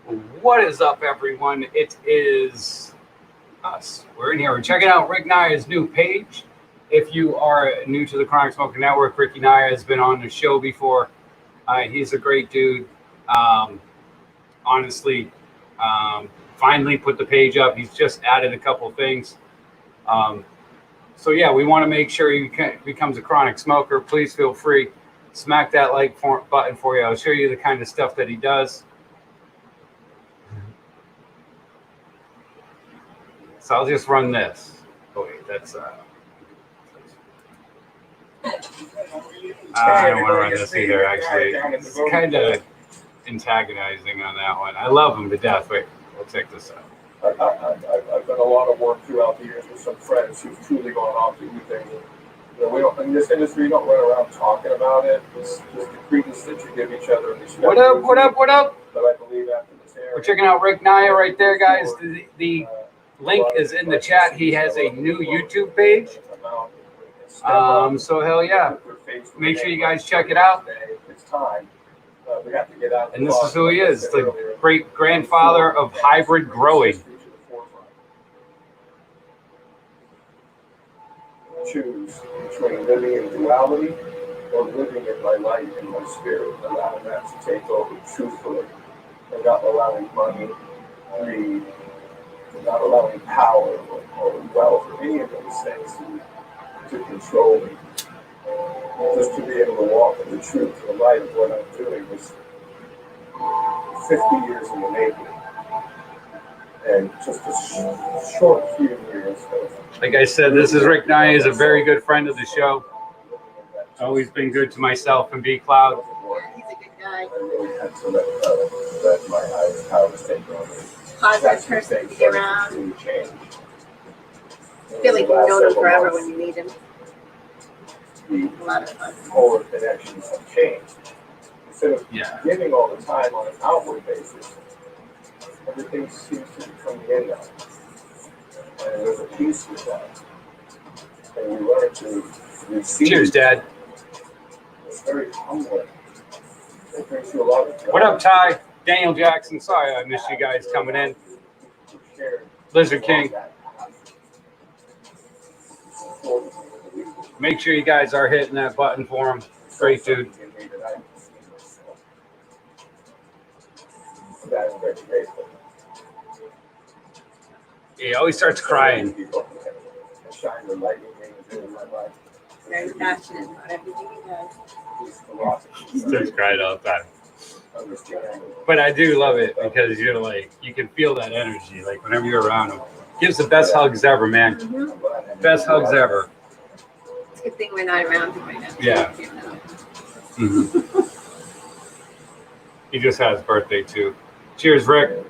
What is up, everyone? It is us. We're in here. We're checking out Rick Naya's new page. If you are new to the Chronic Smoking Network, Ricky Naya has been on the show before. He's a great dude. Honestly, finally put the page up. He's just added a couple things. So yeah, we want to make sure he becomes a chronic smoker. Please feel free. Smack that like button for you. I'll show you the kind of stuff that he does. So I'll just run this. Oh wait, that's I don't want to run this either, actually. It's kind of antagonizing on that one. I love him to death. Wait, we'll check this out. I've done a lot of work throughout the years with some friends who've truly gone off to do things. You know, we don't, in this industry, you don't run around talking about it. It's just the credence that you give each other. And what up, what up, what up? But I believe after this era, we're checking out Rick Naya right there, guys. The link is in the chat. He has a new YouTube page. So hell yeah. Make sure you guys check it out. It's time. We have to get out. And this is who he is, the great grandfather of hybrid growing. Choose between living in duality or living in my light and my spirit, allowing that to take over truthfully, and not allowing money, greed, not allowing power or wealth or any of those things to control me. Just to be able to walk in the truth and the light of what I'm doing was 50 years in the making. And just a short few years of... Like I said, this is Rick Naya. He's a very good friend of the show. Always been good to myself and B Cloud. He's a good guy. I really had to let my highest powers take over. Positive person to be around. I feel like you've known him forever when you meet him. A lot of fun. Forward connections have changed. Instead of giving all the time on an outward basis, everything seems to be coming in now. And there's a peace with that. And we learn to receive. Cheers, Dad. It's very humbling. It brings you a lot of joy. What up, Ty? Daniel Jackson. Sorry I missed you guys coming in. Lizard King. Make sure you guys are hitting that button for him. Great dude. He always starts crying. Very passionate about everything he does. Starts crying all the time. But I do love it because you're like, you can feel that energy. Like whenever you're around him, gives the best hugs ever, man. Mm-hmm. Best hugs ever. It's a good thing we're not around him right now. Yeah. Mm-hmm. He just had his birthday too. Cheers, Rick.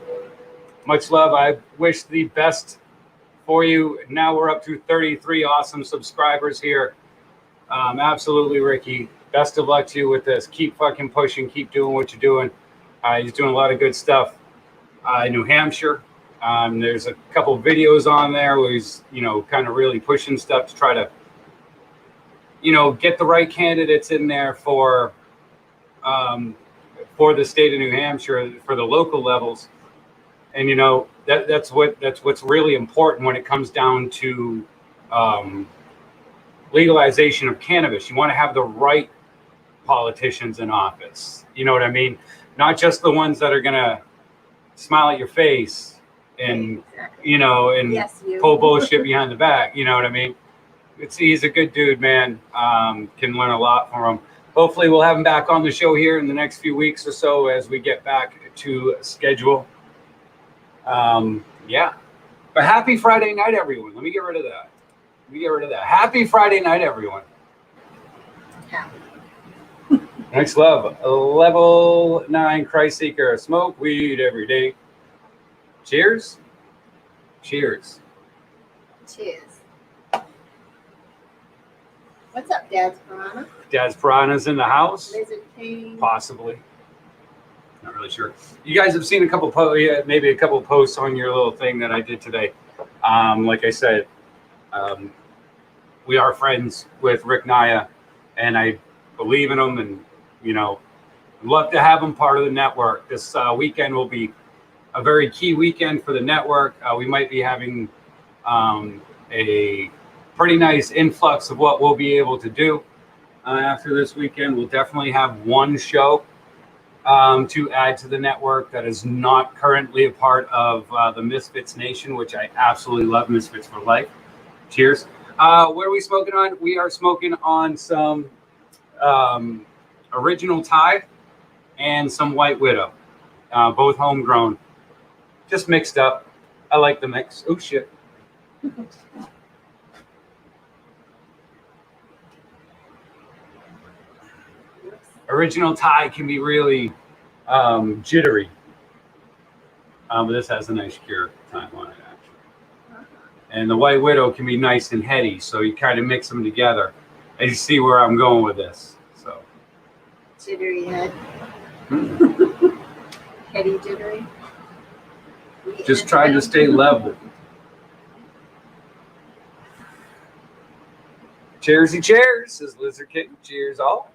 Much love. I wish the best for you. Now we're up to 33 awesome subscribers here. Absolutely, Ricky. Best of luck to you with this. Keep fucking pushing. Keep doing what you're doing. He's doing a lot of good stuff. New Hampshire. There's a couple videos on there where he's, kind of really pushing stuff to try to, get the right candidates in there for the state of New Hampshire, for the local levels. And, that's what's really important when it comes down to legalization of cannabis. You want to have the right politicians in office. You know what I mean? Not just the ones that are going to smile at your face and, pull bullshit behind the back. You know what I mean? He's a good dude, man. Can learn a lot from him. Hopefully we'll have him back on the show here in the next few weeks or so as we get back to schedule. But happy Friday night, everyone. Let me get rid of that. Happy Friday night, everyone. Yeah. Next love. Level 9 Christ Seeker. Smoke weed every day. Cheers. Cheers. Cheers. What's up, Dad's Piranha? Dad's Piranha's in the house. Lizard King. Possibly. Not really sure. You guys have seen maybe a couple of posts on your little thing that I did today. Like I said, we are friends with Rick Naya, and I believe in him, and love to have him part of the network. This weekend will be a very key weekend for the network. We might be having a pretty nice influx of what we'll be able to do after this weekend. We'll definitely have one show to add to the network that is not currently a part of the Misfits Nation, which I absolutely love. Misfits for life. Cheers. What are we smoking on? We are smoking on some Original Thai and some White Widow, both homegrown, just mixed up. I like the mix. Oh shit. Original Thai can be really jittery, but this has a nice cure time on it, actually. And the White Widow can be nice and heady, so you kind of mix them together. And you see where I'm going with this. So Jittery head. Heady jittery. Just trying to stay level. Cheersy cheers, says Lizard King. Cheers all.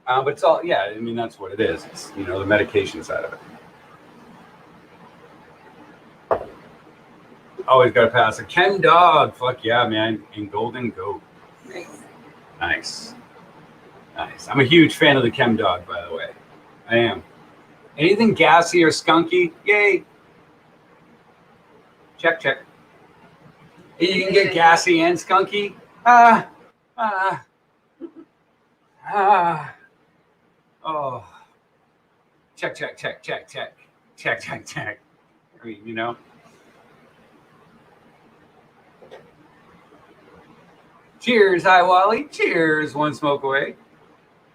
But it's all, yeah, I mean, that's what it is. It's, you know, the medication side of it. Always got to pass a Chem Dog. Fuck yeah, man. And Golden Goat. Nice. Nice. Nice. I'm a huge fan of the Chem Dog, by the way. I am. Anything gassy or skunky? Yay. Check, check. You can get gassy and skunky. Oh. Check, check, check, check, check. Check, check, check. I mean, you know. Cheers, hi Wally. Cheers, one smoke away.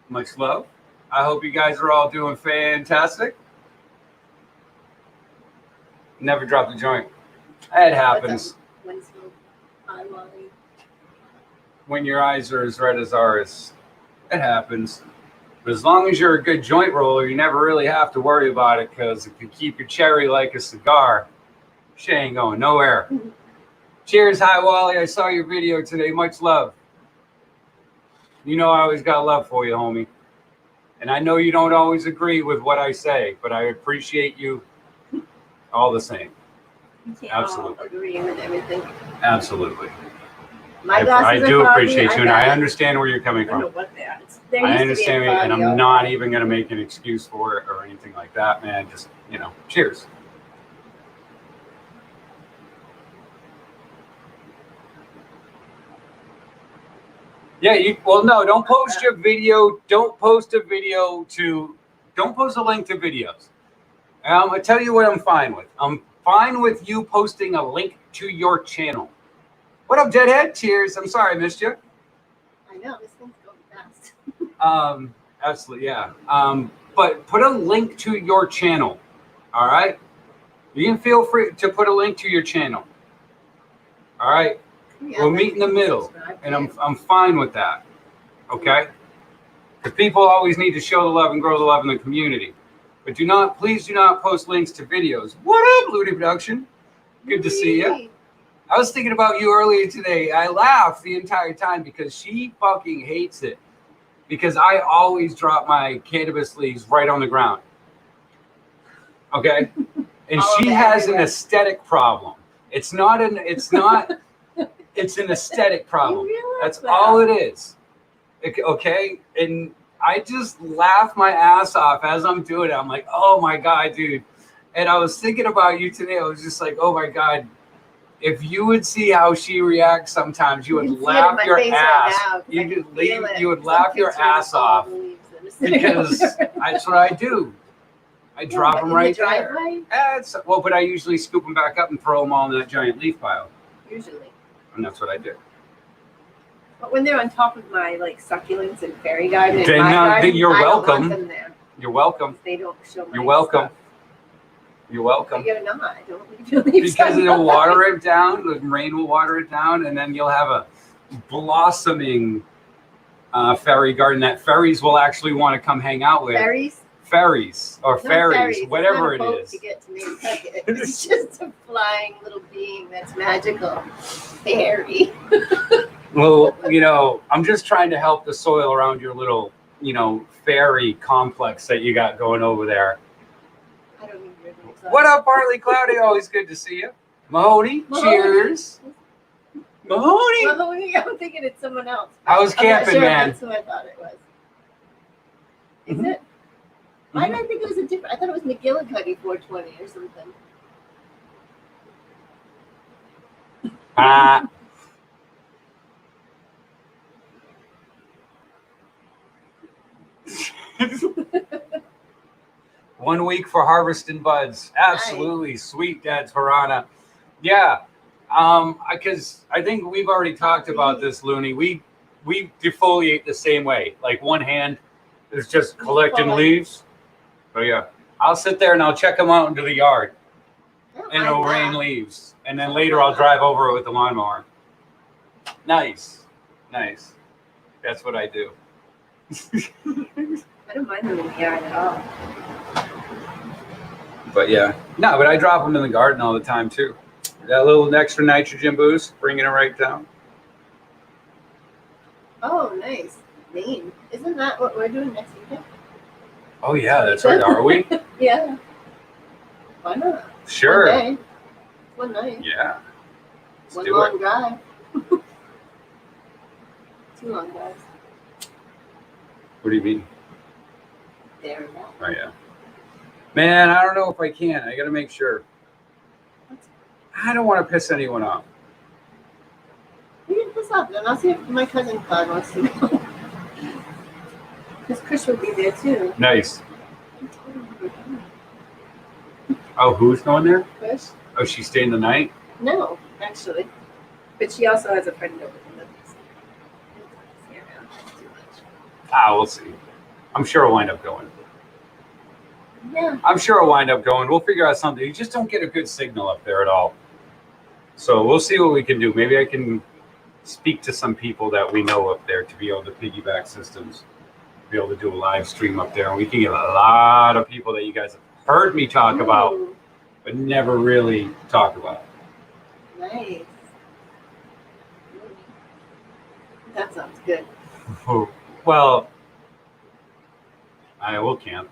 Much love. I hope you guys are all doing fantastic. Never dropped the joint. It happens. One smoke. Hi, Wally. When your eyes are as red as ours, it happens. But as long as you're a good joint roller, you never really have to worry about it, because if you keep your cherry like a cigar, she ain't going nowhere. Cheers, hi Wally. I saw your video today. Much love. You know I always got love for you, homie. And I know you don't always agree with what I say, but I appreciate you all the same. You can't Absolutely. all agree with everything. Absolutely. My I glasses do are foggy. appreciate you, and I understand where you're coming I don't know from. what they are. There I used to be a understand it, and foggy I'm all not day. even going to make an excuse for it or anything like that, man. Just, you know, cheers. Yeah, well, no, don't post your video. Don't post a video to, don't post a link to videos. I'm going to tell you what I'm fine with. I'm fine with you posting a link to your channel. What up, Deadhead? Cheers. I'm sorry I missed you. I know, this thing's going fast. Absolutely, yeah. But put a link to your channel, all right? You can feel free to put a link to your channel, all right? Yeah, We'll meet in the middle, subscribe, and yeah. I'm fine with that, okay? Because people always need to show the love and grow the love in the community. But please do not post links to videos. What up, Ludi Production? Good to see you. I was thinking about you earlier today. I laughed the entire time because she fucking hates it. Because I always drop my cannabis leaves right on the ground. Okay? And she has an aesthetic problem. It's an aesthetic problem. That's all it is. Okay? And I just laugh my ass off as I'm doing it. I'm like, oh my God, dude. And I was thinking about you today. I was just like, oh my God. If you would see how she reacts sometimes, you would laugh your ass. You would laugh your ass off, because that's what I do. I drop them right there. But I usually scoop them back up and throw them all in that giant leaf pile. Usually. And that's what I do. But when they're on top of my succulents and fairy garden, Then, garden, you're I don't welcome. want them there. You're welcome. They don't show my You're welcome. stuff. You're welcome. But you're not. I don't leave your leaves Because it'll alone. water it down. The rain will water it down, and then you'll have a blossoming fairy garden that fairies will actually want to come hang out with. Fairies or fairies, whatever it is. To get to Nantucket. It's just a flying little being that's magical. Fairy. Well, I'm just trying to help the soil around your little, fairy complex that you got going over there. I don't even remember. What up, Partly Cloudy? Always good to see you. Mahoney, cheers. Mahoney. Mahoney, I'm thinking it's someone else. I was camping, I'm not sure man. That's who I thought it was. Is it? Why did I think it was a different? I thought it was McGillicuddy 420 or something. Ah. 1 week for harvesting buds. Absolutely. Nice. Sweet Dad's Piranha. Yeah. Because I think we've already talked about this, Looney. We defoliate the same way. Like one hand is just collecting leaves. But yeah, I'll sit there and I'll check them out into the yard. And it'll rain leaves. And then later I'll drive over it with the lawnmower. Nice. Nice. That's what I do. I don't mind them in the yard at all. But yeah, no, but I drop them in the garden all the time too. That little extra nitrogen boost, bringing it right down. Oh, nice. Maine. Isn't that what we're doing next weekend? Oh yeah, that's right. Are we? Yeah. Why not? Sure. One day. One night. Yeah. One long drive. 2 long drives. What do you mean? There and back. Oh yeah. Man, I don't know if I can. I got to make sure. I don't want to piss anyone off. You can piss off then. I'll see if my cousin Claude wants to go. Because Chris will be there too. Nice. Oh, who's going there? Chris? Oh, she's staying the night? No, actually. But she also has a friend over there. Ah, we'll see. I'm sure I'll wind up going. Yeah. I'm sure I'll wind up going. We'll figure out something. You just don't get a good signal up there at all. So we'll see what we can do. Maybe I can speak to some people that we know up there to be able to piggyback systems, be able to do a live stream up there. And we can get a lot of people that you guys have heard me talk about, but never really talk about. Nice. That sounds good. Well, I will camp.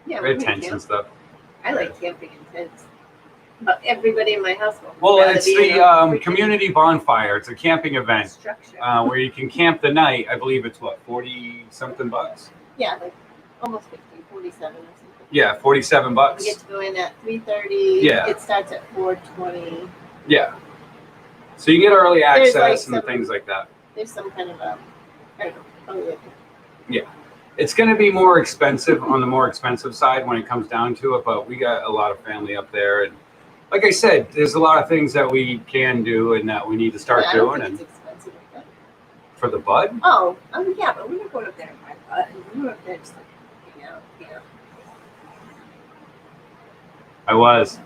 Yeah, we have tents and stuff. I like camping in tents. But everybody in my household. Well, it's the community bonfire. It's a camping event structure where you can camp the night. I believe it's what, 40-something bucks? Yeah, like almost 50, 47 or something. Yeah, 47 bucks. You get to go in at 3:30. Yeah. It starts at 4:20. Yeah. So you get early access and things like that. There's some kind of I don't know. Yeah. It's going to be more expensive on the more expensive side when it comes down to it, but we got a lot of family up there. And like I said, there's a lot of things that we can do and that we need to start doing. It's expensive. For the bud? Oh, yeah, but we're not going up there and buy bud. We're up there just like hanging out. Yeah. I was.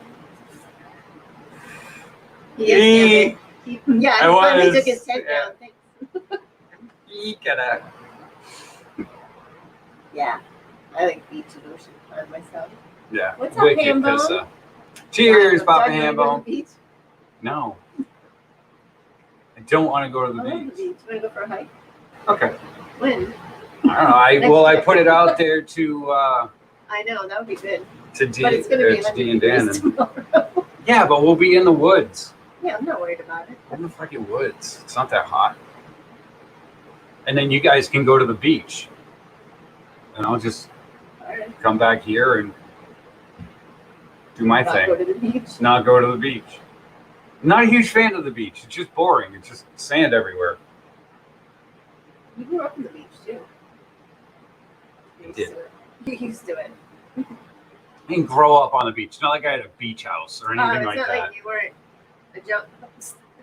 Yeah, I finally took his tent down. Thanks. Yeah, I like beach and ocean by myself. Yeah. What's up, Hambone? Cheers, Papa Hambone. Beach? No. I don't want to go to the beach. You want to go for a hike? Okay. When? I don't know. I put it out there to. I know that would be good. To but it's going to be 100 degrees tomorrow. Yeah, but we'll be in the woods. Yeah, I'm not worried about it. We're in the fucking woods. It's not that hot. And then you guys can go to the beach. And I'll just come back here and do my thing. Not go to the beach. Not go to the beach. I'm not a huge fan of the beach. It's just boring. It's just sand everywhere. You grew up on the beach too. I did. You used to it. I didn't grow up on the beach. It's not like I had a beach house or anything like that. It's not like you weren't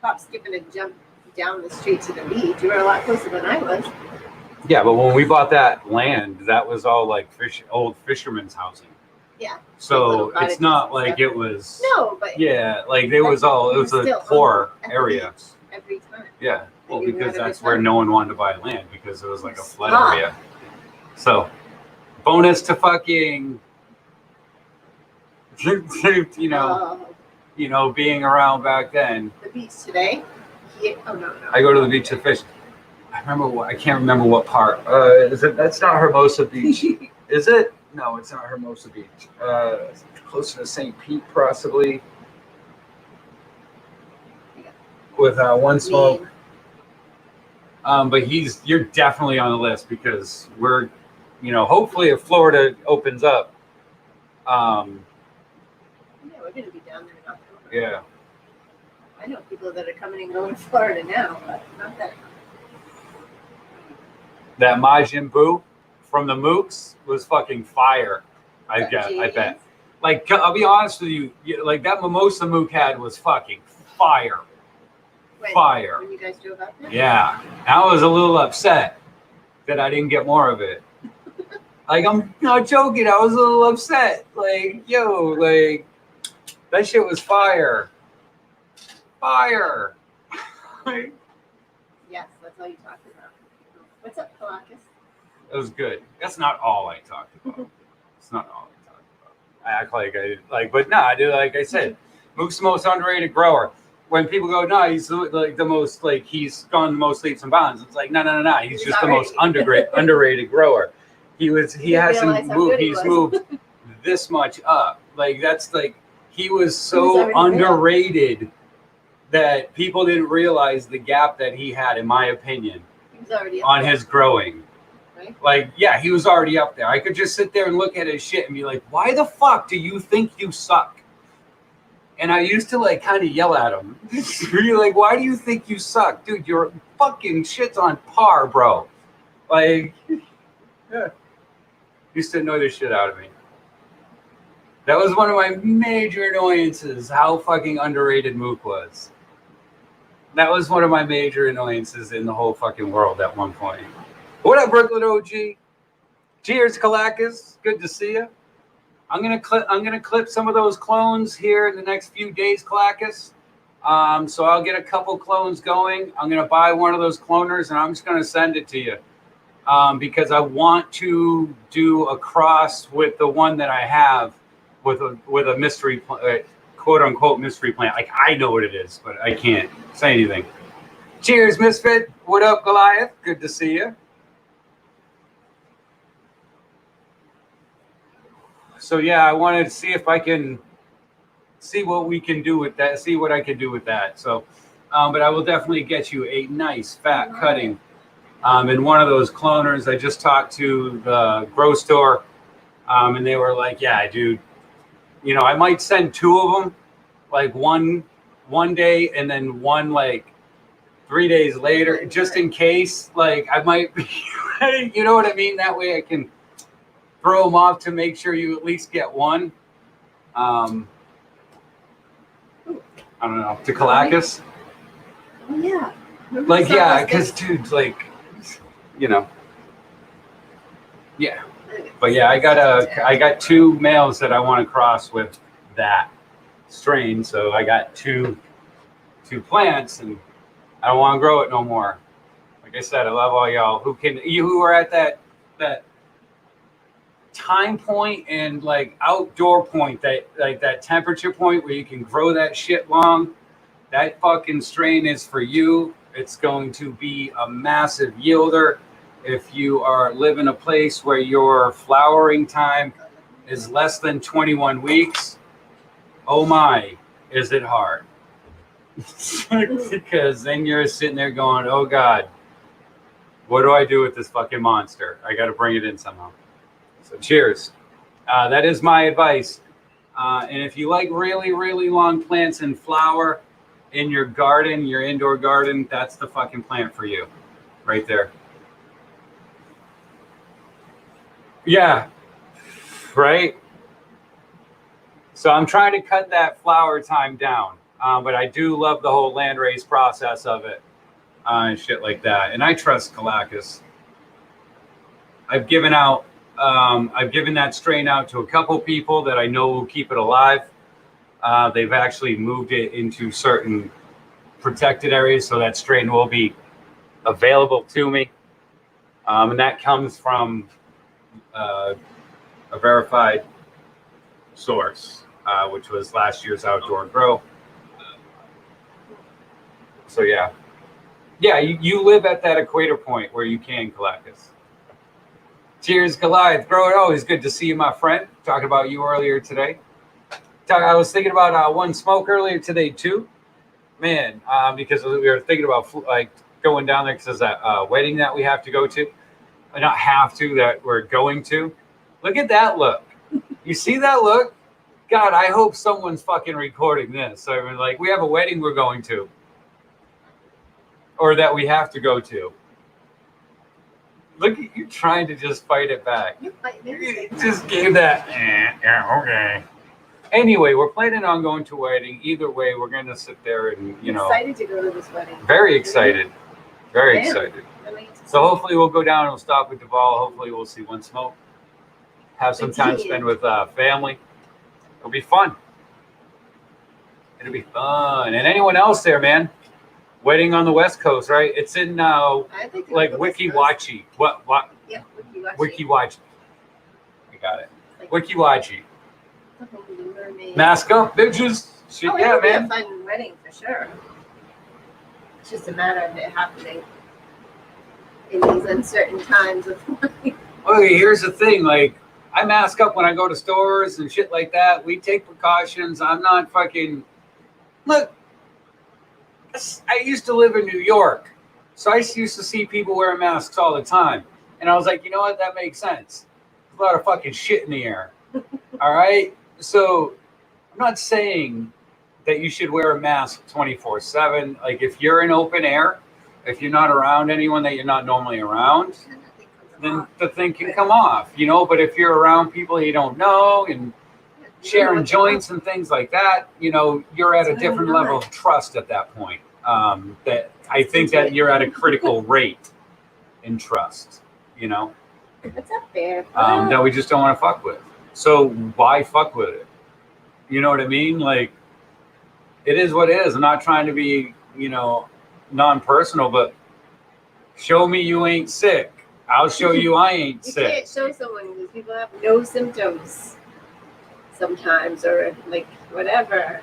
hop, skipping, and jump down the street to the beach. You were a lot closer than I was. Yeah, but when we bought that land, that was all like old fishermen's housing. Yeah. So it's not like it was. No, but. Yeah, like it was a poor area. Every time. Yeah, well, because that's where no one wanted to buy land because it was like a flood area. So, bonus to fucking, being around back then. The beach today. Oh no. I go to the beach to fish. I can't remember what part. Is it? That's not Hermosa Beach. Is it? No, it's not Hermosa Beach. closer to St. Pete, possibly. With one smoke. But you're definitely on the list because we're, hopefully if Florida opens up. Yeah, we're going to be down there in October. Yeah. I know people that are coming and going to Florida now, but not that. That Majin Buu from the Mooks was fucking fire. I bet. Like, I'll be honest with you, like that mimosa Mook had was fucking fire. Fire. When you guys drove out there? Yeah. I was a little upset that I didn't get more of it. Like, I'm not joking. I was a little upset. Like, like, that shit was fire. Fire. Yes, that's all you talked about. What's up, Caracas? It was good. That's not all I talked about. It's not all I talked about. I act but no, I do. Like I said, Mook's the most underrated grower. When people go, no, he's like the most, like he's gone the most leaps and bounds. It's like, no. He's just the most underrated grower. He hasn't moved. He's moved this much up. Like that's like he was so underrated that people didn't realize the gap that he had, in my opinion, on his growing. Right? Like, yeah, he was already up there. I could just sit there and look at his shit and be like, why the fuck do you think you suck? And I used to like kind of yell at him. Really, like, why do you think you suck? Dude, your fucking shit's on par, bro. Like, yeah. Used to annoy the shit out of me. That was one of my major annoyances, how fucking underrated Mook was. That was one of my major annoyances in the whole fucking world at one point. What up, Brooklyn OG? Cheers, Kalakis. Good to see you. I'm gonna clip some of those clones here in the next few days, Kalakis. So I'll get a couple clones going. I'm gonna buy one of those cloners and I'm just gonna send it to you. Because I want to do a cross with the one that I have with a mystery, quote unquote mystery plant. Like I know what it is, but I can't say anything. Cheers, Misfit. What up, Goliath? Good to see you. So yeah, I wanted to see if I can see what we can do with that. See what I can do with that. So, but I will definitely get you a nice fat cutting. In one of those cloners. I just talked to the grow store, and they were like, yeah, dude, I might send two of them, like one day and then one like 3 days later, just in case, like I might be, you know what I mean? That way I can throw them off to make sure you at least get one. I don't know, to Kalakis. Oh, yeah. Like, yeah, because dude, like, yeah. But yeah, I got two males that I want to cross with that strain. So I got two plants, and I don't want to grow it no more. Like I said, I love all y'all who are at that time point and like outdoor point, that temperature point where you can grow that shit long. That fucking strain is for you. It's going to be a massive yielder. If you live in a place where your flowering time is less than 21 weeks, oh my, is it hard. Because then you're sitting there going, oh God, what do I do with this fucking monster? I got to bring it in somehow. So cheers. That is my advice. And if you like really, really long plants and flower in your garden, your indoor garden, that's the fucking plant for you right there. Yeah, right. So I'm trying to cut that flower time down, but I do love the whole landrace process of it and shit like that. And I trust Kalakis. I've given that strain out to a couple people that I know will keep it alive. They've actually moved it into certain protected areas, so that strain will be available to me. And that comes from a verified source, which was last year's outdoor grow. So yeah, you live at that equator point where you can Kalakis. Cheers, Goliath. Bro, always good to see you, my friend. Talking about you earlier today. I was thinking about One Smoke earlier today too, man, because we were thinking about like going down there because there's that wedding that we have to go to. Not have to, that we're going to. Look at that look. You see that look? God, I hope someone's fucking recording this. So I mean, like, we have a wedding we're going to, or that we have to go to. Look at you trying to just fight it back. You fight me. You just gave that. Yeah, okay. Anyway, we're planning on going to a wedding. Either way, we're going to sit there and, you know. Excited to go to this wedding. Very excited. Very Yeah. excited. So hopefully we'll go down and we'll stop with Duval. Hopefully we'll see One Smoke. Have some time spent with family. It'll be fun. It'll be fun. And anyone else there, man? Wedding on the West Coast, right? It's in I think like Wiki Wachi. What? Yeah, Wiki Wiki Wachi. You got it. Like- Wiki Wachi. The mermaid. Mask up, bitches. Shit, Oh, yeah, it'll be man. a fun wedding for sure. It's just a matter of it happening in these uncertain times of life. Okay, here's the thing. Like, I mask up when I go to stores and shit like that. We take precautions. I'm not fucking. Look, I used to live in New York, so I used to see people wearing masks all the time. And I was like, you know what? That makes sense. There's a lot of fucking shit in the air. All right? So I'm not saying that you should wear a mask 24/7. Like, if you're in open air, if you're not around anyone that you're not normally around, then the thing can come off, you know. But if you're around people you don't know and sharing joints and things like that, you know, you're at a different level of trust at that point. That I think that you're at a critical rate in trust, you know, What's up there? that we just don't want to fuck with. So why fuck with it? You know what I mean? Like, it is what it is. I'm not trying to be, you know, non-personal, but show me you ain't sick. I'll show you I ain't You sick. can't show someone because people have no symptoms sometimes, or like whatever.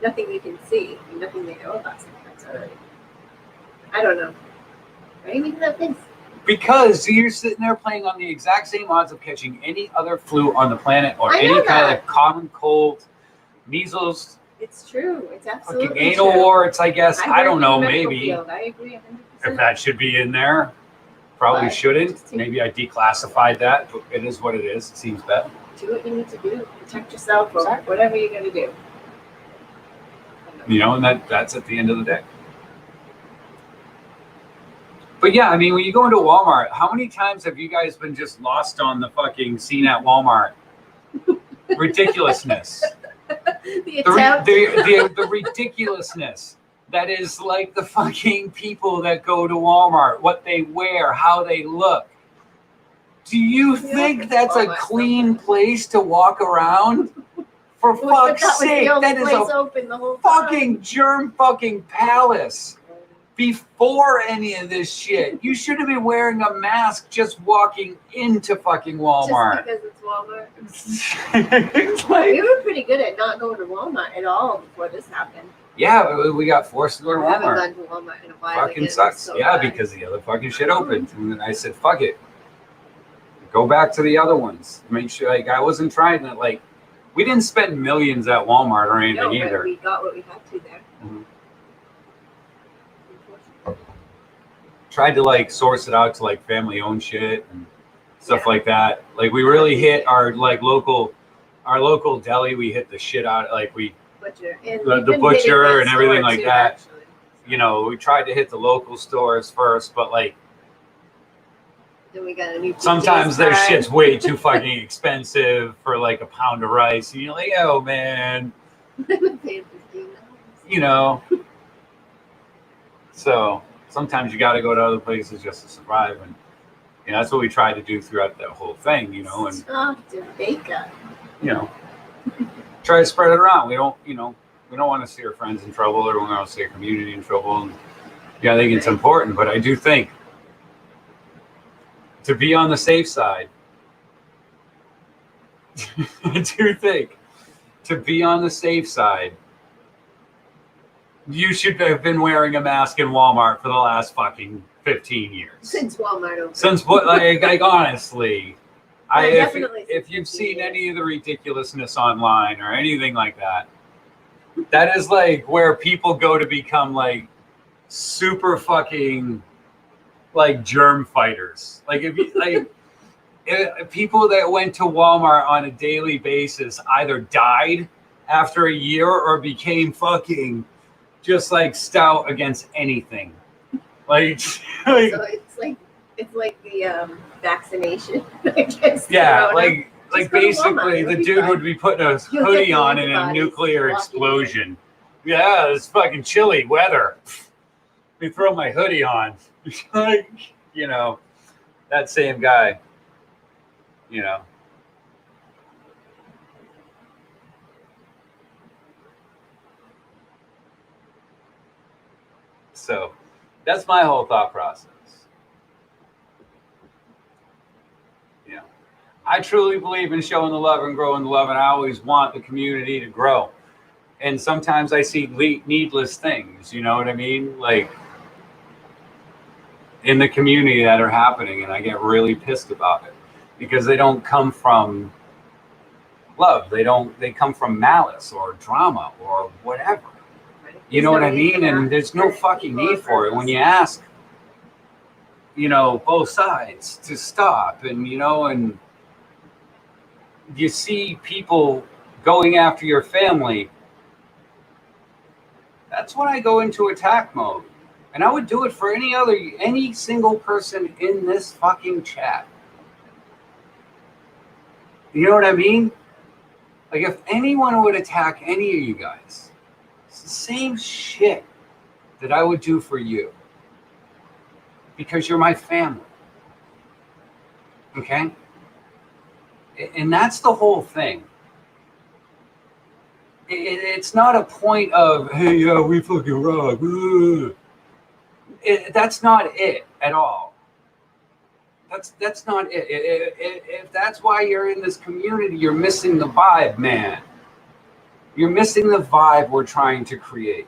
Nothing you can see, nothing they know about sometimes already. I don't know. Why do you make that face? Because you're sitting there playing on the exact same odds of catching any other flu on the planet or I know any kind that. of common cold, measles, It's true. It's absolutely fucking anal true. warts, I guess. I work don't in know, the medical maybe. field. I agree 100%. If that should be in there. Probably But shouldn't. just to- Maybe I declassified that, but it is what it is. It seems bad. Do what you need to do. Protect yourself or Exactly. whatever you're going to do. You know, and that's at the end of the day. But yeah, I mean, when you go into Walmart, how many times have you guys been just lost on the fucking scene at Walmart? Ridiculousness. The attempt. The ridiculousness that is like the fucking people that go to Walmart, what they wear, how they look. Do you think that's a clean place to walk around? For But fuck's that was the sake, only that is place a open the whole fucking germ fucking palace. Before any of this shit, you should have been wearing a mask just walking into fucking Walmart. Just because it's Walmart. It's like, We were pretty good at not going to Walmart at all before this happened. yeah, we got forced to go to I haven't Walmart. gone to Walmart in a while. Fucking again, sucks. so Yeah, bad. because the other fucking shit opened. And then I said, fuck it. Go back to the other ones. Make sure, like, I wasn't trying to, like, we didn't spend millions at Walmart or anything No, but either. we got what we had to there. Mhm. Tried to, like, source it out to, like, family owned shit and stuff Yeah. like that. Like, we really hit our, like, local deli. We hit the shit out. Like, we, Butcher. And The we've been butcher hitting that and everything store like too, that. actually. you know, we tried to hit the local stores first, but, like, Then we got a new sometimes their PJ's shit's way too fucking expensive for, like, a pound of rice. And you're like, oh, man, card. Paid $15. you know. So sometimes you got to go to other places just to survive. And, you know, that's what we tried to do throughout that whole thing, you know, and, Stop, Jamaica. you know, try to spread it around. We don't, you know, we don't want to see our friends in trouble or we don't want to see our community in trouble. And, yeah, I think it's important, but I do think to be on the safe side, I do think to be on the safe side, you should have been wearing a mask in Walmart for the last fucking 15 years. Since Walmart opened. Since what, like honestly, If you've seen any of the ridiculousness online or anything like that, that is like where people go to become like super fucking like germ fighters. Like if you like people that went to Walmart on a daily basis either died after a year or became fucking just like stout against anything. Like, So it's like the vaccination against yeah, corona. like Just go to basically Walmart, the it'll be dude fine. would be putting a You'll get hoodie the on in a antibodies nuclear walking explosion. Yeah, it's fucking chilly weather. Let me throw my hoodie on. Like, you know, that same guy, you know. So that's my whole thought process. Yeah. I truly believe in showing the love and growing the love, and I always want the community to grow. And sometimes I see needless things, you know what I mean? Like in the community that are happening, and I get really pissed about it because they don't come from love. They come from malice or drama or whatever. You know what I mean? And there's no fucking need for it when you ask, you know, both sides to stop, and you know, and you see people going after your family. That's when I go into attack mode. And I would do it for any single person in this fucking chat. You know what I mean? Like if anyone would attack any of you guys, it's the same shit that I would do for you. Because you're my family. Okay? And that's the whole thing. It's not a point of, hey, yeah, we fucking rock. That's not it at all. That's not it. If that's why you're in this community, you're missing the vibe, man. You're missing the vibe we're trying to create.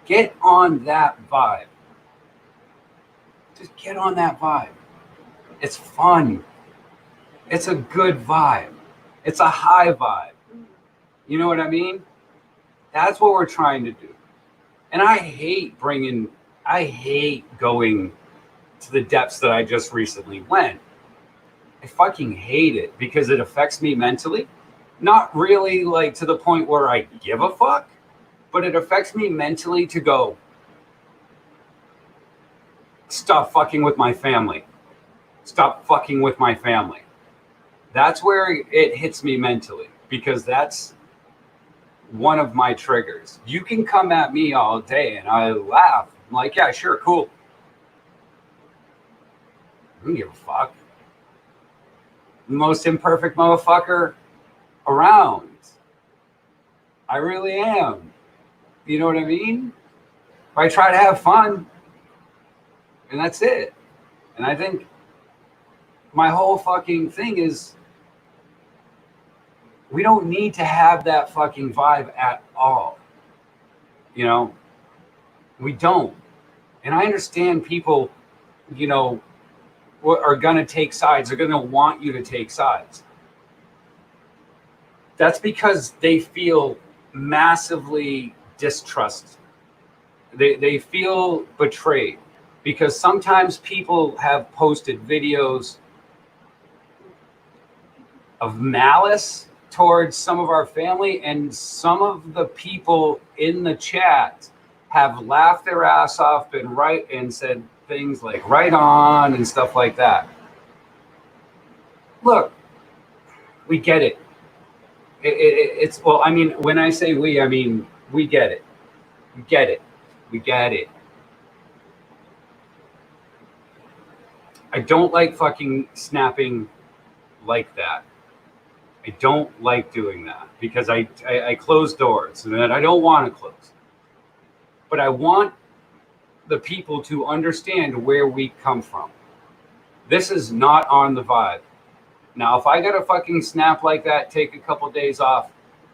Get on that vibe. Just get on that vibe. It's fun. It's a good vibe. It's a high vibe. You know what I mean? That's what we're trying to do. And I hate going to the depths that I just recently went. I fucking hate it because it affects me mentally. Not really like to the point where I give a fuck, but it affects me mentally to go, stop fucking with my family. Stop fucking with my family. That's where it hits me mentally because that's one of my triggers. You can come at me all day and I laugh. I'm like, yeah, sure, cool. I don't give a fuck. The most imperfect motherfucker around. I really am. You know what I mean? I try to have fun. And that's it. And I think my whole fucking thing is we don't need to have that fucking vibe at all. You know? We don't. And I understand people, you know, are going to take sides. They're going to want you to take sides. That's because they feel massively distrust. They feel betrayed because sometimes people have posted videos of malice towards some of our family, and some of the people in the chat have laughed their ass off and said things like right on and stuff like that. Look, we get it. It's well, I mean, when I say we, I mean we get it. We get it. We get it. I don't like fucking snapping like that. I don't like doing that because I close doors and I don't want to close. But I want the people to understand where we come from. This is not on the vibe. Now, if I got to fucking snap like that, take a couple days off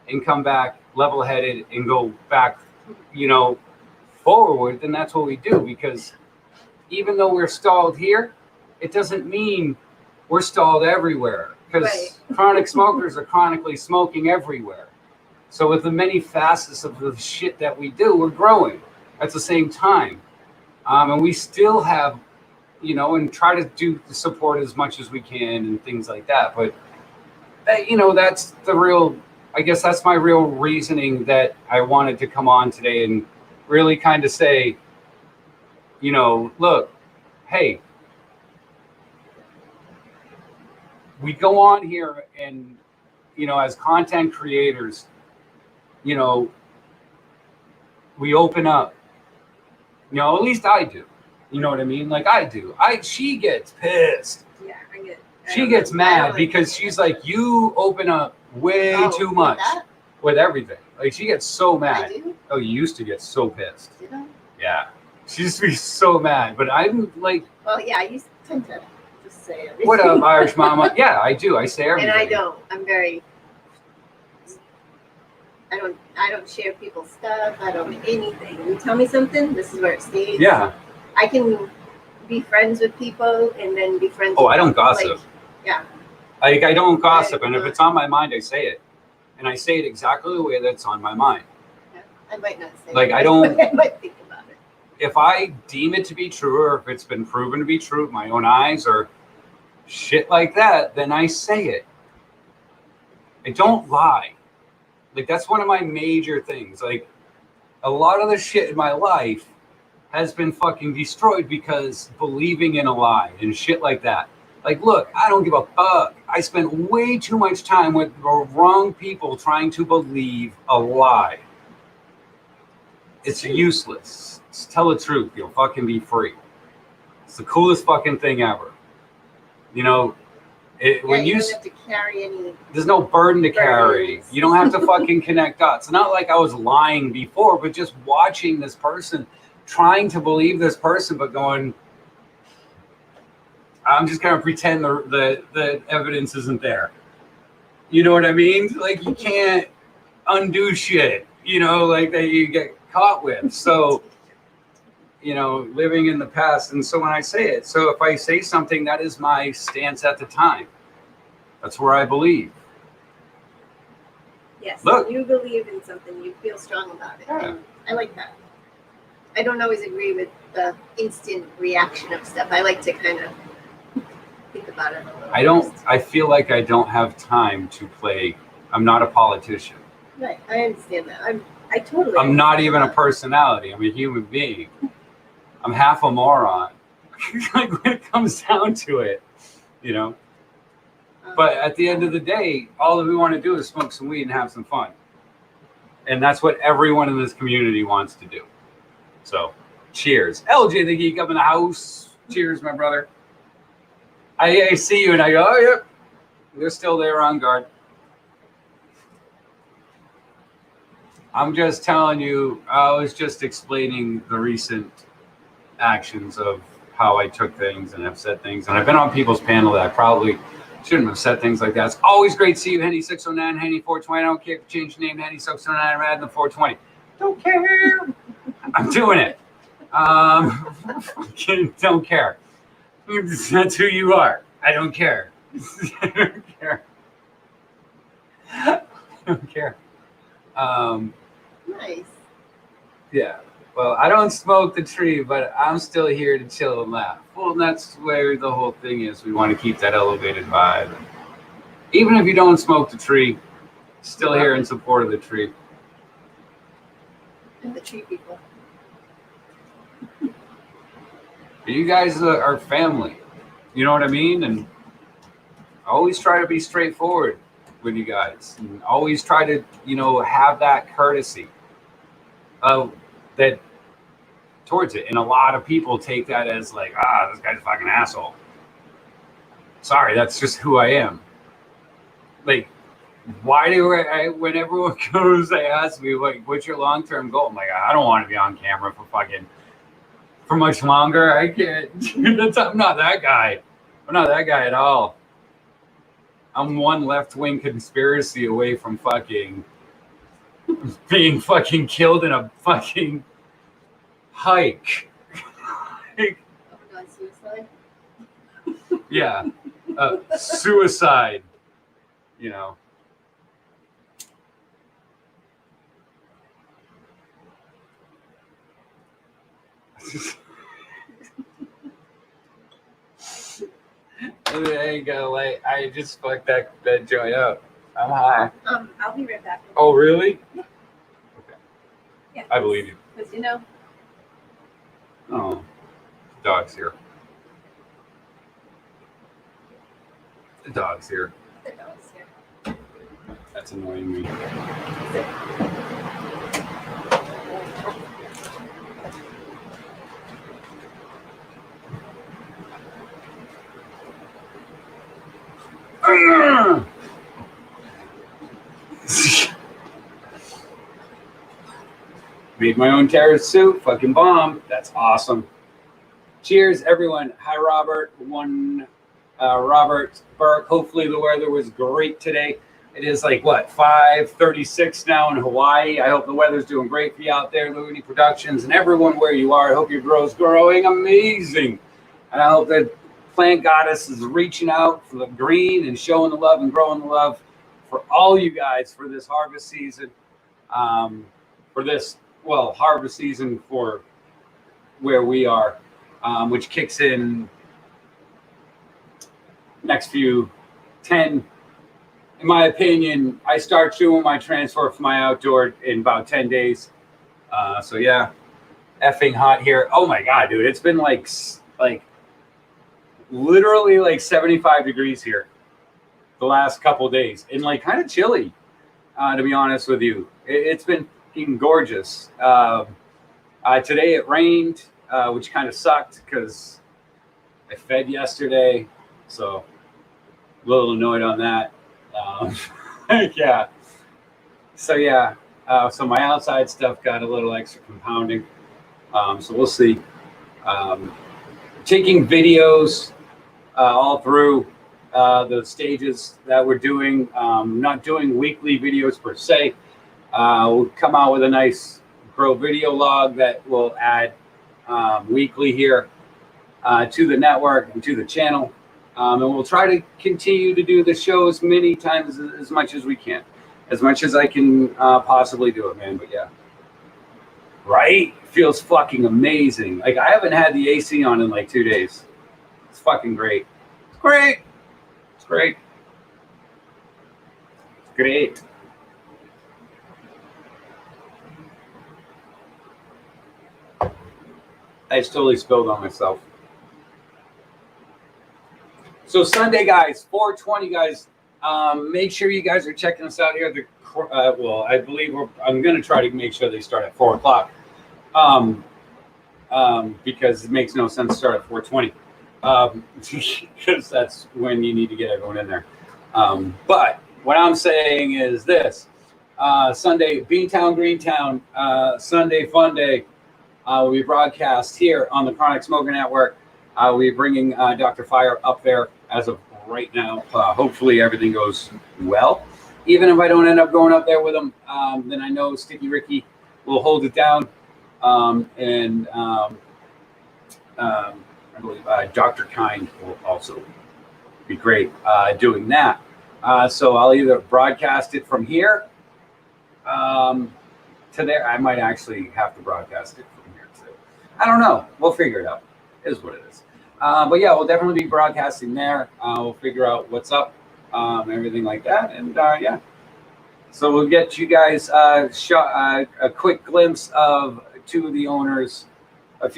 and come back level-headed and go back, you know, forward, then that's what we do. Because even though we're stalled here, it doesn't mean we're stalled everywhere because Right. chronic smokers are chronically smoking everywhere. So with the many facets of the shit that we do, we're growing at the same time. And we still have, and try to do support as much as we can and things like that. But, that's I guess that's my real reasoning that I wanted to come on today and really kind of say, look, hey, we go on here and, as content creators, we open up, at least I do. You know what I mean? Like I do. She gets pissed. Yeah, She gets mad because she's like, you open up way too much with everything. Like she gets so mad. I do? Oh, you used to get so pissed. Did I? Yeah. She used to be so mad. But I'm like, Well, yeah, I used to tend to just say everything. what up, Irish mama? Yeah, I do. I say everything. And I don't. I'm very. I don't share people's stuff. I don't anything. You tell me something, this is where it stays. Yeah. I can be friends with people and then be friends. Oh, with I don't people. gossip. Like, yeah. Like I don't gossip, and if it's on my mind, I say it, and I say it exactly the way that's on my mind. Yeah. I might not say. Like, it, I don't- I might think about it. If I deem it to be true, or if it's been proven to be true with my own eyes, or shit like that, then I say it. I don't lie. Like that's one of my major things. Like a lot of the shit in my life has been fucking destroyed because believing in a lie and shit like that. Like, look, I don't give a fuck. I spent way too much time with the wrong people trying to believe a lie. It's useless. Just tell the truth. You'll fucking be free. It's the coolest fucking thing ever. When you don't have to carry any. there's no burden to carry. Burdens. You don't have to fucking connect dots. It's not like I was lying before, but just watching this person, trying to believe this person, but going, I'm just gonna pretend the evidence isn't there. You know what I mean? Like you can't undo shit, like that you get caught with. So, living in the past. And so when I say it, so if I say something, that is my stance at the time. That's where I believe. Yes. Look. You believe in something. You feel strong about it. Yeah. And I like that. I don't always agree with the instant reaction of stuff. I like to kind of think about it a little. I feel like I don't have time to play. I'm not a politician. Right. I understand that. I totally. I'm not understand even a that. personality. I'm a human being. I'm half a moron. Like when it comes down to it, But at the end of the day, all that we want to do is smoke some weed and have some fun. And that's what everyone in this community wants to do. So, cheers. LJ the Geek up in the house. Cheers, my brother. I see you and I go, oh, yep. They're still there on guard. I'm just telling you, I was just explaining the recent actions of how I took things and have said things. And I've been on people's panel that I probably shouldn't have said things like that. It's always great to see you, Henny 609, Henny 420. I don't care if you change your name to Henny 609. I'm adding the 420. Don't care. I'm doing it. Don't care. That's who you are. I don't care. I don't care. I don't care. Nice. Yeah. Well, I don't smoke the tree, but I'm still here to chill and laugh. Well, that's where the whole thing is. We want to keep that elevated vibe. Even if you don't smoke the tree, still here in support of the tree. And the tree people. You guys are family. You know what I mean? And I always try to be straightforward with you guys. And always try to, have that courtesy that towards it. And a lot of people take that as like, this guy's a fucking asshole. Sorry, that's just who I am. Like, why do when everyone goes, they ask me, like, what's your long-term goal? I'm like, I don't want to be on camera for much longer. I can't. I'm not that guy. I'm not that guy at all. I'm one left-wing conspiracy away from being fucking killed in a fucking hike. Oh, God, suicide? Yeah. suicide, you know. There you go. Like, I just fucked that joint up. I'm high. I'll be right back. Oh, really? Yeah. Okay. Yeah. I believe you. Because, you know. Oh, the dog's here. The dog's here. The dog's here. That's annoying me. Made my own terrace soup, fucking bomb. That's awesome. Cheers, everyone. Hi, Robert. Robert Burke. Hopefully the weather was great today. It is like, what, 5:36 now in Hawaii. I hope the weather's doing great for you out there, Looney Productions, and everyone where you are. I hope your grow's growing amazing. And I hope that Plant Goddess is reaching out for the green and showing the love and growing the love for all you guys for this harvest season. Harvest season for where we are, which kicks in next few 10. In my opinion, I start doing my transfer for my outdoor in about 10 days. So yeah, effing hot here. Oh my God, dude. It's been like literally like 75 degrees here the last couple days and like kind of chilly, to be honest with you. It's been fucking gorgeous. Today it rained, which kind of sucked because I fed yesterday. So a little annoyed on that. Yeah. So my outside stuff got a little extra compounding. So we'll see. Taking videos all through the stages that we're doing. Not doing weekly videos per se. We'll come out with a nice grow video log that we'll add weekly here to the network and to the channel. And we'll try to continue to do the show as many times as much as we can. As much as I can possibly do it, man. But yeah. Right? Feels fucking amazing. Like, I haven't had the AC on in like 2 days. It's fucking great. It's great. It's great. It's great. I just totally spilled on myself. So Sunday, guys, 420, guys. Make sure you guys are checking us out here. I believe I'm going to try to make sure they start at 4 o'clock. Because it makes no sense to start at 4:20. Because that's when you need to get everyone in there. But what I'm saying is this. Sunday, Beantown, Greentown, Sunday Fun Day. Will be broadcast here on the Chronic Smoker Network. We'll be bringing Dr. Fire up there as of right now. Hopefully everything goes well. Even if I don't end up going up there with him, then I know Sticky Ricky will hold it down. I believe Dr. Kind will also be great doing that. So I'll either broadcast it from here to there. I might actually have to broadcast it from here too. I don't know. We'll figure it out. It is what it is. But yeah, we'll definitely be broadcasting there. We'll figure out what's up, everything like that. And yeah. So we'll get you guys a quick glimpse of a few of the owners of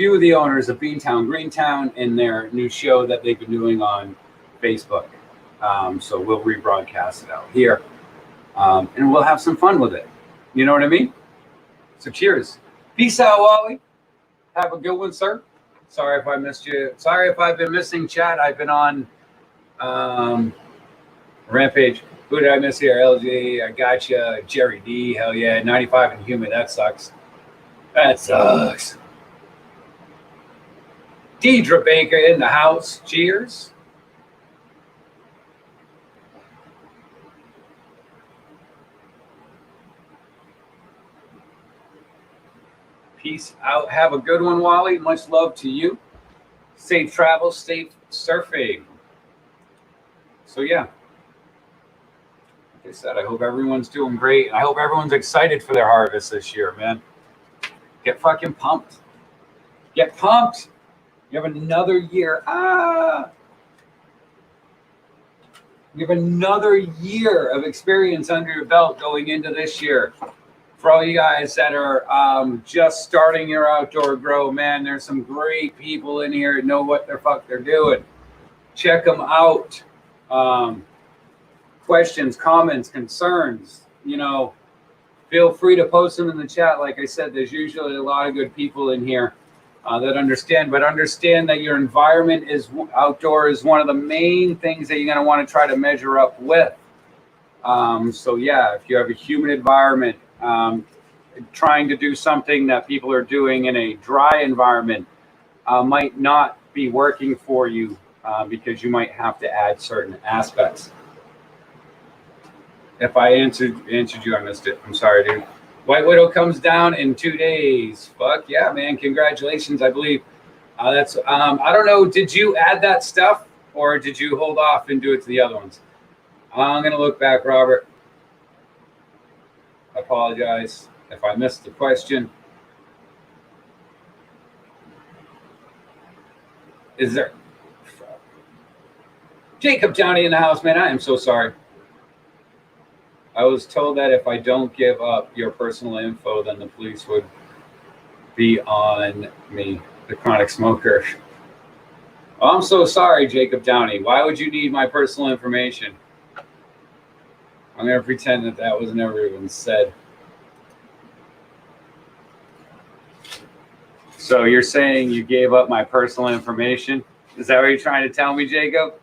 Beantown, Greentown, in their new show that they've been doing on Facebook. So we'll rebroadcast it out here. And we'll have some fun with it. You know what I mean? So cheers. Peace out, Wally. Have a good one, sir. Sorry if I missed you. Sorry if I've been missing chat. I've been on Rampage. Who did I miss here? LG, I gotcha. Jerry D, hell yeah. 95 and humid. That sucks. That sucks. Deidre Baker in the house. Cheers. Peace out. Have a good one, Wally. Much love to you. Safe travels, safe surfing. So yeah, like I said, I hope everyone's doing great. I hope everyone's excited for their harvest this year, man. Get fucking pumped. Get pumped. You have another year. You have another year of experience under your belt going into this year. For all you guys that are just starting your outdoor grow, man, there's some great people in here that know what the fuck they're doing. Check them out. Questions, comments, concerns, feel free to post them in the chat. Like I said, there's usually a lot of good people in here that understand, but understand that your environment is outdoor is one of the main things that you're going to want to try to measure up with. So yeah, if you have a humid environment, trying to do something that people are doing in a dry environment might not be working for you because you might have to add certain aspects. If I answered you, I missed it. I'm sorry, dude. White Widow comes down in 2 days. Fuck yeah, man. Congratulations, I believe. That's I don't know, did you add that stuff or did you hold off and do it to the other ones? I'm going to look back, Robert. I apologize if I missed the question. Is there Jacob Downey in the house, man? I am so sorry. I was told that if I don't give up your personal info, then the police would be on me, the chronic smoker. Oh, I'm so sorry, Jacob Downey. Why would you need my personal information? I'm going to pretend that that was never even said. So you're saying you gave up my personal information? Is that what you're trying to tell me, Jacob?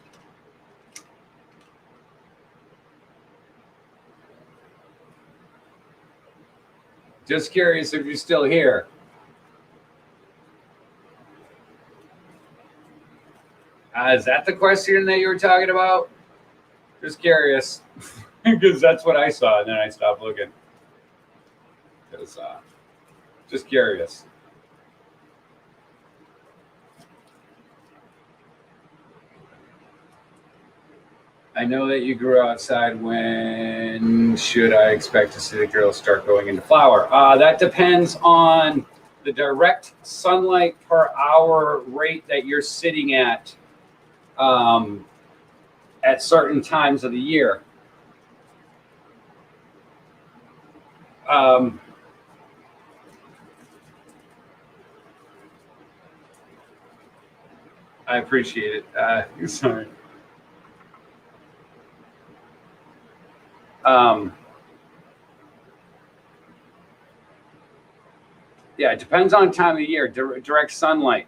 Just curious if you're still here. Is that the question that you were talking about? Just curious. Because that's what I saw, and then I stopped looking. Because, just curious. I know that you grew outside. When should I expect to see the girls start going into flower? That depends on the direct sunlight per hour rate that you're sitting at certain times of the year. I appreciate it. Sorry. Yeah, it depends on time of year, direct sunlight.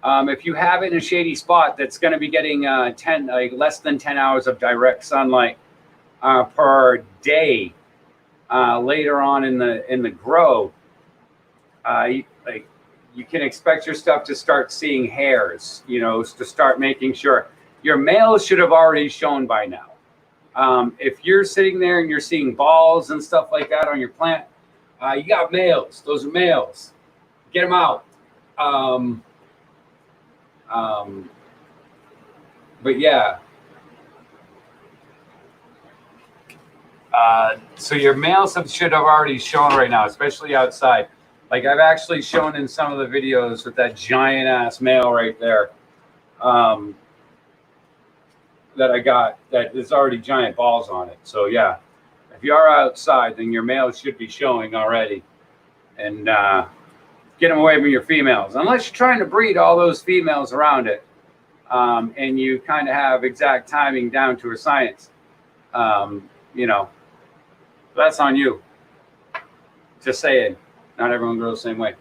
If you have it in a shady spot that's going to be getting less than 10 hours of direct sunlight per day later on in the grow, you can expect your stuff to start seeing hairs, to start making sure your males should have already shown by now. If you're sitting there and you're seeing balls and stuff like that on your plant, you got males. Those are males. Get them out. But yeah. So your males should have already shown right now, especially outside. Like I've actually shown in some of the videos with that giant ass male right there. That I got that there's already giant balls on it. So yeah, if you are outside, then your males should be showing already, and get them away from your females. Unless you're trying to breed all those females around it, and you kind of have exact timing down to a science. That's on you. Just saying, not everyone grows the same way.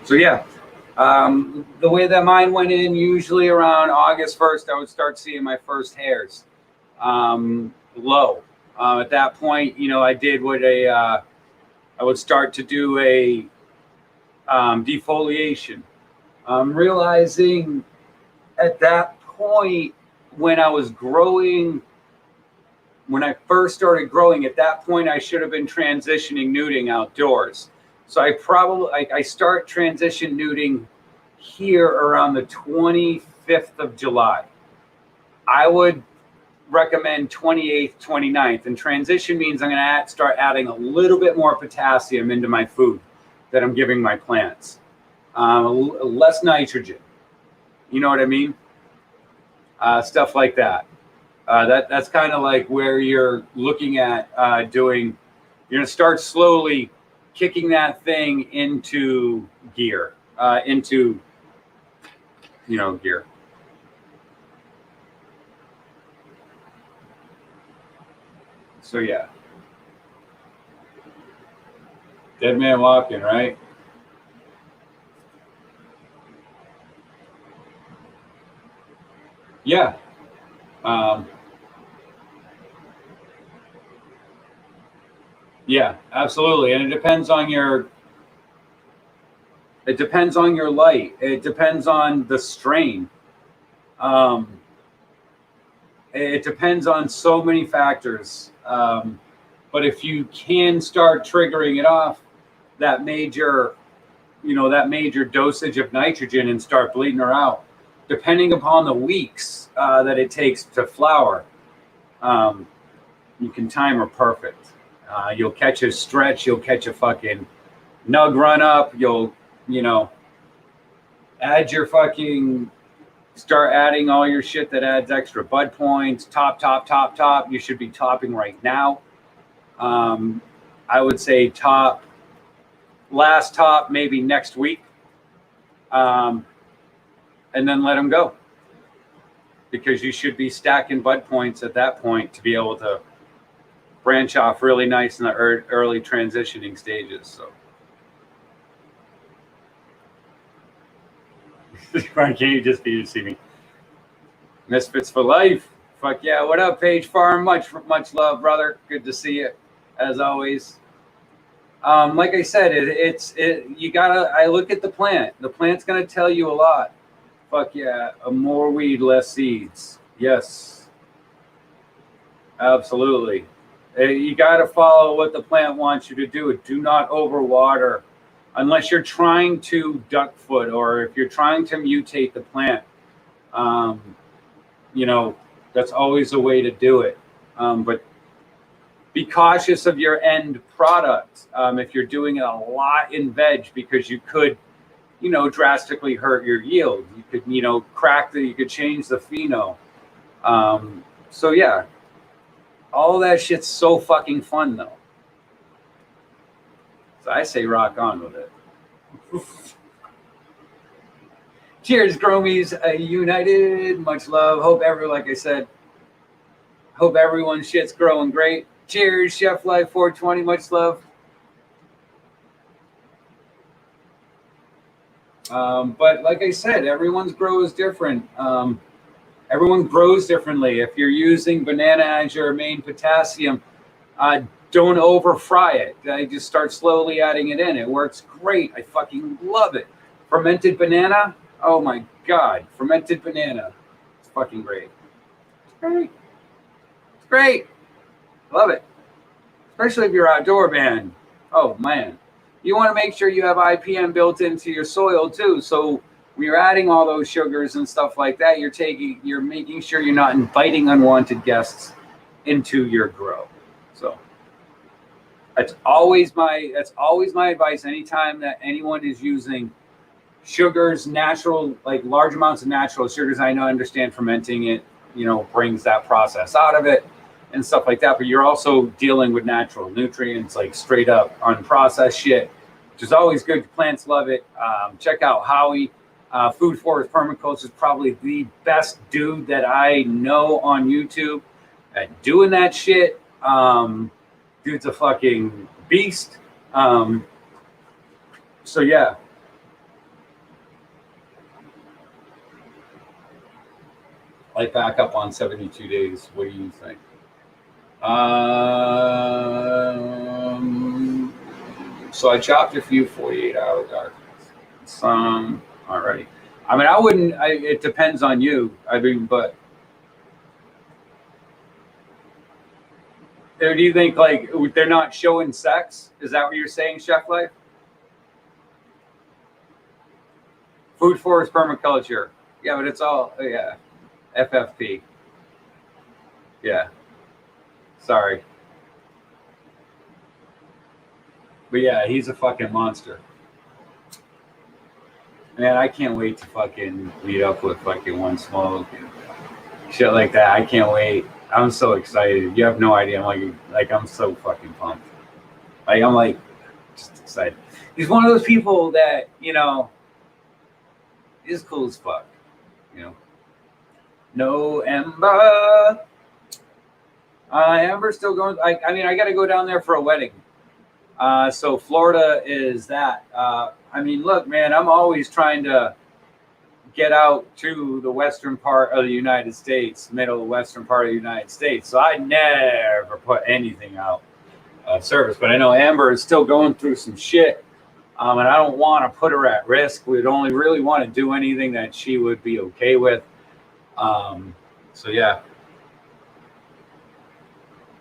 So yeah. The way that mine went in, usually around August 1st, I would start seeing my first hairs low. At that point, I did I would start to do a defoliation. Realizing at that point when I was growing, when I first started growing, at that point I should have been transitioning nuding outdoors. So I start transition nuding here around the 25th 5th of July. I would recommend 28th, 29th. And transition means I'm going to start adding a little bit more potassium into my food that I'm giving my plants. Less nitrogen. You know what I mean? Stuff like that. That's kind of like where you're looking at doing. You're going to start slowly kicking that thing into gear, gear. So yeah, dead man walking, right? Yeah. Yeah, absolutely. And it depends on your light. It depends on the strain. It depends on so many factors. But if you can start triggering it off, that major dosage of nitrogen and start bleeding her out, depending upon the weeks that it takes to flower, you can time her perfect. You'll catch a stretch. You'll catch a fucking nug run up. You'll, add your start adding all your shit that adds extra bud points. Top. You should be topping right now. I would say last top maybe next week. And then let them go. Because you should be stacking bud points at that point to be able to branch off really nice in the early transitioning stages. So, can't you just see me? Misfits for life. Fuck yeah! What up, Page Farm? Much love, brother. Good to see you, as always. Like I said, you gotta. I look at the plant. The plant's gonna tell you a lot. Fuck yeah! More weed, less seeds. Yes, absolutely. You got to follow what the plant wants you to do. Do not overwater unless you're trying to duck foot or if you're trying to mutate the plant. That's always a way to do it. But be cautious of your end product if you're doing it a lot in veg because you could, drastically hurt your yield. You could, you could change the pheno. So yeah. All that shit's so fucking fun, though. So I say rock on with it. Cheers, Gromies United. Much love. Hope everyone's shit's growing great. Cheers, Chef Life 420. Much love. But like I said, everyone's grow is different. Everyone grows differently. If you're using banana as your main potassium, don't over fry it. I just start slowly adding it in. It works great. I fucking love it. Fermented banana. Oh my God. Fermented banana. It's fucking great. It's great. It's great. Love it. Especially if you're outdoor, man. Oh man. You want to make sure you have IPM built into your soil too. So when you're adding all those sugars and stuff like that, you're making sure you're not inviting unwanted guests into your grow. So that's always my advice. Anytime that anyone is using sugars, natural, like large amounts of natural sugars, I understand fermenting it, brings that process out of it and stuff like that. But you're also dealing with natural nutrients, like straight up unprocessed shit, which is always good. Plants love it. Check out Howie. Food Forest Permaculture is probably the best dude that I know on YouTube at doing that shit. Dude's a fucking beast. So yeah. Light back up on 72 days. What do you think? So I chopped a few 48-hour darkness. Some already. I mean, it depends on you. But do you think they're not showing sex? Is that what you're saying, Chef Life? Food Forest Permaculture. Yeah, but it's all, yeah. FFP. Yeah. Sorry. But yeah, he's a fucking monster. Man, I can't wait to fucking meet up with fucking One Smoke and shit like that. I can't wait. I'm so excited. You have no idea. I'm so fucking pumped. I'm like just excited. He's one of those people that, is cool as fuck. You know. No Ember. Amber's still going. I mean, I got to go down there for a wedding. So Florida is that. I mean, look, man, I'm always trying to get out to the western part of the United States, middle western part of the United States. So I never put anything out of service. But I know Amber is still going through some shit. And I don't want to put her at risk. We'd only really want to do anything that she would be okay with. So yeah.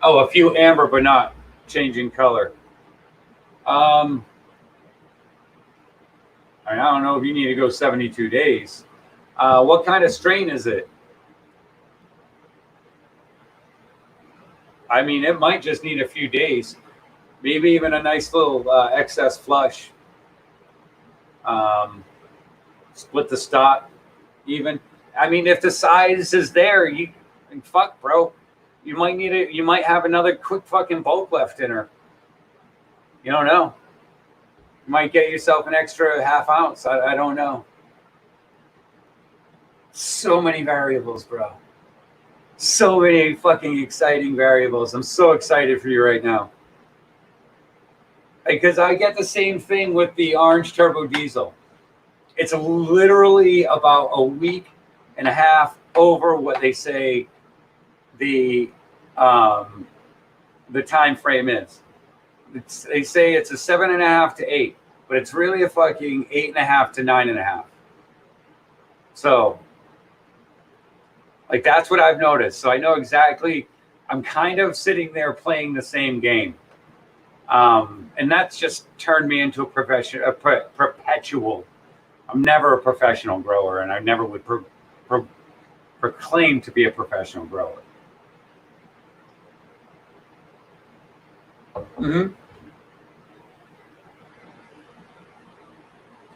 Oh, a few amber, but not changing color. I don't know if you need to go 72 days. What kind of strain is it? I mean, it might just need a few days. Maybe even a nice little excess flush. Split the stock even. I mean, if the size is there, fuck, bro. You might have another quick fucking bulk left in her. You don't know. You might get yourself an extra half ounce. I don't know. So many variables, bro. So many fucking exciting variables. I'm so excited for you right now. Because I get the same thing with the orange turbo diesel. It's literally about a week and a half over what they say the time frame is. They say it's a 7.5 to 8, but it's really a fucking 8.5 to 9.5. So, that's what I've noticed. So I know exactly. I'm kind of sitting there playing the same game, and that's just turned me into a perpetual. I'm never a professional grower, and I never would proclaim to be a professional grower. Mm-hmm.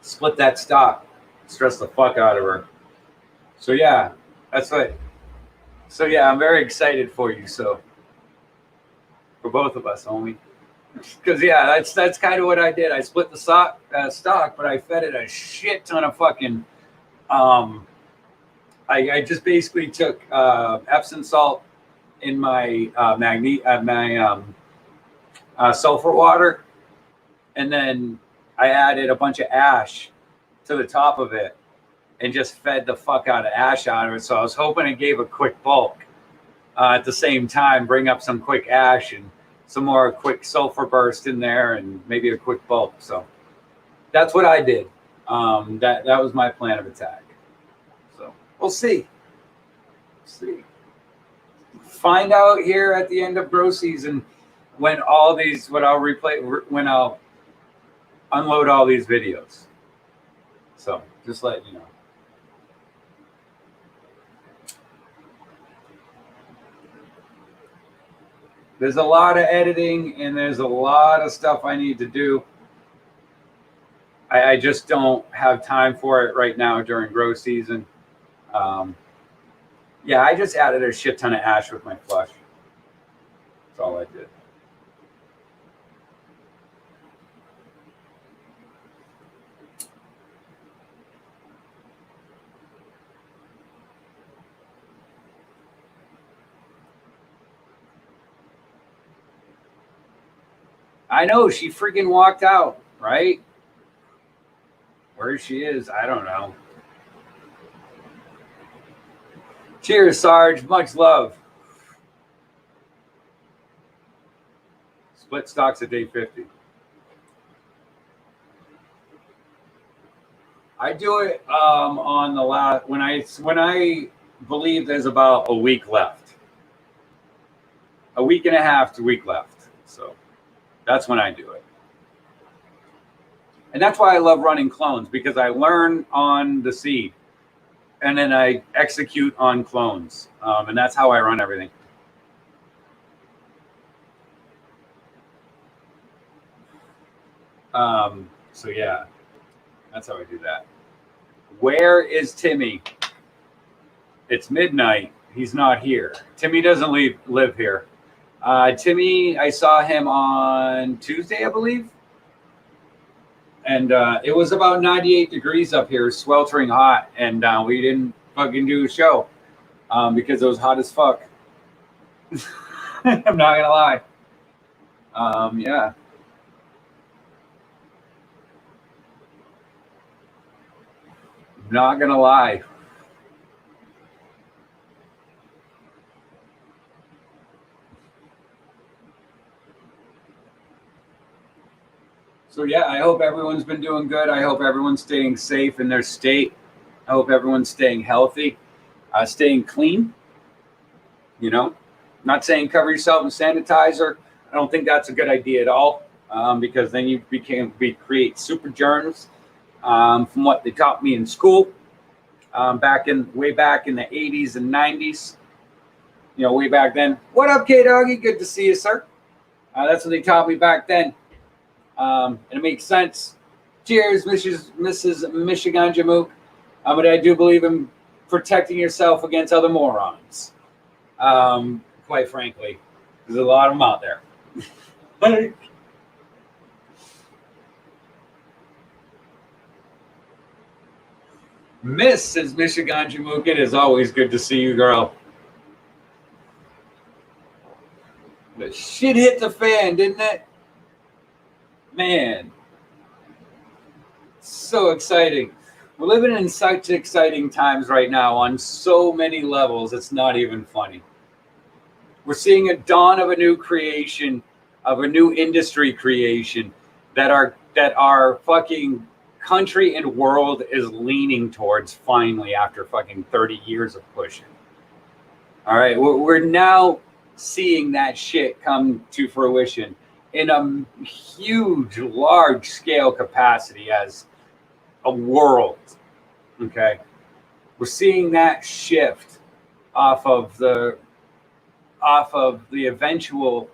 Split that stock, stress the fuck out of her. So yeah, that's right. So yeah, I'm very excited for you. So for both of us, homie. Because yeah, that's kind of what I did. I split the stock, but I fed it a shit ton of fucking. I just basically took Epsom salt in my sulfur water, and then I added a bunch of ash to the top of it, and just fed the fuck out of ash out of it. So I was hoping it gave a quick bulk. At the same time, bring up some quick ash and some more quick sulfur burst in there, and maybe a quick bulk. So that's what I did. That was my plan of attack. So we'll see. Find out here at the end of grow season when I'll unload all these videos. So just letting you know. There's a lot of editing and there's a lot of stuff I need to do. I just don't have time for it right now during grow season. Yeah, I just added a shit ton of ash with my flush. That's all I did. I know, she freaking walked out, right? Where she is, I don't know. Cheers, Sarge. Much love. Split stocks at day 50. I do it on the last when I believe there's about a week left. A week and a half to week left. So that's when I do it. And that's why I love running clones, because I learn on the seed. and then I execute on clones. And that's how I run everything. So yeah, that's how I do that. Where is Timmy? It's midnight. He's not here. Timmy doesn't live here. Timmy, I saw him on Tuesday, I believe. And it was about 98 degrees up here, sweltering hot. And we didn't fucking do a show because it was hot as fuck. I'm not going to lie. Yeah. Not going to lie. So yeah, I hope everyone's been doing good. I hope everyone's staying safe in their state. I hope everyone's staying healthy, staying clean. You know, not saying cover yourself in sanitizer. I don't think that's a good idea at all because then you create super germs. From what they taught me in school, way back in the 80s and 90s. You know, way back then. What up, K-Doggy? Good to see you, sir. That's what they taught me back then. And it makes sense. Cheers, Mrs. Michigan Jamook. But I do believe in protecting yourself against other morons. Quite frankly, there's a lot of them out there. Mrs. Michigan Jamook, it is always good to see you, girl. The shit hit the fan, didn't it? Man, so exciting. We're living in such exciting times right now on so many levels, it's not even funny. We're seeing a dawn of a new creation, of a new industry creation that our fucking country and world is leaning towards finally after fucking 30 years of pushing. All right, we're now seeing that shit come to fruition in a huge, large-scale capacity as a world, okay? We're seeing that shift off of the eventual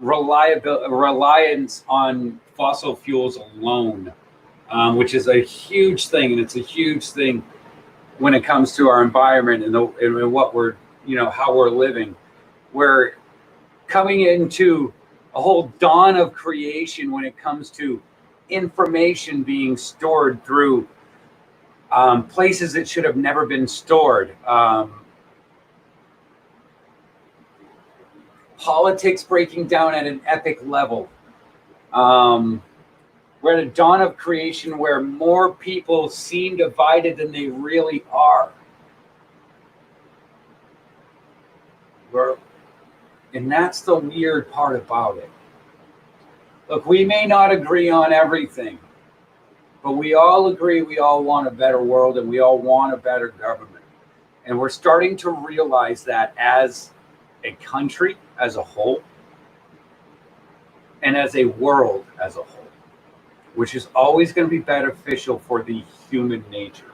reliance on fossil fuels alone, which is a huge thing, and it's a huge thing when it comes to our environment and what we're, how we're living. We're coming into a whole dawn of creation when it comes to information being stored through places that should have never been stored. Politics breaking down at an epic level. We're at a dawn of creation where more people seem divided than they really are. And that's the weird part about it. Look, we may not agree on everything, but we all agree we all want a better world and we all want a better government. And we're starting to realize that as a country as a whole and as a world as a whole, which is always going to be beneficial for the human nature.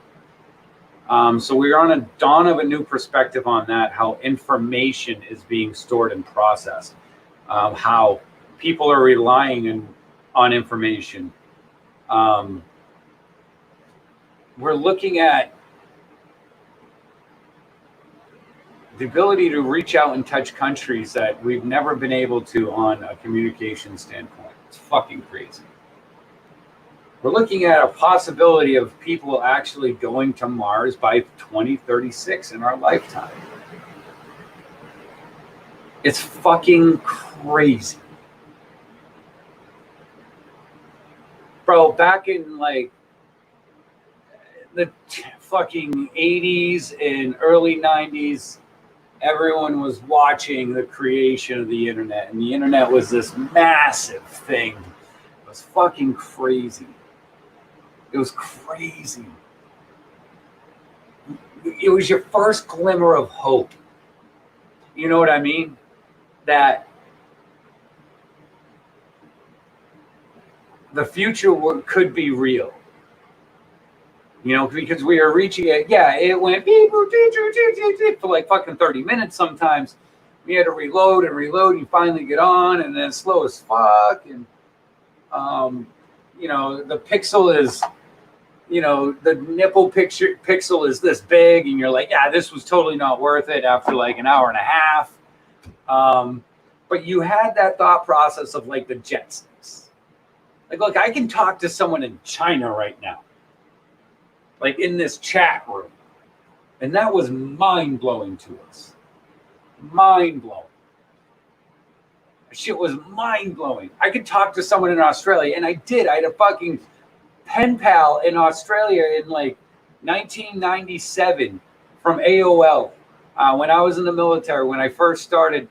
So we're on a dawn of a new perspective on that, how information is being stored and processed, how people are relying on information. We're looking at the ability to reach out and touch countries that we've never been able to on a communication standpoint. It's fucking crazy. We're looking at a possibility of people actually going to Mars by 2036 in our lifetime. It's fucking crazy. Bro, back in like the fucking 80s and early 90s, everyone was watching the creation of the internet, and the internet was this massive thing. It was fucking crazy. It was crazy. It was your first glimmer of hope. You know what I mean? That the future could be real. You know, because we were reaching it. Yeah, it went beep, boop, dee, doo, dee, dee, dee, for like fucking 30 minutes sometimes. We had to reload and reload. You finally get on, and then slow as fuck. And you know, the pixel is, you know, the nipple pixel is this big, and you're like, yeah, this was totally not worth it after like an hour and a half. But you had that thought process of like the Jetsons. Like, look, I can talk to someone in China right now, like in this chat room. And that was mind blowing to us. Mind blowing. Shit was mind blowing. I could talk to someone in Australia, and I did. I had a fucking pen pal in Australia in like 1997 from AOL when I was in the military, when I first started.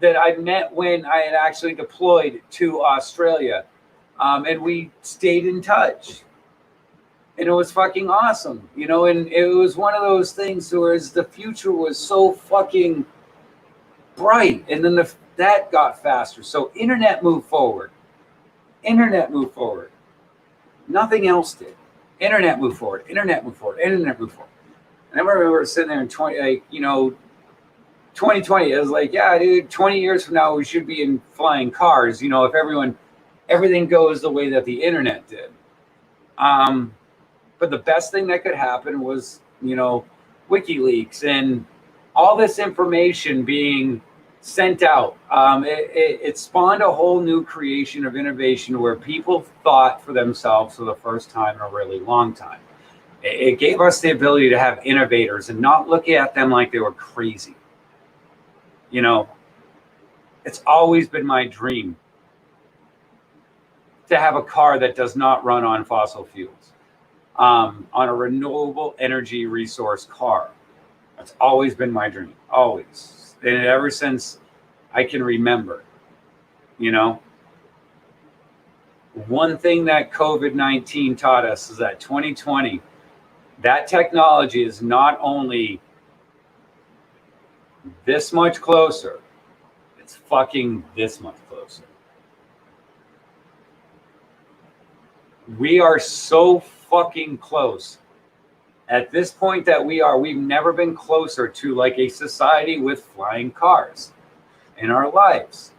That I met when I had actually deployed to Australia. And we stayed in touch. And it was fucking awesome, you know, and it was one of those things where the future was so fucking bright, and then that got faster. So internet moved forward. Internet moved forward. Nothing else did. Internet moved forward. Internet moved forward. Internet moved forward. And I remember sitting there in 2020. I was like, yeah, dude, 20 years from now we should be in flying cars. You know, if everything goes the way that the internet did. But the best thing that could happen was, you know, WikiLeaks and all this information being sent out. It spawned a whole new creation of innovation where people thought for themselves for the first time in a really long time. It gave us the ability to have innovators and not look at them like they were crazy. You know, it's always been my dream to have a car that does not run on fossil fuels. On a renewable energy resource car. That's always been my dream, always. And ever since I can remember, you know. One thing that COVID-19 taught us is that 2020, that technology is not only this much closer, it's fucking this much closer. We are so fucking close at this point that we've never been closer to like a society with flying cars in our lives.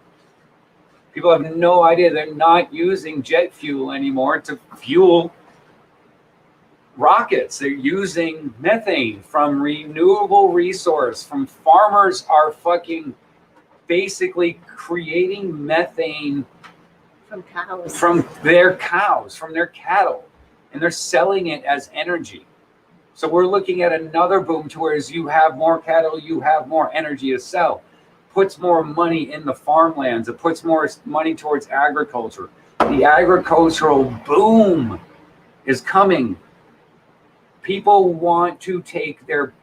People have no idea. They're not using jet fuel anymore to fuel rockets. They're using methane from renewable resource. From farmers are fucking basically creating methane from their cows, from their cattle. And they're selling it as energy. So we're looking at another boom to where as you have more cattle, you have more energy to sell. Puts more money in the farmlands. It puts more money towards agriculture. The agricultural boom is coming. People want to take their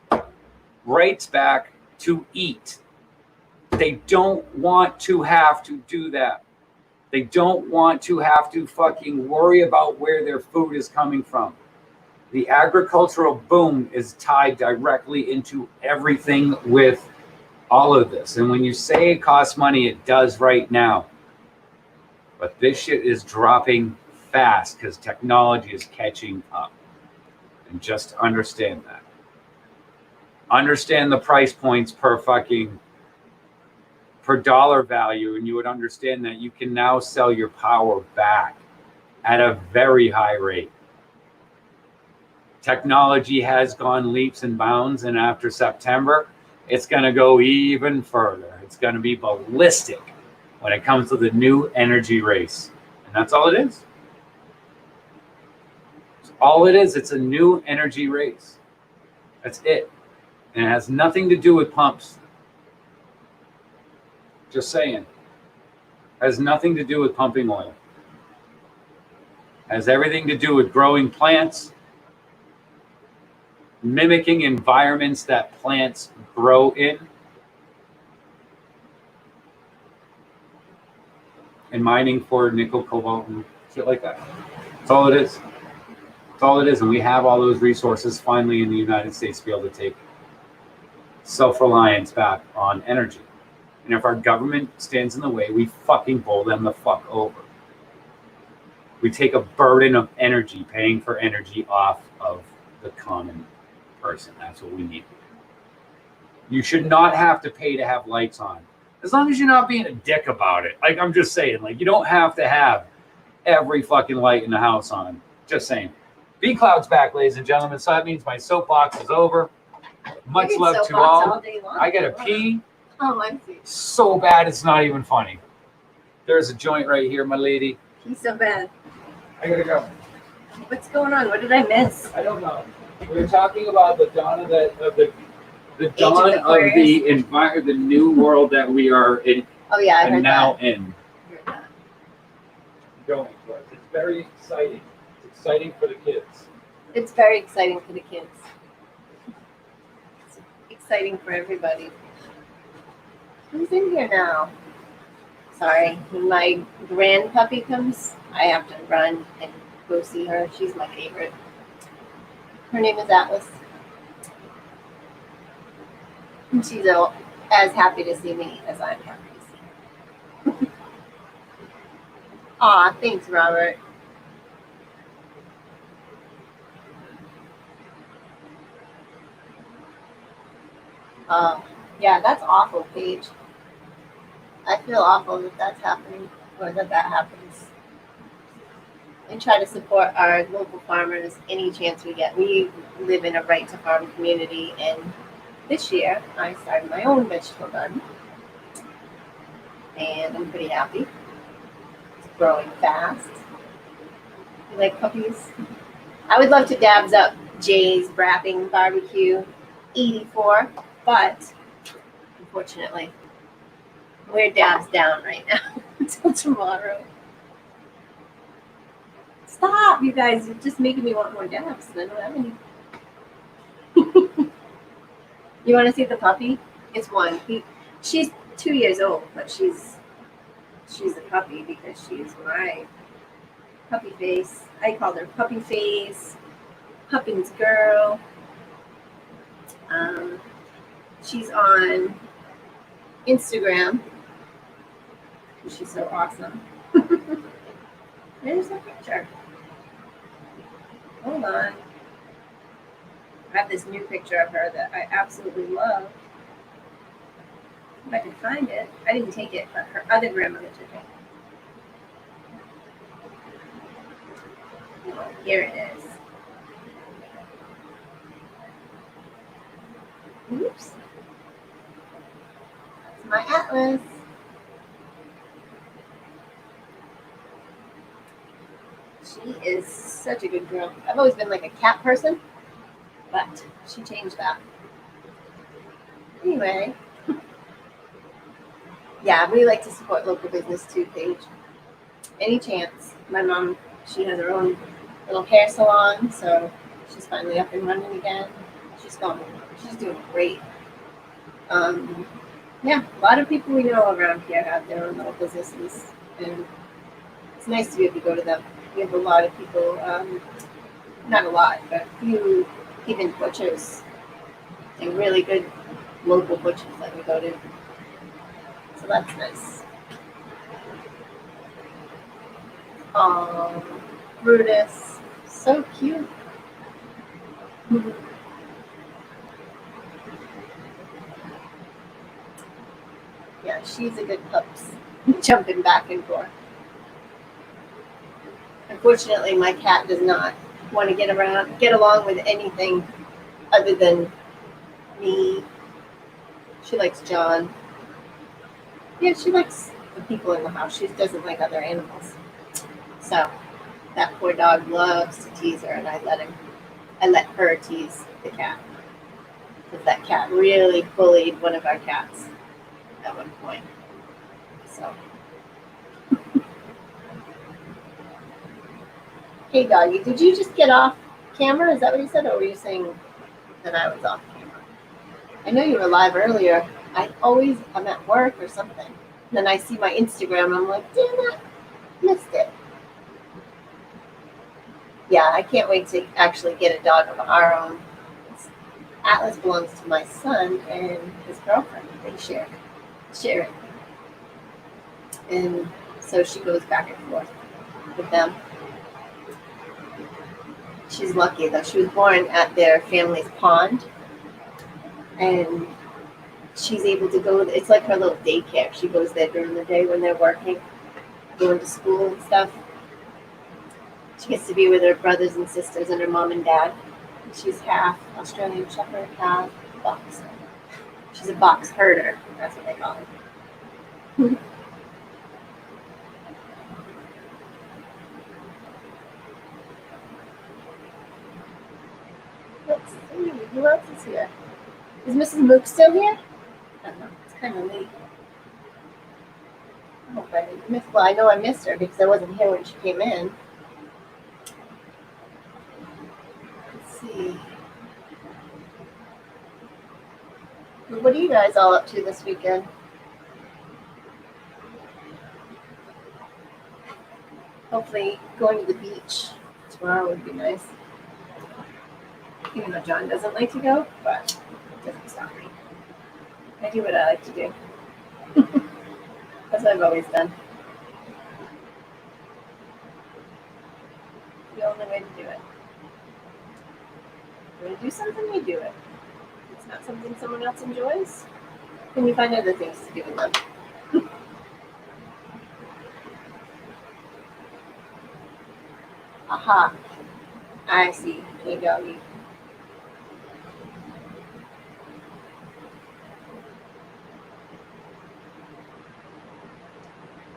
rights back to eat. They don't want to have to do that. They don't want to have to fucking worry about where their food is coming from. The agricultural boom is tied directly into everything with all of this. And when you say it costs money, it does right now. But this shit is dropping fast because technology is catching up. And just understand that. Understand the price points per dollar value, and you would understand that you can now sell your power back at a very high rate. Technology has gone leaps and bounds, and after September, it's going to go even further. It's going to be ballistic when it comes to the new energy race. And that's all it is. It's all it is. It's a new energy race. That's it. And it has nothing to do with pumps. Just saying. It has nothing to do with pumping oil. It has everything to do with growing plants, mimicking environments that plants grow in, and mining for nickel, cobalt, and shit like that. That's all it is. That's all it is. And we have all those resources finally in the United States to be able to take self-reliance back on energy. And if our government stands in the way, we fucking bowl them the fuck over. We take a burden of energy, paying for energy off of the common person. That's what we need. You should not have to pay to have lights on. As long as you're not being a dick about it. Like, I'm just saying, like, you don't have to have every fucking light in the house on. Just saying. B-Cloud's back, ladies and gentlemen. So that means my soapbox is over. Much You can love to soapbox all. day long I gotta if you want. pee Oh, I see. so bad it's not even funny. There's a joint right here, my lady. He's so bad. I gotta go. What's going on? What did I miss? I don't know. We were talking about the dawn of the dawn of Aquarius. the new world that we are in Oh yeah, I and heard now that. in. Heard that. Going for it. It's very exciting. It's exciting for the kids. It's very exciting for the kids. It's exciting for everybody. Who's in here now? Sorry, when my grand puppy comes, I have to run and go see her. She's my favorite. Her name is Atlas. And she's as happy to see me as I'm happy to see her. Aw, thanks, Robert. Yeah, that's awful, Paige. I feel awful that that's happening, or that happens. And try to support our local farmers any chance we get. We live in a right to farm community, and this year I started my own vegetable garden, and I'm pretty happy. It's growing fast. You like puppies? I would love to dabs up Jay's Wrapping Barbecue 84, but unfortunately, we're dabs down right now until tomorrow. Stop, you guys. You're just making me want more dabs. I don't have any. You want to see the puppy? It's one. She's 2 years old, but she's a puppy because she's my puppy face. I called her Puppy Face, Puppins Girl. She's on Instagram. She's so awesome. There's a picture. Hold on. I have this new picture of her that I absolutely love. If I can find it. I didn't take it, but her other grandmother took it. Oh, here it is. Oops. That's my Atlas. She is such a good girl. I've always been like a cat person, but she changed that. Anyway, yeah, we like to support local business too, Paige. Any chance. My mom, she has her own little hair salon, so she's finally up and running again. She's doing great. Yeah, a lot of people we know around here have their own little businesses, and it's nice to be able to go to them. We have a lot of people, not a lot, but a few even butchers, and really good local butchers that we go to. So that's nice. Brutus, so cute. Yeah, she's a good pups, jumping back and forth. Unfortunately, my cat does not want to get along with anything other than me. She likes John. Yeah, she likes the people in the house. She doesn't like other animals. So that poor dog loves to tease her, and I let her tease the cat. Because that cat really bullied one of our cats at one point. So. Hey, doggy, did you just get off camera? Is that what you said? Or were you saying that I was off camera? I know you were live earlier. I'm at work or something. And then I see my Instagram. I'm like, damn it, missed it. Yeah, I can't wait to actually get a dog of our own. Atlas belongs to my son and his girlfriend. They share it. And so she goes back and forth with them. She's lucky though. She was born at their family's pond, and she's able to go. It's like her little daycare. She goes there during the day when they're working, going to school and stuff. She gets to be with her brothers and sisters and her mom and dad. And she's half Australian Shepherd, half boxer. She's a box herder. That's what they call her. Let's see. Who else is here? Is Mrs. Mook still here? I don't know. It's kind of late. I hope I didn't miss. Well, I know I missed her because I wasn't here when she came in. Let's see. What are you guys all up to this weekend? Hopefully going to the beach tomorrow would be nice. Even though John doesn't like to go, but it doesn't stop me. I do what I like to do. That's what I've always done. The only way to do it. If you want to do something, you do it. If it's not something someone else enjoys, then you find other things to do with them. Aha. I see. Hey, doggy.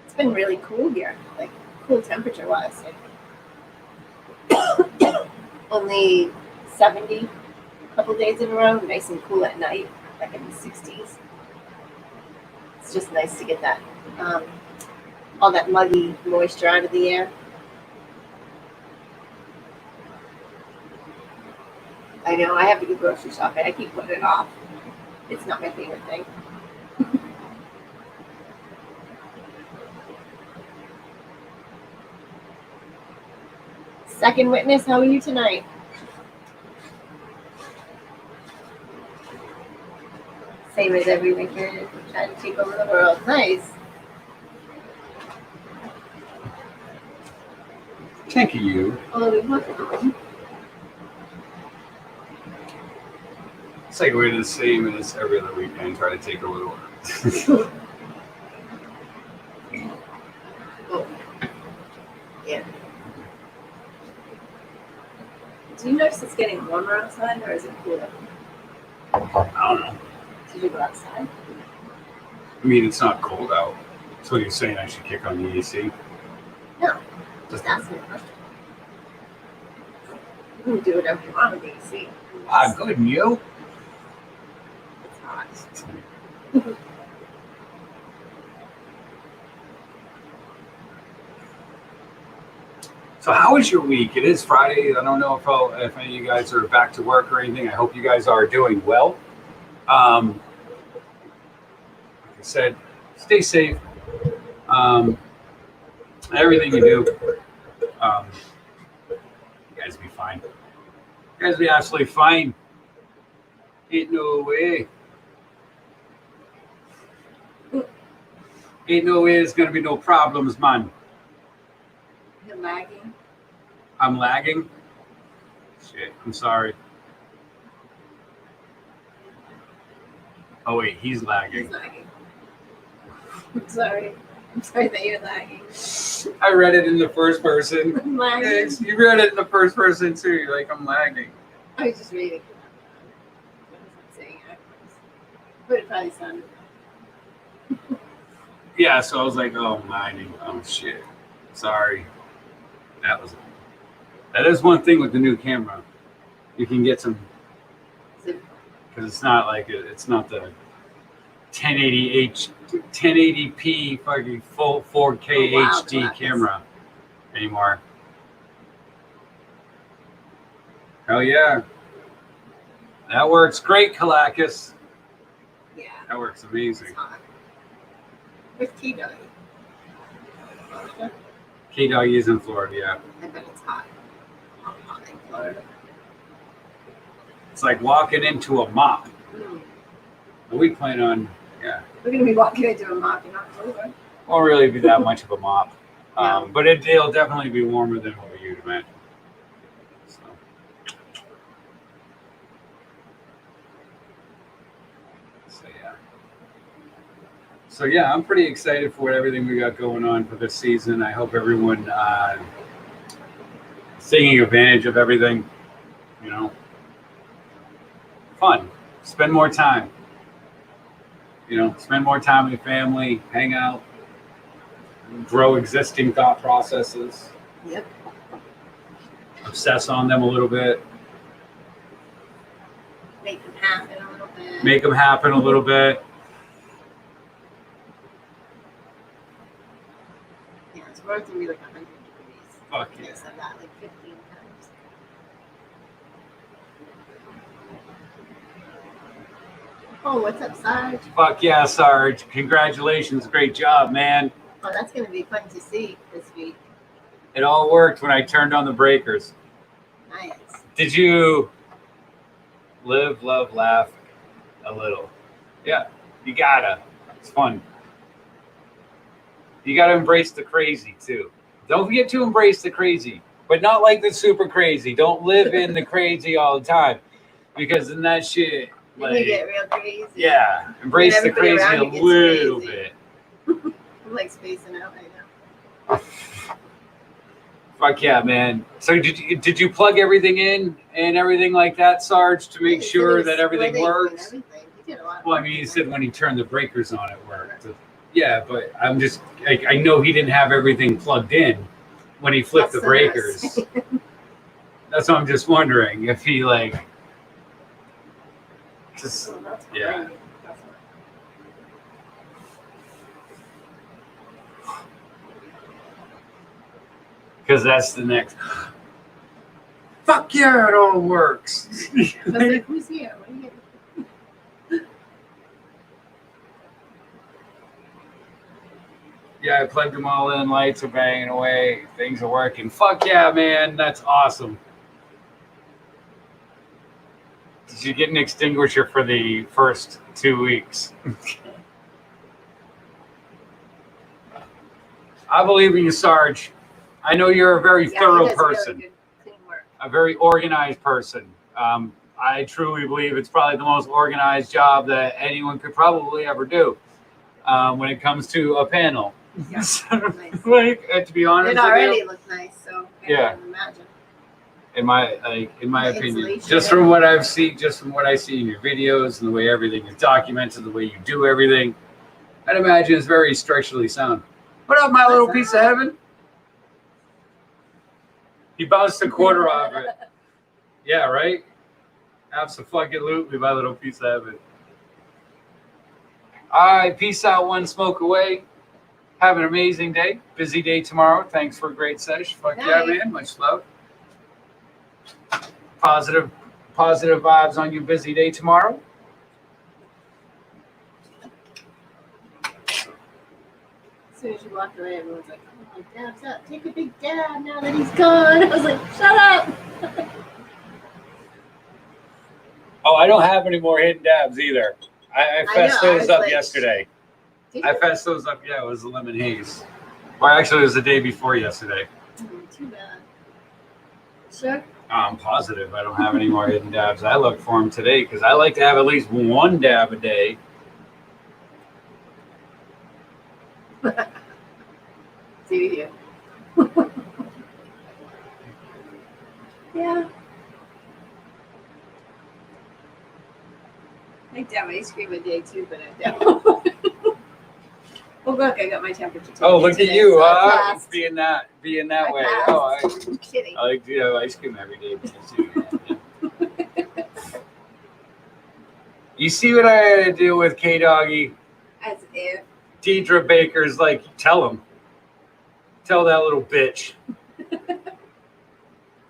It's been really cool here, like cool temperature wise. Only 70 a couple days in a row, nice and cool at night, like in the 60s. It's just nice to get that, all that muggy moisture out of the air. I know, I have to go grocery shopping. I keep putting it off. It's not my favorite thing. Second witness, how are you tonight? Same as every weekend, trying to take over the world. Nice. Thank you. Oh, we welcome. It's like we're the same as every other weekend, try to take over the world. Oh. Yeah. Do you notice it's getting warmer outside, or is it cooler? I don't know. Did you go outside? I mean, it's not cold out. So you're saying I should kick on the AC? No. Just asking a question. You can do whatever you want with the AC. Good, and you? It's hot. So how was your week? It is Friday. I don't know if any of you guys are back to work or anything. I hope you guys are doing well. Like I said, stay safe. Everything you do, you guys be fine. You guys be absolutely fine. Ain't no way. Ain't no way there's gonna be no problems, man. You're lagging. I'm lagging. Shit, I'm sorry. Oh wait, he's lagging. He's lagging. I'm sorry. I'm sorry that you're lagging. I read it in the first person. I'm lagging. Yes, you read it in the first person too. You're like, I'm lagging. I was just reading. I wasn't saying it. But it probably sounded. Yeah, so I was like, oh, I'm lagging. Oh shit. Sorry. That is one thing with the new camera. You can get some, because it's not like it's not the 1080p fucking full 4K HD camera anymore. Hell yeah. That works great, Kalakis. Yeah. That works amazing. It's hot. With T-Dog. K-Dog is in Florida, yeah. I bet it's hot. Hot in Florida. It's like walking into a mop. Mm. We plan on, yeah. We're going to be walking into a mop in October. Won't really be that much of a mop. No. But it'll definitely be warmer than what you'd imagine. So. So yeah, I'm pretty excited for everything we got going on for this season. I hope everyone is taking advantage of everything. You know, fun. Spend more time. You know, spend more time with your family, hang out, grow existing thought processes, Yep. obsess on them a little bit, Make them happen a little bit. make them happen a little bit. Yeah, it's worth to be like 100 degrees. Fuck I yeah. said that like 15 times. Oh, what's up, Sarge? Fuck yeah, Sarge. Congratulations. Great job, man. Oh, that's going to be fun to see this week. It all worked when I turned on the breakers. Nice. Did you live, love, laugh a little? Yeah, you gotta. It's fun. You gotta embrace the crazy too. Don't forget to embrace the crazy, but not like the super crazy. Don't live in the crazy all the time, because then that shit, Then you like, get real crazy. yeah, embrace the everybody crazy a around you gets little crazy. bit. I'm like spacing out right now. Fuck yeah, man. So did you plug everything in and everything like that, Sarge, to make He said sure he was that everything splitting and works? everything. He did a lot of Well, I work mean, you in said there. when he turned the breakers on, it worked. Yeah, but I'm just, I know he didn't have everything plugged in when he flipped the That's breakers. nice. That's what I'm just wondering if he like, just Oh, that's yeah. great. That's fine. Because that's the next. Fuck yeah, it all works. I was like, who's here? What are you getting? Yeah, I plugged them all in. Lights are banging away. Things are working. Fuck yeah, man. That's awesome. Did you get an extinguisher for the first 2 weeks? I believe in you, Sarge. I know you're a very Yeah, thorough he does person, really good, clean work. a very organized person. I truly believe it's probably the most organized job that anyone could probably ever do when it comes to a panel. Yeah, So, nice. like, to be honest It already with you, looked nice, so I Yeah. can imagine. in my The opinion, insulation. just from what I've seen, just from what I see in your videos and the way everything is documented, the way you do everything, I'd imagine it's very structurally sound. What up, my little piece of heaven? He bounced a quarter off it. Yeah, right? Absolutely, my little piece of heaven. All right, peace out, one smoke away. Have an amazing day. Busy day tomorrow. Thanks for a great session. Fuck yeah, Night. man. Much love. Positive vibes on your busy day tomorrow. As soon as you walked away, everyone's like, oh, my dab's up. Take a big dab now that he's gone. I was like, shut up. Oh, I don't have any more hidden dabs either. I fessed know, I those was up like, yesterday. Did I you? fessed those up. Yeah, it was a lemon haze. Or actually, it was the day before yesterday. Too bad. Sure. I'm positive I don't have any more hidden dabs. I look for them today because I like to have at least one dab a day. Do you? Yeah. I dab ice cream a day too, but I don't. Oh look, I got my temperature taken. Oh, look at today, you, so I passed. being that I way. passed. Oh, I'm kidding. I like to have ice cream every day. You see what I had to deal with, K Doggy? As if. Deidre Baker's like, tell that little bitch.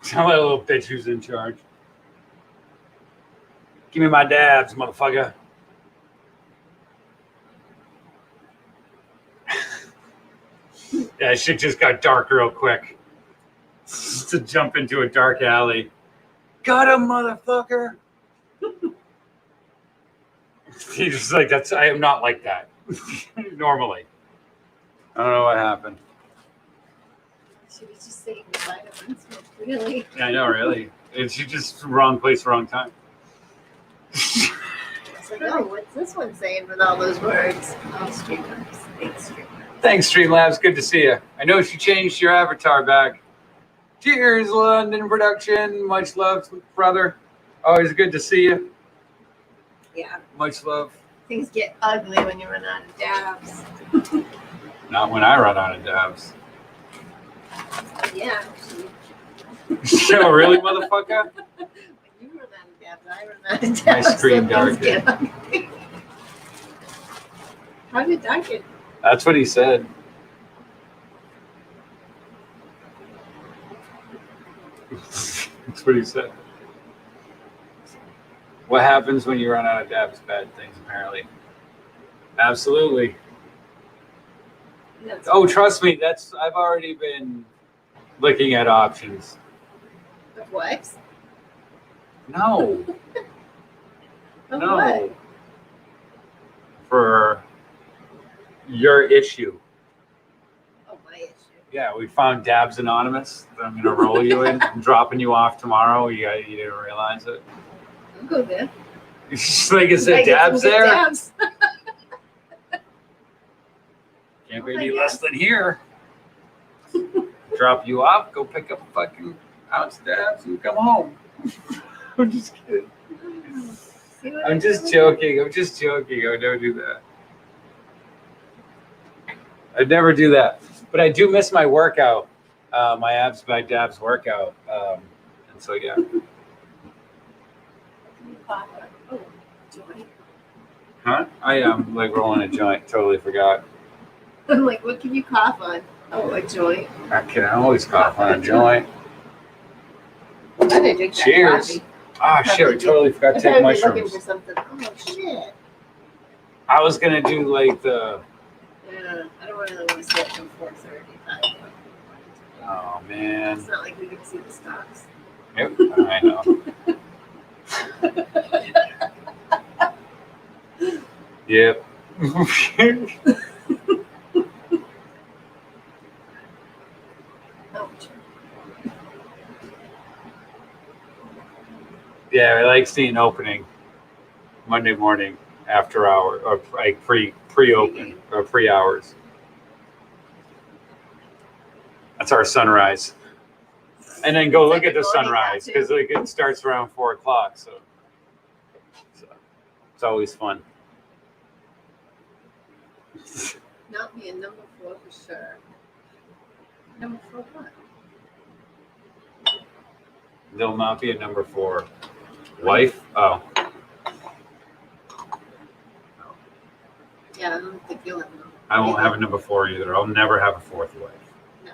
Tell that little bitch who's in charge. Give me my dabs, motherfucker. Yeah, shit just got dark real quick. Just to jump into a dark alley. Got him, motherfucker. He's just like, I am not like that. Normally. I don't know what happened. Should we just say goodbye to Unsmoke, really? Yeah, I know, really. It's just wrong place, wrong time. It's like, oh, what's this one saying with all those words? Oh, streamers. Thanks, streamers. Thanks, Streamlabs. Good to see you. I know she changed your avatar back. Cheers, London Production. Much love, brother. Always good to see you. Yeah. Much love. Things get ugly when you run out of dabs. Not when I run out of dabs. Yeah. So really, motherfucker? When you run out of dabs, I run out of dabs. My screen so things darkened. get ugly. How did it darken? That's what he said. That's what he said. What happens when you run out of dabs? Bad things, apparently. Absolutely. That's Oh, trust me. I've already been looking at options. Of what? No, Of no. what? For your issue. Oh, my issue. Yeah, we found Dabs Anonymous that I'm gonna roll you in. I'm dropping you off tomorrow. You didn't realize it. I'll go there. Like I said, I get Dabs some good there. dabs. Can't Oh be my any God. less than here. Drop you off, go pick up a fucking ounce of dabs and come home. I'm just kidding. See what I'm I just do? joking. I'm just joking. I would never do that. I'd never do that. But I do miss my workout, my abs by dabs workout. And so, yeah. Oh, joint. Huh? I am like rolling a joint. Totally forgot. I'm like, what can you cough on? Oh, a joint. I can always cough on a joint. I'm gonna drink that Cheers. coffee. Ah, shit. We totally forgot to I'm take probably looking for mushrooms. something. Oh shit. I was going to do like the. Yeah, I don't really want to stay up till 4:30. Oh, man. It's not like we can see the stocks. Yep, I know. Yep. Ouch. Yeah, I like seeing opening Monday morning after hour or like pre-open or pre-hours. That's our sunrise. And then go look at the sunrise because like it starts around 4:00. So it's always fun. Not me, a number 4 for sure. Number 4 what? There'll not be a number 4. Wife? Oh. Yeah, I don't think you'll have a number. I won't have a number 4 either. I'll never have a 4th wife. No.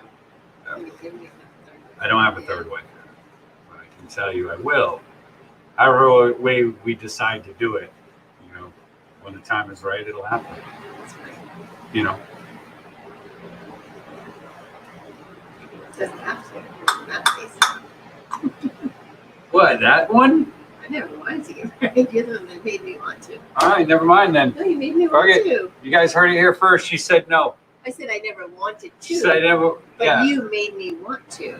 No. Maybe give me a third. I don't have a 3rd wife. But I can tell you I will. However way we decide to do it, you know, when the time is right, it'll happen. That's fine. You know. Doesn't have to. In that case. What, that one? I never wanted to get married. You're the one that made me want to. All right, never mind then. No, you made me want Okay. to. You guys heard it here first. She said no. I said I never wanted She to. said I never. But Yeah. you made me want to.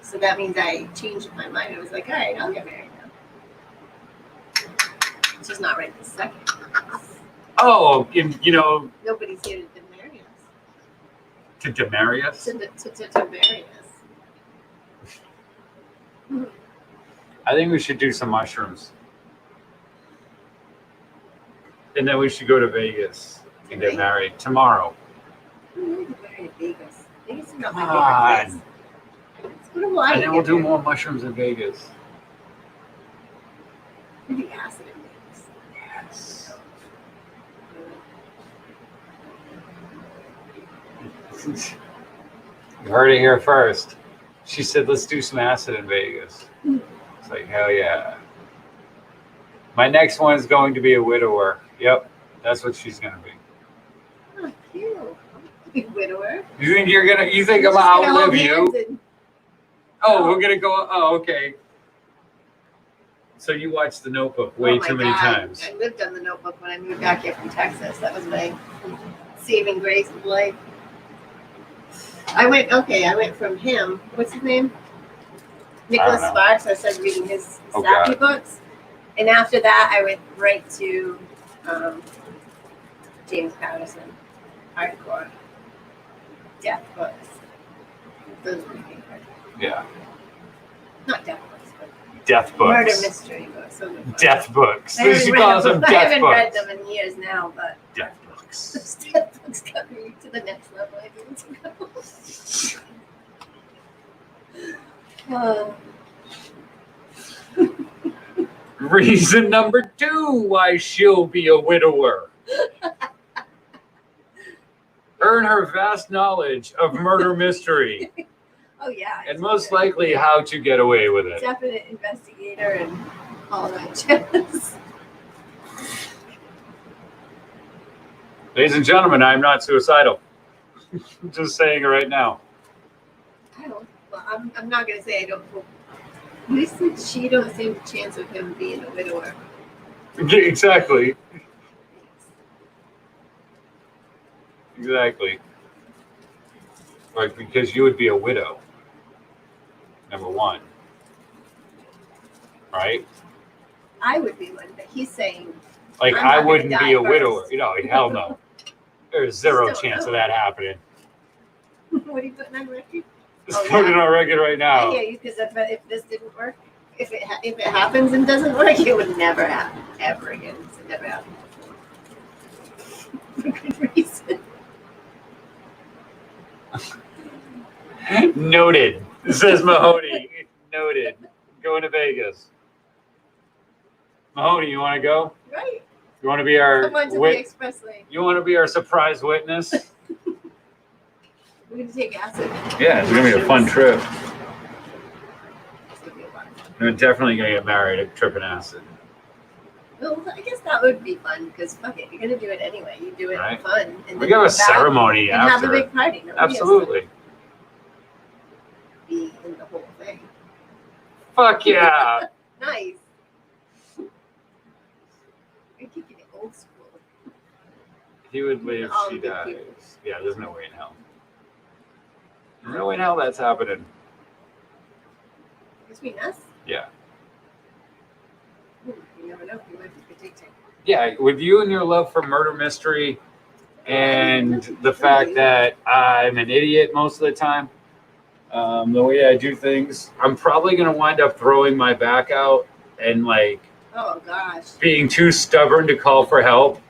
So that means I changed my mind. I was like, all right, I'll get married now. It's just not right this second. Oh, you know, Nobody's here to marry us. to marry us. To marry us. I think we should do some mushrooms. And then we should go to Vegas and get married tomorrow. I'm ready to marry in Vegas. Vegas is not Come my favorite on. place. Let's go to Hawaii. And then we'll do more mushrooms in Vegas. Maybe acid in Vegas. Yes. You heard it here first. She said, let's do some acid in Vegas. It's like, hell yeah. My next one is going to be a widower. Yep, that's what she's going to be. Oh, cute. Big widower. You think you think I'm Just gonna gonna hold outlive you? hands and- Oh, we're gonna go. Oh, okay. So you watched The Notebook way Oh my too many God. times. I lived on The Notebook when I moved back here from Texas. That was my saving grace of life. I went from him. What's his name? Nicholas know. Sparks. I started reading his Oh, Sappy God. books. And after that, I went right to James Patterson, hardcore death books. Those were my favorite. Yeah. Not death books, but Death books. murder mystery books. Those are fun. Death books. I haven't She read calls them them. I death haven't books. read them in years now, but Death books. those death books got me to the next level. I need to go. Reason number 2 why she'll be a widower. Earn her vast knowledge of murder mystery Oh yeah. and most likely how to get away with it. Definite investigator and all that jazz. Ladies and gentlemen, I'm not suicidal. Just saying it right now. I don't. Well, I'm not gonna say I don't hope. At least she don't stand a chance of him being a widower. Exactly. Exactly. Like, because you would be a widow. Number 1. Right? I would be one, but he's saying Like, I'm I not wouldn't gonna be a die widower. first. You know, hell no. There's zero Just don't chance of know. that happening. what are you putting on record? Just Oh, put yeah. it on record right I now. hear you, because if this didn't work, if it happens and doesn't work, it would never happen ever again. It's never happened before. For good reason. Noted. Says Mahoney. Noted. Going to Vegas. Mahoney, you want to go? Right. You want to be our Come on to the express lane. You want to be our surprise witness? We're gonna take acid. Yeah, it's gonna be a fun trip. It's gonna be a lot of fun. We're definitely gonna get married at tripping acid. Well, I guess that would be fun because fuck it, you're gonna do it anyway. You do it Right. for fun, and We then got a come back ceremony and have a after. big party. Nobody has to Absolutely. be in the whole thing. Fuck yeah. Nice. You're kicking it old school. He would live, All she good dies. people. Yeah, there's no way in hell. There's no way in hell that's happening. Between us, Yeah. you never know. You might be predicting. Yeah, with you and your love for murder mystery and the fact that I'm an idiot most of the time, the way I do things, I'm probably going to wind up throwing my back out and like Oh gosh. being too stubborn to call for help.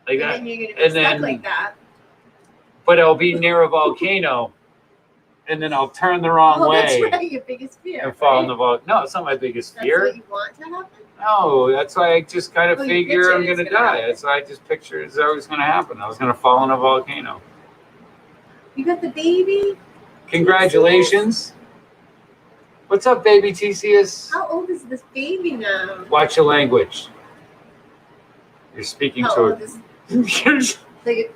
Like And that. then you're gonna be and stuck then- like that. But I'll be near a volcano and then I'll turn the wrong Oh, way that's right. Your biggest fear. and fall in right? the volcano. No, it's not my biggest That's fear. what you want to happen. No, that's why I just kind of Oh, you figure picture I'm it's going to gonna die. happen. That's why I just picture it's always going to happen. I was going to fall in a volcano. You got the baby. Congratulations. What's up, baby Theseus? How old is this baby now? Watch your language. You're speaking How to old is the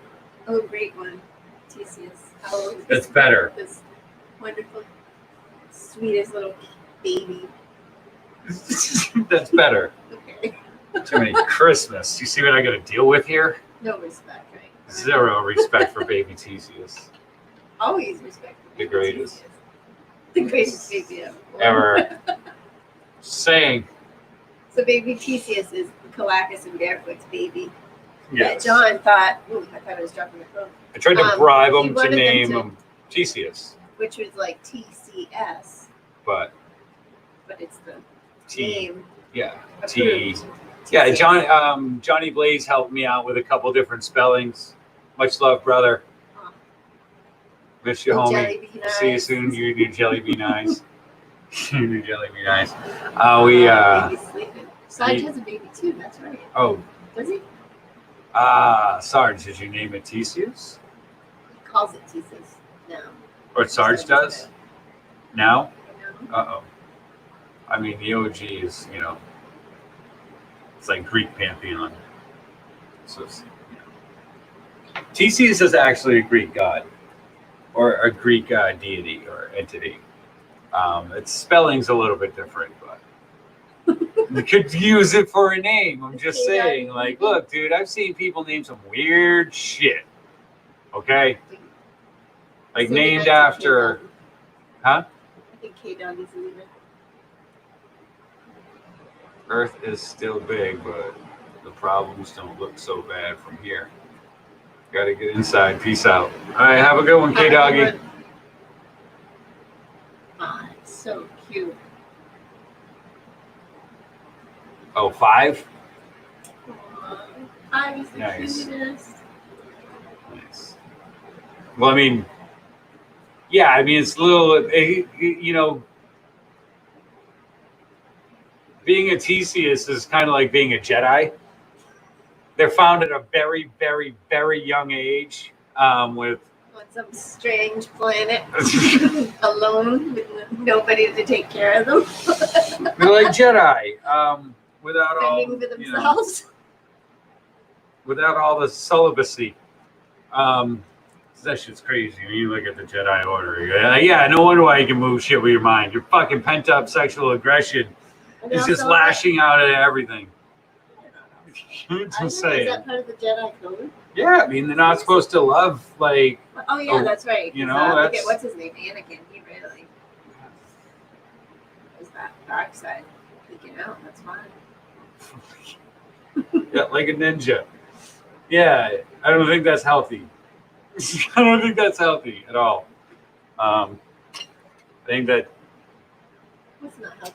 great one, Theseus? How old is That's better. This wonderful, sweetest little baby. That's better. Okay. Too many Christmas. You see what I got to deal with here? No respect, right? Zero respect for baby Theseus. Always respect. for The baby greatest. Theseus. The greatest baby ever. Ever. Saying. So baby Theseus is Calacus and Barefoot's baby. Yes. That John thought, ooh, I thought I was dropping the phone, I tried to bribe he him to wanted them name to- him Theseus, which was like TCS, but but it's the T. name Yeah. T. approved. Yeah, TCS. Johnny Blaze helped me out with a couple different spellings. Much love, brother. Oh. Miss you, Oh, homie. Jelly Bean See you Eyes. soon. You and your jelly bean eyes. You and your jelly bean eyes. Baby's sleeping. Sarge he- has a baby too. That's right. Oh, Does he? Sarge, did you name it Theseus? He calls it Theseus now. Or Sarge does? Now? You know? Uh-oh. I mean, the OG is, it's like Greek pantheon. So it's, Theseus is actually a Greek god, or a Greek deity or entity. Its spelling's a little bit different, but you could use it for a name. I'm just saying, like, look, dude, I've seen people name some weird shit. Okay? Like So named they might take after, K-Dog. huh? I think K-Dog is leaving. Earth is still big, but the problems don't look so bad from here. Gotta get inside. Peace out. All right, have a good one, K Doggy. Ah, it's so cute. Oh, 5? I was the Nice. cutest. Nice. Well, I mean, yeah, I mean, it's a little, you know, being a Theseus is kind of like being a Jedi. They're found at a very, very, very young age with On some strange planet, alone, with nobody to take care of them. they're like Jedi without all, Fending for you know, themselves. without all the celibacy. That shit's crazy when you look at the Jedi Order. Yeah, no wonder why you can move shit with your mind. Your fucking pent up sexual aggression And is just also, lashing out at everything. I don't know, Just is saying. that part of the Jedi code? Yeah, I mean, they're not supposed to love, like, Oh yeah, Oh, that's right. you 'cause, know, look that's- at what's his name, Anakin. He really was that dark side peeking out. That's fine. yeah, like a ninja. Yeah, I don't think that's healthy. I don't think that's healthy at all. I think that What's not healthy?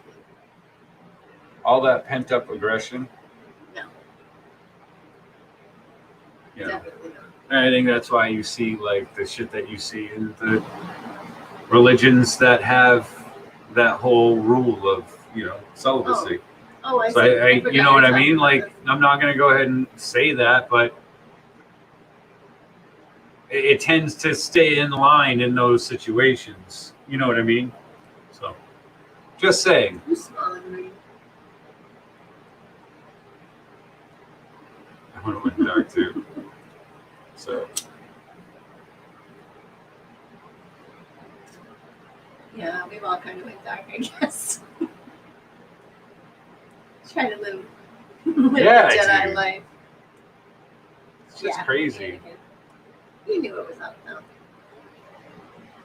all that pent up aggression, No, you know, definitely not. I think that's why you see like the shit that you see in the religions that have that whole rule of, you know, celibacy. Oh, I see. So I forgot you know what you're I mean? talking about Like, I'm not going to go ahead and say that, but it tends to stay in line in those situations. You know what I mean? So, just saying. this. Who's smiling at me? I want to went dark too. So, Yeah, we've all kind of went dark, I guess. Trying to live Yeah, the Jedi dude. life. it's just crazy. Anakin. He knew it was up though.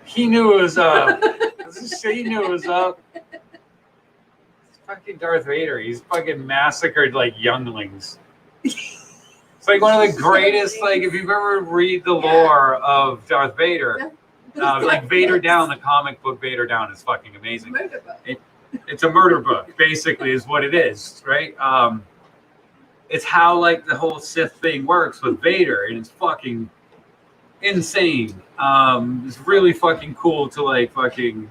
He knew it was up. He knew it was up. It's fucking Darth Vader. He's fucking massacred like younglings. It's like one of the greatest. Like, if you've ever read the lore of Darth Vader, like Vader Down, the comic book Vader Down is fucking amazing. Murder book. It's a murder book, basically, is what it is, right? It's how like the whole Sith thing works with Vader, and it's fucking insane. It's really fucking cool to like fucking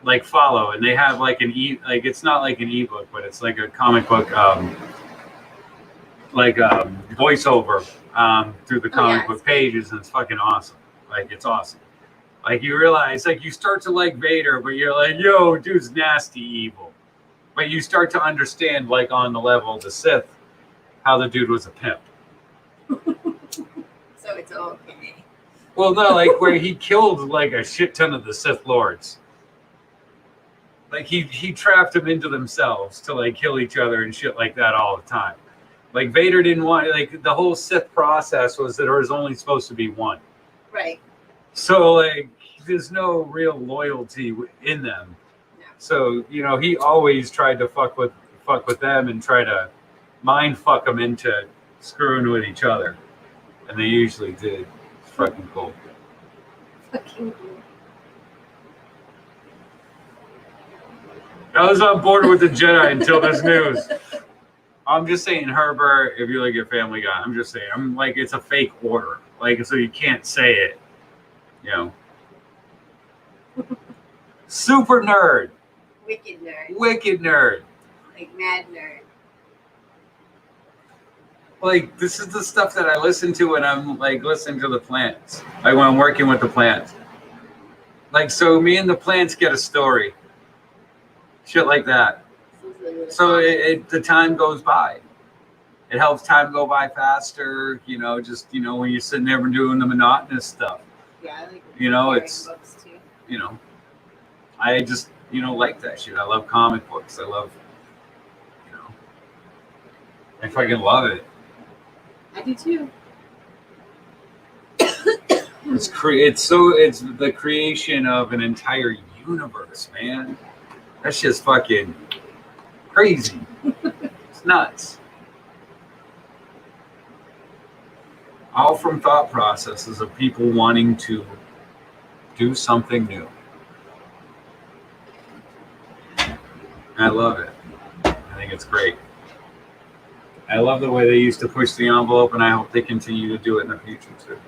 like follow, and they have like like it's not like an ebook, but it's like a comic book like voiceover through the comic book pages, and it's fucking awesome. Like, it's awesome. Like, you realize, like, you start to like Vader, but you're like, yo, dude's nasty evil. But you start to understand, like, on the level of the Sith, how the dude was a pimp. So it's okay. Well, no, like, where he killed, like, a shit ton of the Sith Lords. Like, he trapped them into themselves to, like, kill each other and shit like that all the time. Like, Vader didn't want, like, the whole Sith process was that there was only supposed to be one. Right. So, like, there's no real loyalty in them. No. So, you know, he always tried to fuck with them and try to mind fuck them into screwing with each other. And they usually did. It's fucking cool. Fucking cool. I was on board with the Jedi until this news. I'm just saying, Herbert, if you're like a Family Guy, I'm just saying, I'm like, it's a fake order. Like, so you can't say it. You know. Super nerd. Wicked nerd. Wicked nerd. Like mad nerd. Like, this is the stuff that I listen to when I'm like listening to the plants. Like when I'm working with the plants. Like, so me and the plants get a story. Shit like that. So the time goes by. It helps time go by faster, you know, just, you know, when you're sitting there and doing the monotonous stuff. Yeah, I like You know, reading it's, books too. you know, I just, you know, like that shit. I love comic books. I love, you know, I fucking love it. I do too. It's the creation of an entire universe, man. That's just fucking Crazy. It's nuts. All from thought processes of people wanting to do something new. I love it. I think it's great. I love the way they used to push the envelope, and I hope they continue to do it in the future too.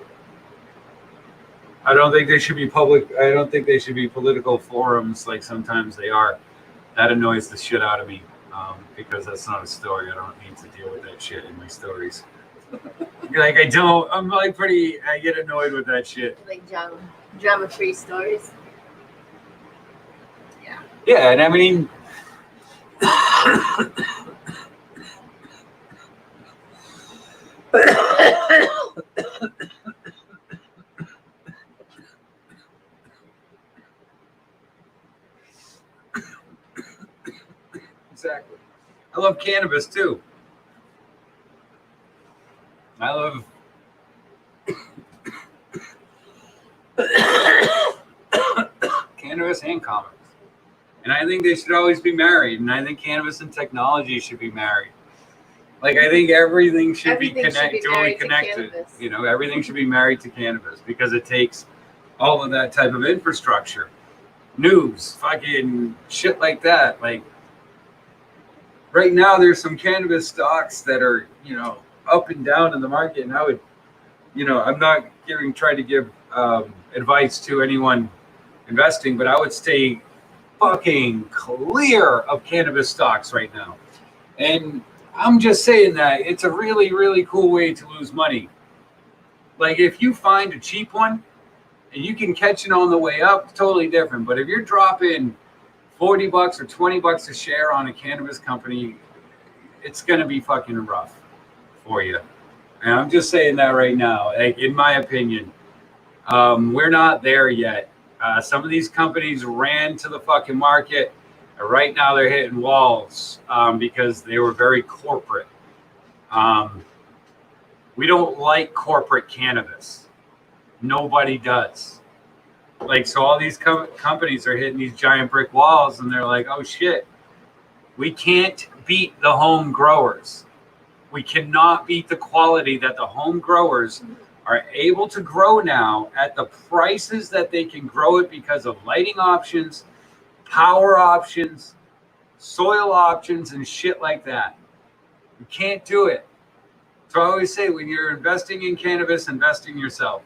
I don't think they should be public. I don't think they should be political forums like sometimes they are. That annoys the shit out of me because that's not a story. I don't need to deal with that shit in my stories. Like I don't. I'm like pretty. I get annoyed with that shit. Like drama-free stories. Yeah. Yeah, and I mean. Exactly. I love cannabis too. I love cannabis and comics. And I think they should always be married. And I think cannabis and technology should be married. Like I think everything should be totally connected. You know, everything should be married to cannabis because it takes all of that type of infrastructure. News, fucking shit like that. Like right now there's some cannabis stocks that are, you know, up and down in the market. And I would, you know, I'm not trying to give advice to anyone investing, but I would stay fucking clear of cannabis stocks right now. And I'm just saying that it's a really, really cool way to lose money. Like if you find a cheap one and you can catch it on the way up, totally different. But if you're dropping $40 or $20 a share on a cannabis company, it's going to be fucking rough for you. And I'm just saying that right now. Like, in my opinion, we're not there yet. Some of these companies ran to the fucking market. Right now they're hitting walls because they were very corporate. We don't like corporate cannabis. Nobody does. Like, so all these companies are hitting these giant brick walls and they're like, oh shit, we can't beat the home growers. We cannot beat the quality that the home growers are able to grow now at the prices that they can grow it because of lighting options, power options, soil options, and shit like that. You can't do it. So I always say, when you're investing in cannabis, invest in yourself.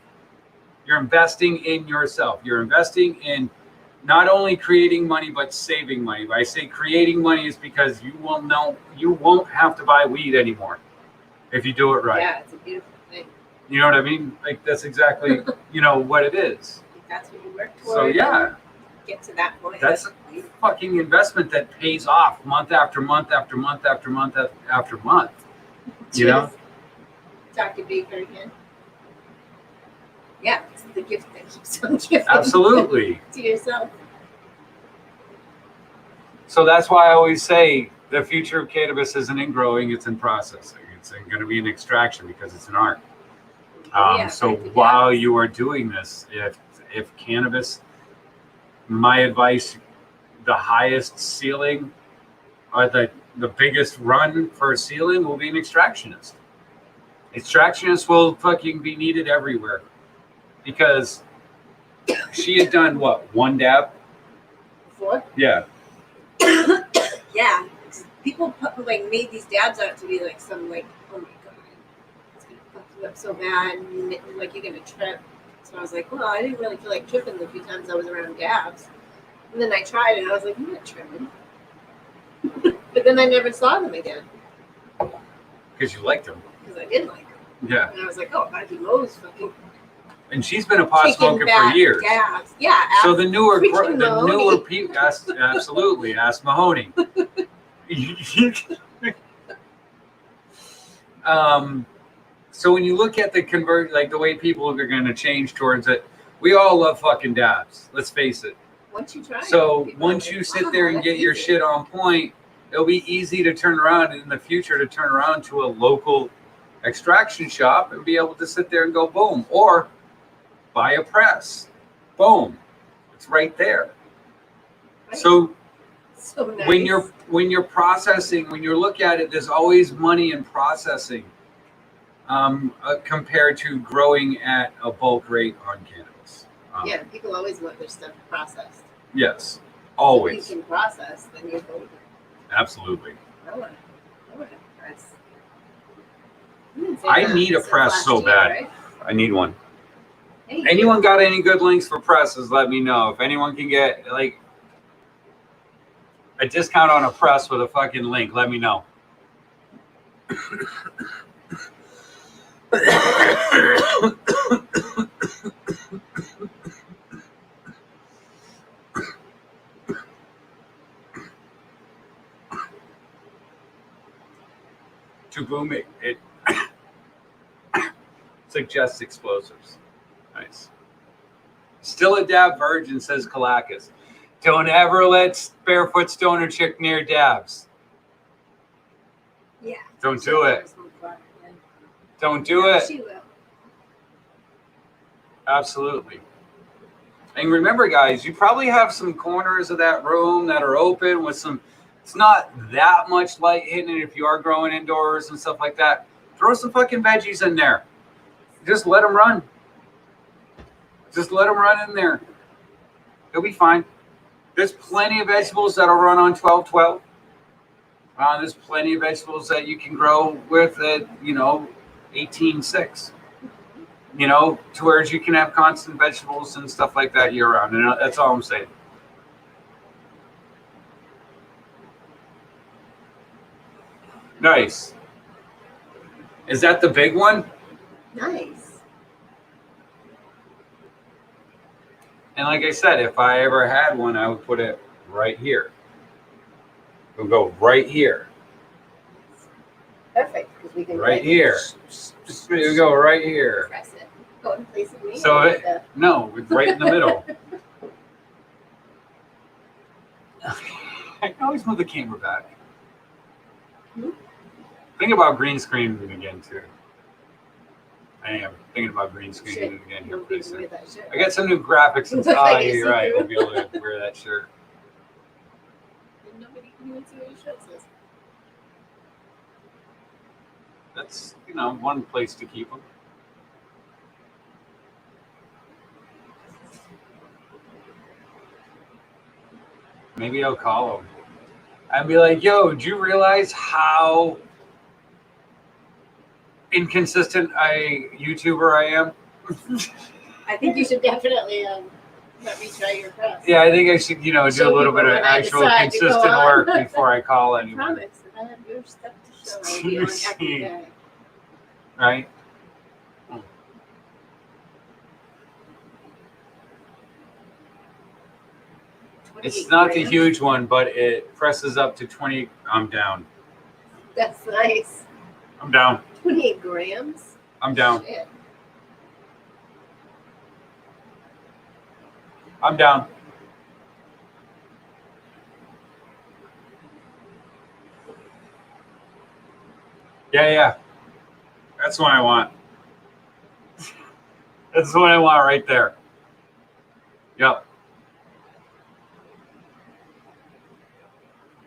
You're investing in yourself. You're investing in not only creating money, but saving money. When I say creating money is because you won't have to buy weed anymore if you do it right. Yeah, it's a beautiful thing. You know what I mean? Like, that's exactly, you know, what it is. That's what you work for. So yeah. Get to that point. That's a fucking investment that pays off month after month after month after month after month. You know? Dr. Baker again. Yeah, it's the gift that keeps on giving. Absolutely. To yourself. So that's why I always say the future of cannabis isn't in growing, it's in processing. It's going to be an extraction because it's an art. So while you are doing this, if cannabis, my advice, the highest ceiling or the biggest run for a ceiling will be an extractionist. Extractionists will fucking be needed everywhere because she had done what, one dab? Before? Yeah. Yeah. People like made these dabs out to be like some like, oh my god, it's gonna fuck you up so bad, and like you're gonna trip. So I was like, well, I didn't really feel like tripping the few times I was around dabs. And then I tried it and I was like, I'm not tripping. But then I never saw them again. Because you liked them. Because I did like them. Yeah. And I was like, oh, Auntie Mo's fucking. And she's been a pot smoker for years. Dabs. Yeah. So the newer people, absolutely, ask Mahoney. So when you look at the way people are going to change towards it, we all love fucking dabs. Let's face it. Once you try. So once you sit there and get your shit on point, it'll be easy to turn around in the future to turn around to a local extraction shop and be able to sit there and go boom, or buy a press, boom, it's right there. Right. So So nice. when you're processing, when you look at it, there's always money in processing compared to growing at a bulk rate on cannabis. Yeah, people always want their stuff processed. Yes, If always. you can process, then you're golden. Absolutely. I want to press. You've been saying I that need a since press last so year, bad. right? I need one. Hey, Anyone got any good links for presses? Let me know. If anyone can get like a discount on a press with a fucking link, let me know. To boom it suggests explosives. Nice. Still a dab virgin, says Kalakis. Don't ever let barefoot stoner chick near dabs. Yeah. Don't do it. Don't do No, it. She will. Absolutely. And remember, guys, you probably have some corners of that room that are open with some, it's not that much light hitting it if you are growing indoors and stuff like that. Throw some fucking veggies in there. Just let them run. Just let them run in there. They'll be fine. There's plenty of vegetables that'll run on 12-12. There's plenty of vegetables that you can grow with at, 18-6. To where you can have constant vegetables and stuff like that year round. And that's all I'm saying. Nice. Is that the big one? Nice. And like I said, if I ever had one, I would put it right here. It would go right here. Perfect, because we can Right here. It would go right here. press it. Go in place of me. So no, right in the middle. I can always move the camera back. Think about green screening again too. I am thinking about green screening again here pretty soon. I got some new graphics and stuff. You're right. We'll be able to wear that shirt. And nobody can even see what your shirt says. That's one place to keep them. Maybe I'll call him. I'd be like, yo, do you realize how inconsistent YouTuber I am? I think you should definitely let me try your press. Yeah, I think I should, do a Show little bit people of when I actual decide to go consistent on. work before I call I anyone. promise that I have your stuff to show. I'll be on every day. Right? It's not the huge one, but it presses up to 20. I'm down. That's nice. I'm down. 28 grams? I'm down. Shit. I'm down. Yeah. That's what I want. That's what I want right there. Yep.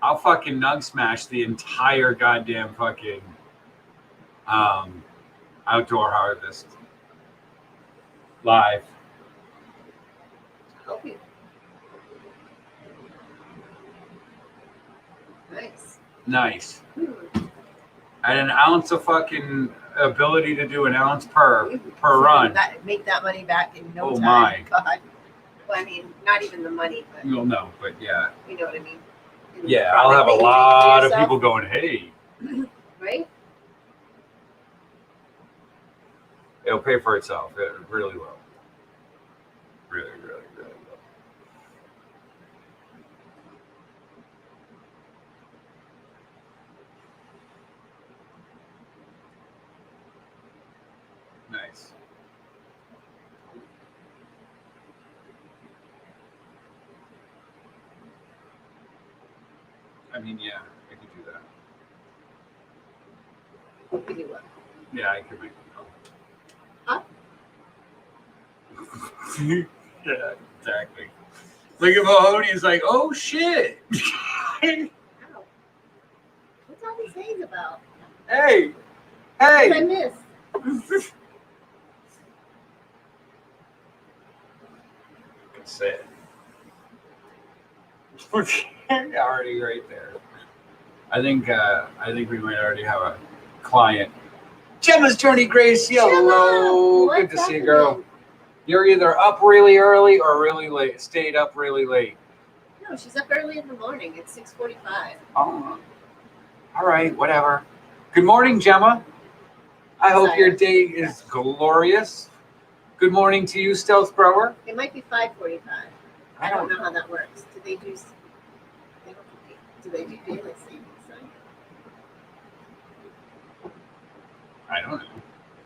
I'll fucking nug smash the entire goddamn fucking outdoor harvest live. Help you. Nice. Nice. At an ounce of fucking ability to do an ounce per run. Make that money back in no Oh time. my. God. Well, I mean, not even the money, but You'll know, but yeah. you know what I mean. Yeah, I'll have a lot of people going, hey. Right? It'll pay for itself. It really will. Really, really, really will. Nice. I mean, yeah, I could do that. You can do what? Yeah, I could make it go. Huh? Yeah, exactly. Look at Mahoney. He's like, oh shit. Ow. What's all these haze about? Hey, What did I hey. miss? Good say it. Already right there. I think we might already have a client. Gemma's Journey Grace, hello. Gemma, Good to what's see you, girl. happening? You're either up really early or really late. Stayed up really late. No, she's up early in the morning. It's 6:45. Oh, all right, whatever. Good morning, Gemma. I hope your day is glorious. Good morning to you, Stealth Grower. It might be 5:45. I don't know how that works. Do they do daylight savings time? I don't know.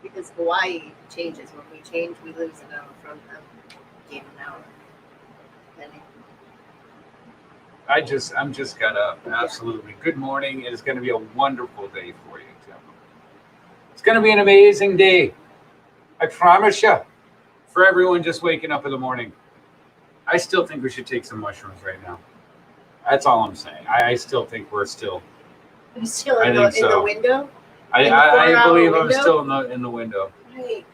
Because Hawaii changes. When we change, we lose an hour from them. Gain an hour. Depending. I'm just got up. Absolutely. Good morning. It is going to be a wonderful day for you, Gemma. It's going to be an amazing day. I promise you. For everyone just waking up in the morning. I still think we should take some mushrooms right now. That's all I'm saying. I still think we're still. Are you still I in think the so. window? I believe I'm still in the window. Right.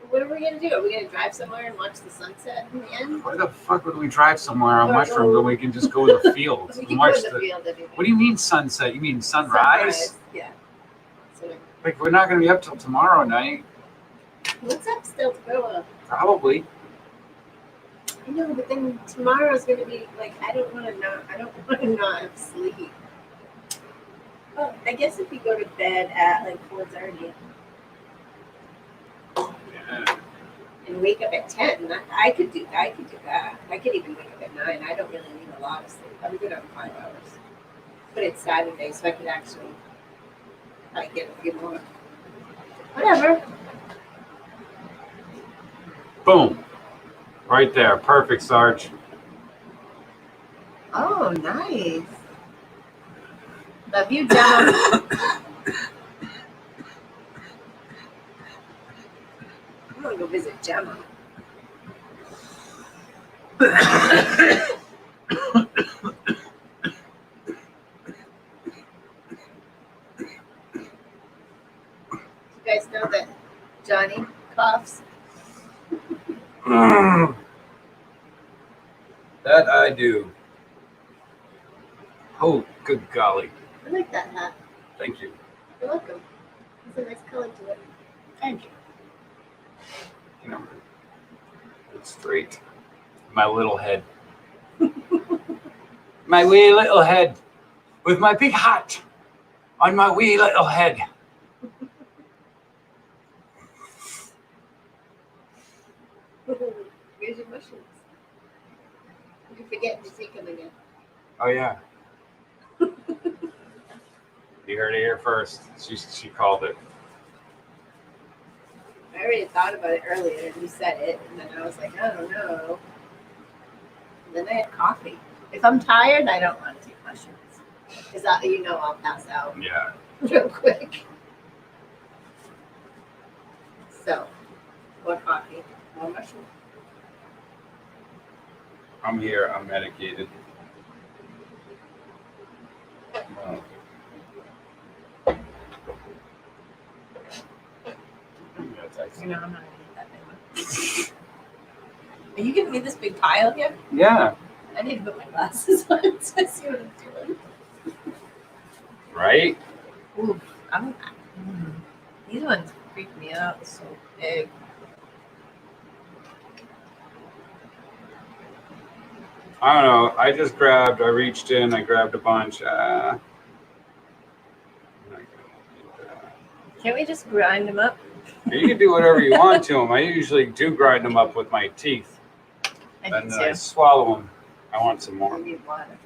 What are we gonna do? Are we gonna drive somewhere and watch the sunset in the end? Why the fuck would we drive somewhere on Or mushrooms when we can just go to the field We and can watch go in the the? field anyway. What do you mean sunset? You mean sunrise? Yeah. So, Like we're not going to be up till tomorrow night, what's up still to go up? probably. I know, but then tomorrow's gonna be like I don't want to not have sleep. Well, I guess if you go to bed at like 4:30 Yeah. and wake up at 10, I could do that. I could even wake up at 9. I don't really need a lot of sleep. I'm good on 5 hours. But it's Saturday, so I could actually probably get a few more. Whatever. Boom. Right there. Perfect, Sarge. Oh, nice. Love you, Gemma. I'm gonna go visit Gemma. You guys know that Johnny coughs? That I do. Oh, good golly. I like that hat. Thank you. You're welcome. It's a nice color to it. Thank you. You know, it's straight. My little head. My wee little head. With my big hat on my wee little head. Where's your mushrooms? You forget to take them again. Oh, yeah. You heard it here first. She called it. I already thought about it earlier, and you said it, and then I was like, I don't know. And then I had coffee. If I'm tired, I don't want to take mushrooms. Because I'll pass out Yeah. real quick. So, more coffee, more mushrooms. I'm here. I'm medicated. Oh. That's excellent. I'm not going to eat that big one. Are you giving me this big pile here? Yeah. I need to put my glasses on so I see what I'm doing. Right? Ooh, these ones freak me out. So big. I don't know. I reached in. I grabbed a bunch. I'm not gonna do that. Can't we just grind them up? You can do whatever you want to them. I usually do grind them up with my teeth. I And need then I to. swallow them. I want some I more. need water.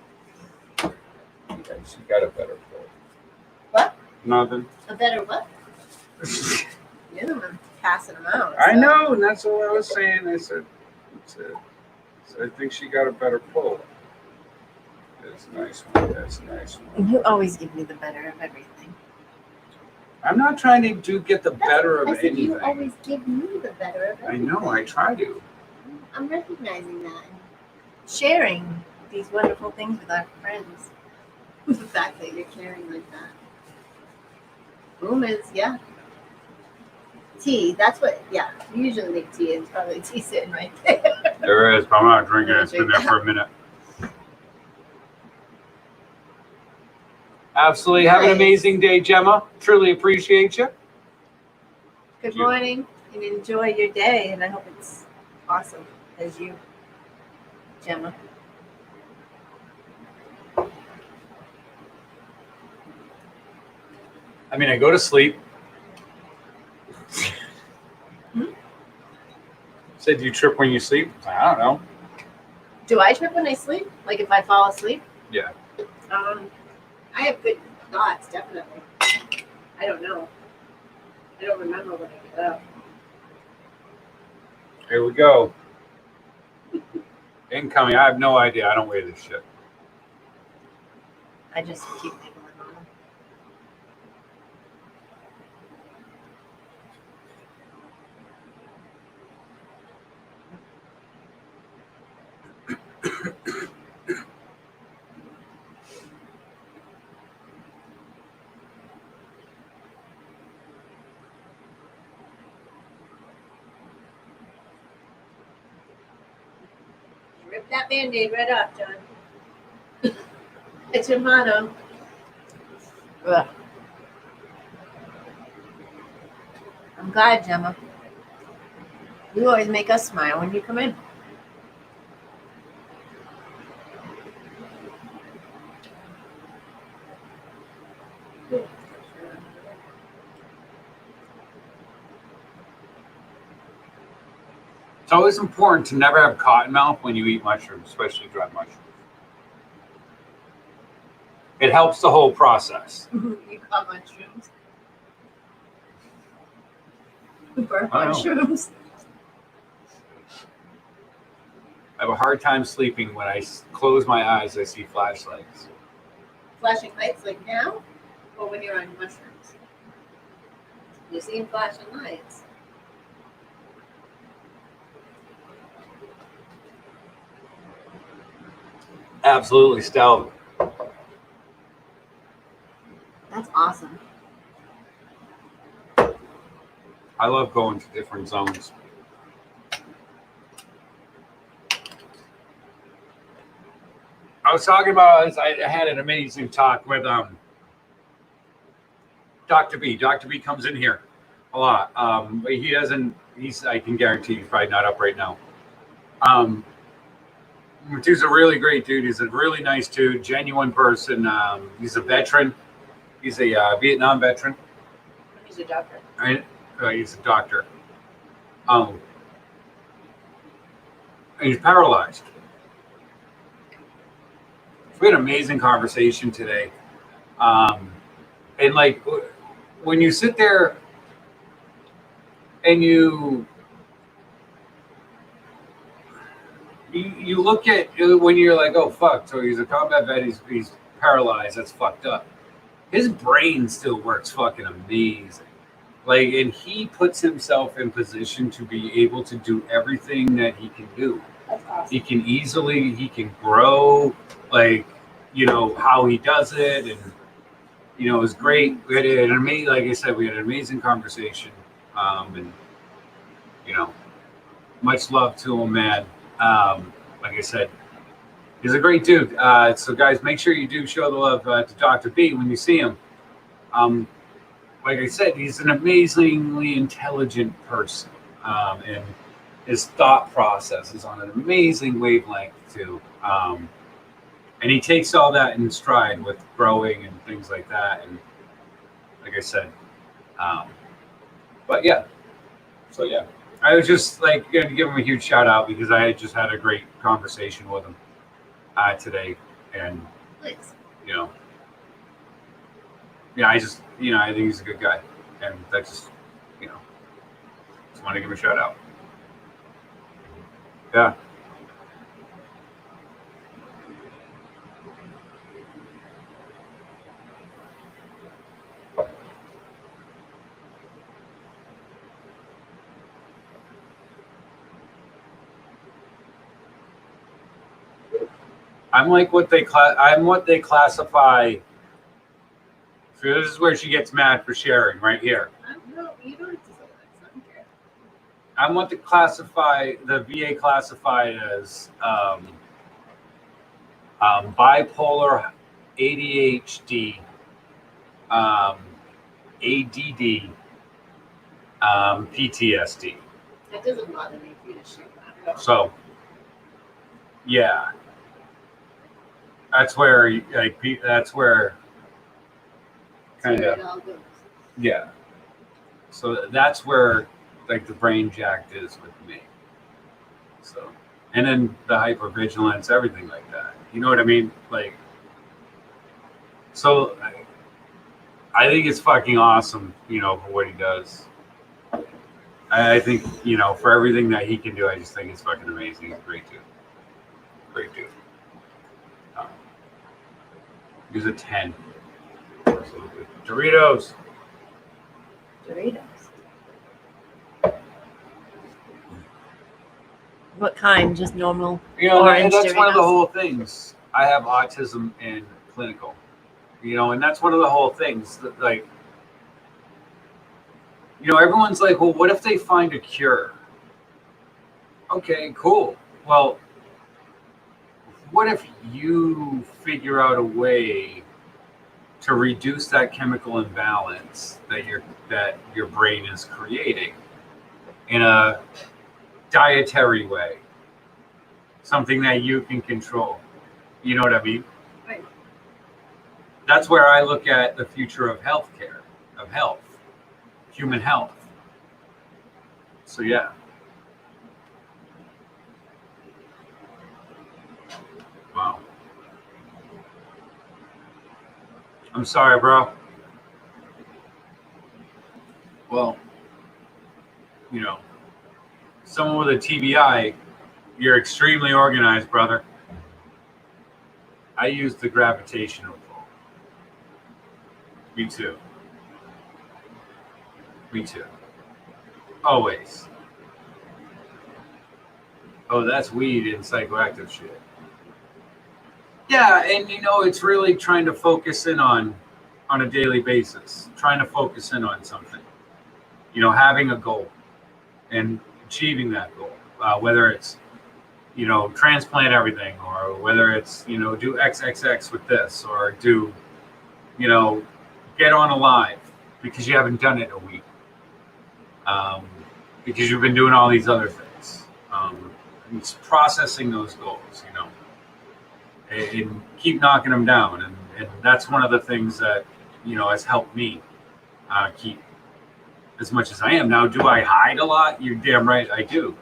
Okay, she got a better pull. What? Nothing. A better what? You're the one passing them out. I so. know, and that's what I was saying. I said, I think she got a better pull. That's a nice one. That's a nice one. You always give me the better of everything. I'm not trying to get the better of I said anything. you always give me the better of I everything. know, I try to. I'm recognizing that and sharing these wonderful things with our friends. The fact that you're caring like that. Boom is, yeah. Tea, that's what, yeah. You usually make tea, and it's probably tea sitting right there. There is, but I'm not drinking it. It's been there for a minute. Absolutely. Have an Nice. amazing day, Gemma. Truly appreciate you. Good morning, and enjoy your day, and I hope it's awesome as you, Gemma. I mean, I go to sleep. Said you trip when you sleep? I don't know. Do I trip when I sleep? Like if I fall asleep? Yeah. I have good thoughts, definitely. I don't know. I don't remember when I get up. Here we go. Incoming. I have no idea. I don't weigh this shit. I just keep thinking on them. Rip that Band-Aid right off, John. It's your motto. Ugh. I'm glad, Gemma. You always make us smile when you come in. It's always important to never have cotton mouth when you eat mushrooms, especially dried mushrooms. It helps the whole process. You call mushrooms. Burn I know. mushrooms. I have a hard time sleeping when I close my eyes. I see flashlights. Flashing lights like now? Or when you're on mushrooms? You're seeing flashing lights. Absolutely stellar. That's awesome. I love going to different zones. I was talking about, I had an amazing talk with Dr. B. Dr. B comes in here a lot. But he doesn't, I can guarantee he's probably not up right now. Dude's a really great dude. He's a really nice dude, genuine person. He's a veteran. He's a Vietnam veteran. He's a doctor. Right? He's a doctor. And he's paralyzed. We had an amazing conversation today. And like when you sit there and you look at when you're like, oh fuck, so he's a combat vet, he's paralyzed, that's fucked up. His brain still works fucking amazing. Like, and he puts himself in position to be able to do everything that he can do. That's awesome. He can grow, like, you know, how he does it. And, you know, it was great. We had an amazing, like I said, we had an amazing conversation. And, you know, much love to him, man. Like I said, he's a great dude. So guys, make sure you do show the love to Dr. B when you see him. Like I said, he's an amazingly intelligent person. And his thought process is on an amazing wavelength too. And he takes all that in stride with growing and things like that. And like I said, but yeah, so yeah, I was just like going to give him a huge shout out because I just had a great conversation with him today. And, Thanks. you know, yeah, I just, you know, I think he's a good guy. And that's just, you know, just want to give him a shout out. Yeah. I'm like what they I'm what they classify. So this is where she gets mad for sharing right here. No, you don't have to say that. I don't care. I'm what the VA classified as bipolar, ADHD, ADD, PTSD. That doesn't bother me for you to share that. So, yeah, that's where kind That's where of, it all goes. yeah. So that's where like the brain jacked is with me. So, and then the hypervigilance, everything like that. You know what I mean? Like, so I think it's fucking awesome, for what he does. I think, for everything that he can do, I just think it's fucking amazing. He's a great dude. Great dude. He's a 10. Absolutely. Doritos. What kind? Just normal? And Orange that's one of the Doritos? whole things. I have autism and clinical, and that's one of the whole things that, like, everyone's like, well, what if they find a cure? Okay, cool. Well, what if you figure out a way to reduce that chemical imbalance that your brain is creating in a dietary way, something that you can control? You know what I mean? Right. That's where I look at the future of healthcare, of health, human health. So yeah. Wow. I'm sorry, bro. Well, someone with a TBI, you're extremely organized, brother. I use the gravitational pull. Me too. Me too. Always. Oh, that's weed and psychoactive shit. Yeah, and it's really trying to focus in on a daily basis, trying to focus in on something. Having a goal and achieving that goal, whether it's transplant everything, or whether it's do XXX with this, or do get on alive because you haven't done it in a week, because you've been doing all these other things. It's processing those goals, and keep knocking them down, and that's one of the things that has helped me keep as much as I am. Now, do I hide a lot? You're damn right I do.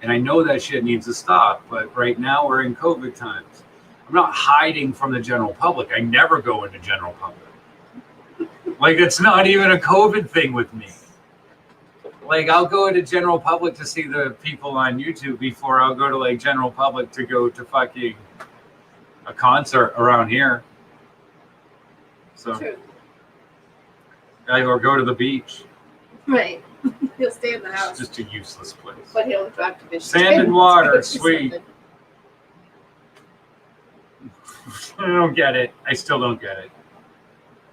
And I know that shit needs to stop. But right now we're in COVID times. I'm not hiding from the general public. I never go into general public. Like, it's not even a COVID thing with me. Like, I'll go into general public to see the people on YouTube before I'll go to like general public to go to fucking a concert around here. So, True. or go to the beach. Right. He'll stay in the house. It's just a useless place. But he'll drive to Michigan. Sand and water, to do sweet. something. I don't get it. I still don't get it.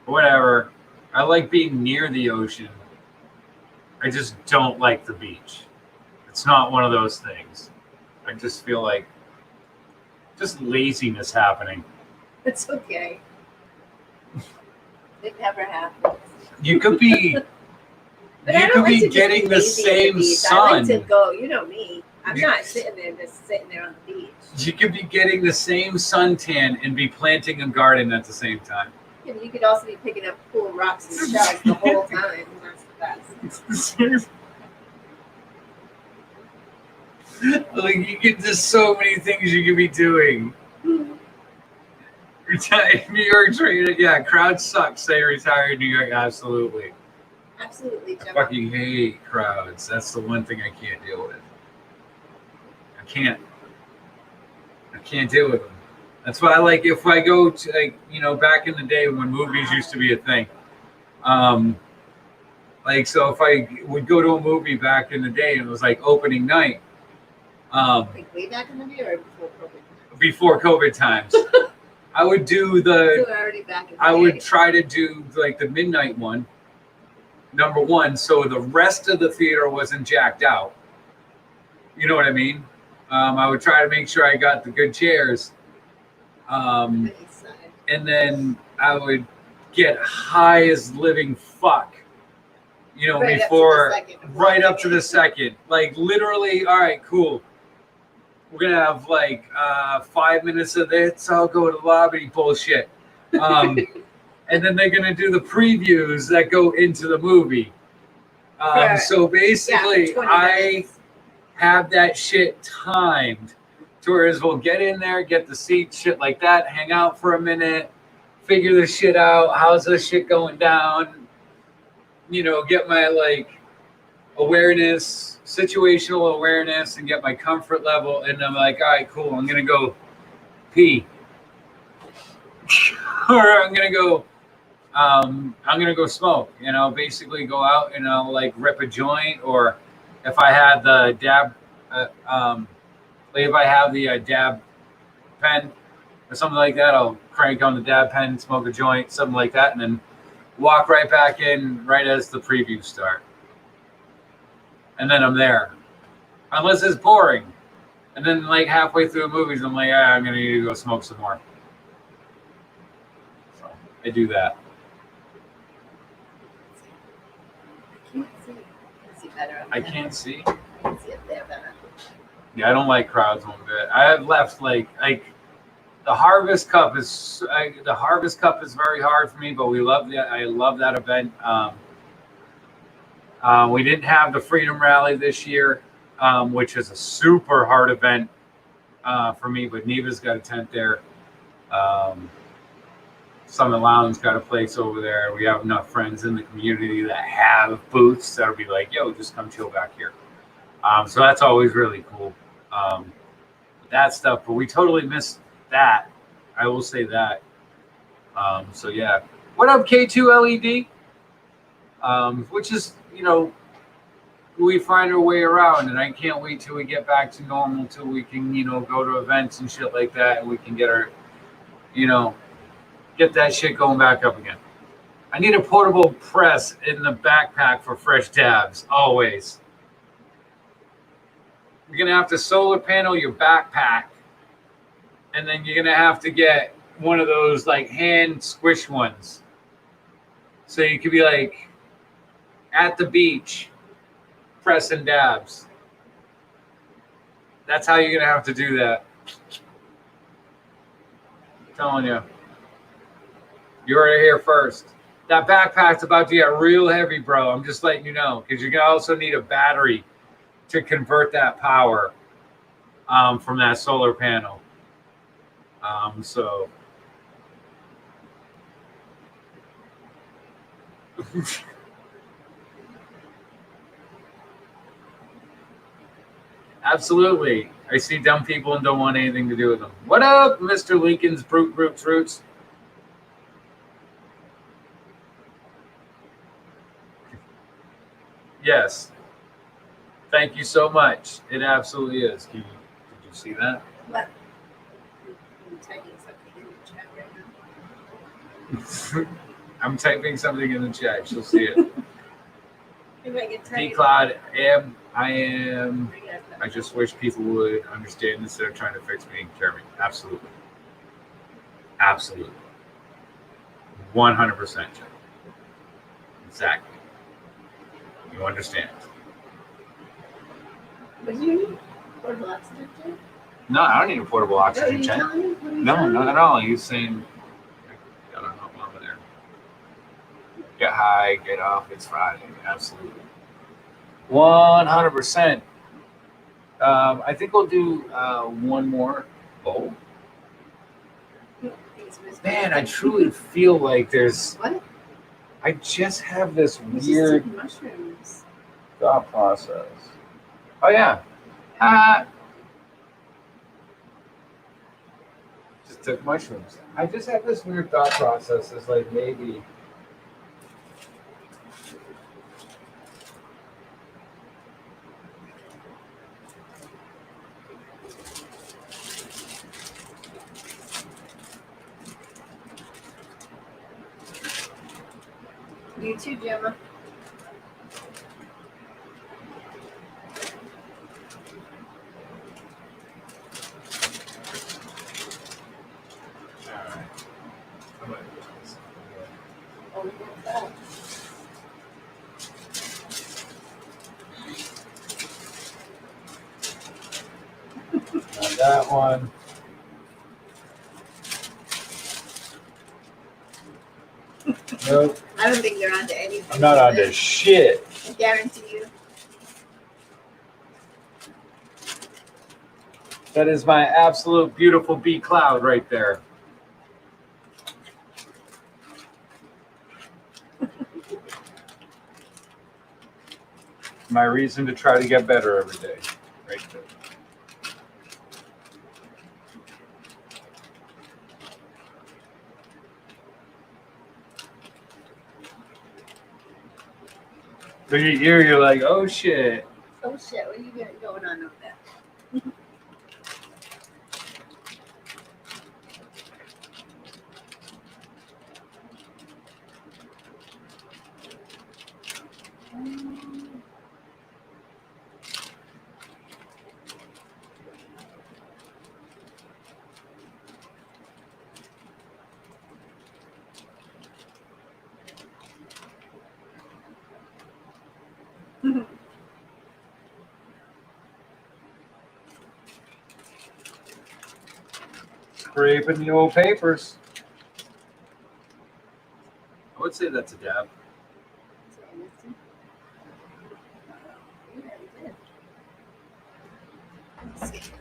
Whatever. I like being near the ocean. I just don't like the beach. It's not one of those things. I just feel like just laziness happening. It's okay. It never happens. You could be But I you don't could like be to just getting the lazy at same beach. sun. I like to go, me. I'm You- not sitting there on the beach. You could be getting the same suntan and be planting a garden at the same time. Yeah, but you could also be picking up cool rocks and shells the whole time. That's the best. Like, you get just so many things you could be doing. New York train, yeah, crowds suck. Say retired New York, absolutely. Absolutely, I Gemma. fucking hate crowds. That's the one thing I can't deal with. I can't deal with them. That's why I like, if I go to, like, back in the day when movies used to be a thing. Like, so if I would go to a movie back in the day and it was like opening night, Like way back in the day or before COVID? before COVID times. I would do So we're already back in the I would day. try to do like the midnight one, number one, so the rest of the theater wasn't jacked out. You know what I mean? I would try to make sure I got the good chairs. The east side. And then I would get high as living fuck, you know, Right up to the before second. right up to the second. Like literally, all right, cool. We're gonna have like 5 minutes of this. I'll go to the lobby bullshit. And then they're gonna do the previews that go into the movie. Right. So basically, Yeah, 20 I minutes. have that shit timed. Tourists will get in there, get the seat, shit like that, hang out for a minute, figure this shit out. How's this shit going down? You know, get my like awareness, situational awareness, and get my comfort level. And I'm like, all right, cool. I'm gonna go pee, or I'm gonna go smoke. You know, basically go out and I'll like rip a joint, or if I had the dab, if I have the dab pen or something like that, I'll crank on the dab pen, smoke a joint, something like that, and then walk right back in right as the previews start. And then I'm there. Unless it's boring. And then like halfway through the movies, I'm like, I'm gonna need to go smoke some more. So I do that. I can't see. I can see better up I there. can't see. I can see it there better. Yeah, I don't like crowds one bit. I have left like the Harvest Cup is very hard for me, but I love that event. We didn't have the Freedom Rally this year, which is a super hard event for me, but Neva's got a tent there. Summit Lounge got a place over there. We have enough friends in the community that have booths that'll be like, yo, just come chill back here. So that's always really cool. That stuff, but we totally missed that. I will say that. So yeah. What up, K2 LED? Which is, you know, we find our way around, and I can't wait till we get back to normal, till we can, you know, go to events and shit like that, and we can get our, you know, get that shit going back up again. I need a portable press in the backpack for fresh dabs, always. You're gonna have to solar panel your backpack, and then you're gonna have to get one of those like hand squish ones, so you could be like at the beach pressing dabs. That's how you're gonna have to do that. I'm telling you, you heard it here first. That backpack's about to get real heavy, bro. I'm just letting you know, because you're gonna also need a battery to convert that power from that solar panel. So absolutely. I see dumb people and don't want anything to do with them. What up, Mr. Lincoln's Brute Roots? Yes. Thank you so much. It absolutely is. Did you see that? What? I'm typing something in the chat right now. I'm typing something in the chat. She'll see it. If I can tell you. D-Cloud, I am. I just wish people would understand instead of trying to fix me and care me. Absolutely. Absolutely. 100%. Exactly. You understand. What do you need? Portable oxygen tank? No, I don't need a portable What are oxygen you tank. telling me? What are you No, telling not me? at all. He's saying, I don't know, over there. Get high, get off. It's Friday. Absolutely. 100%. I think we'll do one more bowl. Man, I truly feel like there's. What? I just have this We just weird took mushrooms. thought process. Oh, yeah. Just took mushrooms. I just have this weird thought process. It's like maybe. You too, Gemma. All right. Oh, look at that. Now that one. Nope. I don't think they're onto anything. I'm not with on it. this shit. I guarantee you. That is my absolute beautiful B cloud right there. My reason to try to get better every day. Right there. Look at you, you're like, oh shit. Oh shit, what are you got going on over there? Scraping the old papers. I would say that's a dab.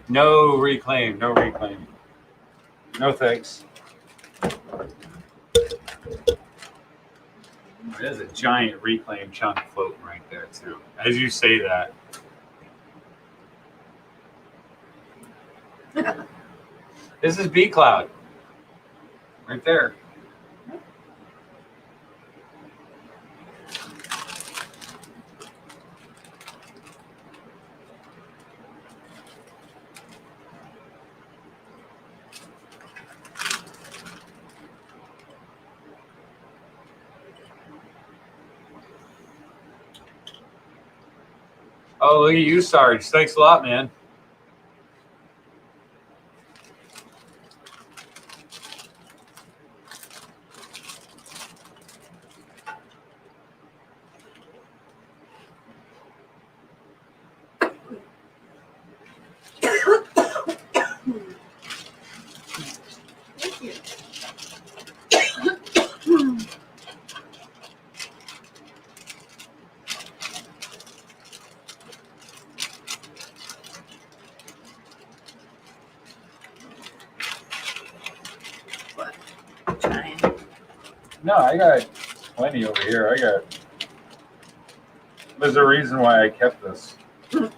No reclaim, no reclaim. No thanks. There's a giant reclaim chunk floating right there too. As you say that. This is B cloud. Right there. Oh, look at you, Sarge. Thanks a lot, man. Thank you. What? Trying. No, I got plenty over here. There's a reason why I kept this. I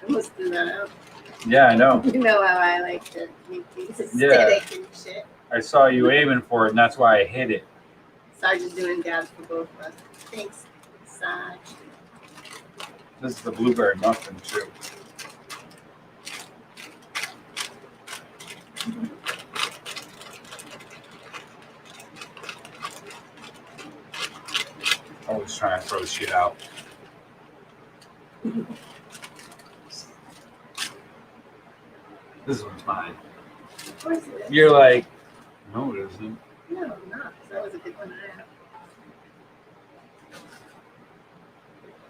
must do that out. Yeah, I know. You know how I like to make things Yeah. aesthetic and shit. I saw you aiming for it, and that's why I hit it. Sarge is doing dabs for both of us. Thanks, Sarge. This is the blueberry muffin, too. Always trying to throw shit out. This one's mine. Of course it is. You're like, no, it isn't. No, I'm not. That was a good one. I have.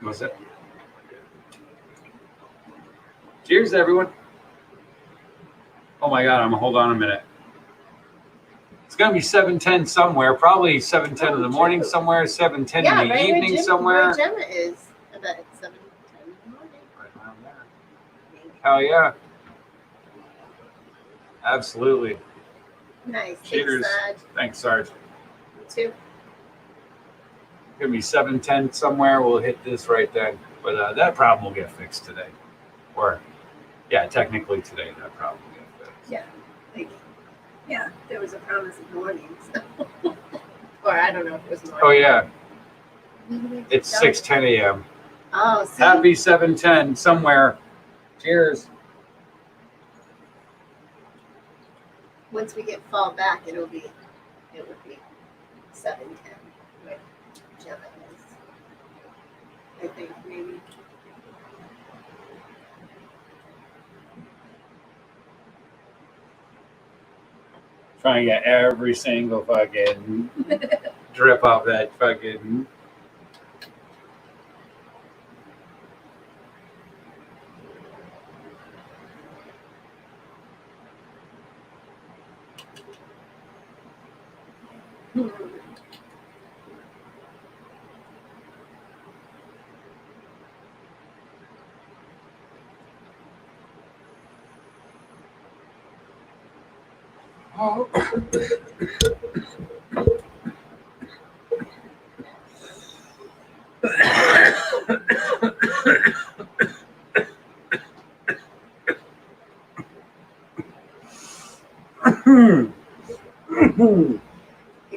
Was it? Cheers, everyone. Oh my God, I'm gonna hold on a minute. It's gonna be 7:10 somewhere, probably 7:10 in the morning true. somewhere, 7:10 Yeah, in the right evening where somewhere. Where Gemma is. I bet it's 7:10 in the morning. Right around there. Hell yeah. Absolutely. Nice. Cheers. Thanks, Sarge. Thanks, Sarge. You too. It's gonna be 7:10 somewhere. We'll hit this right then. But that problem will get fixed today. Or, yeah, technically today, that problem will get fixed. Yeah. Like, yeah, there was a promise of morning. So. Or I don't know if it was morning. Oh, yeah. It's No. 6:10 a.m. Oh, see? Happy 7:10 somewhere. Cheers. Once we get fall back, it will be 7:10 with Gemma. I think maybe. Trying to get every single fucking drip off that fucking.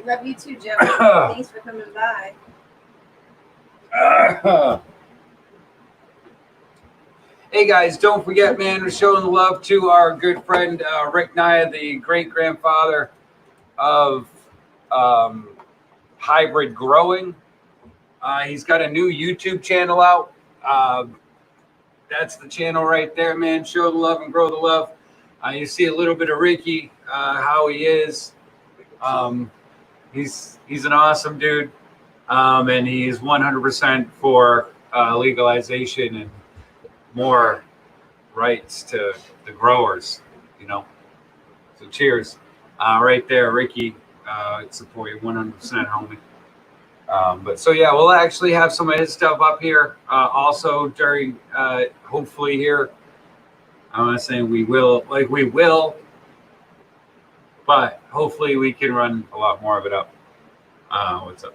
Love you too, Joe. Thanks for coming by. Hey guys, don't forget, man, we're showing the love to our good friend Rick Naya, the great grandfather of hybrid growing. He's got a new YouTube channel out. That's the channel right there, man. Show the love and grow the love. You see a little bit of Ricky, how he is. He's an awesome dude, and he's 100% for legalization and more rights to the growers, you know. So cheers, right there, Ricky. I'd support you 100%, homie. But so yeah, we'll actually have some of his stuff up here also during hopefully here. I'm not saying we will, but hopefully we can run a lot more of it up. What's up?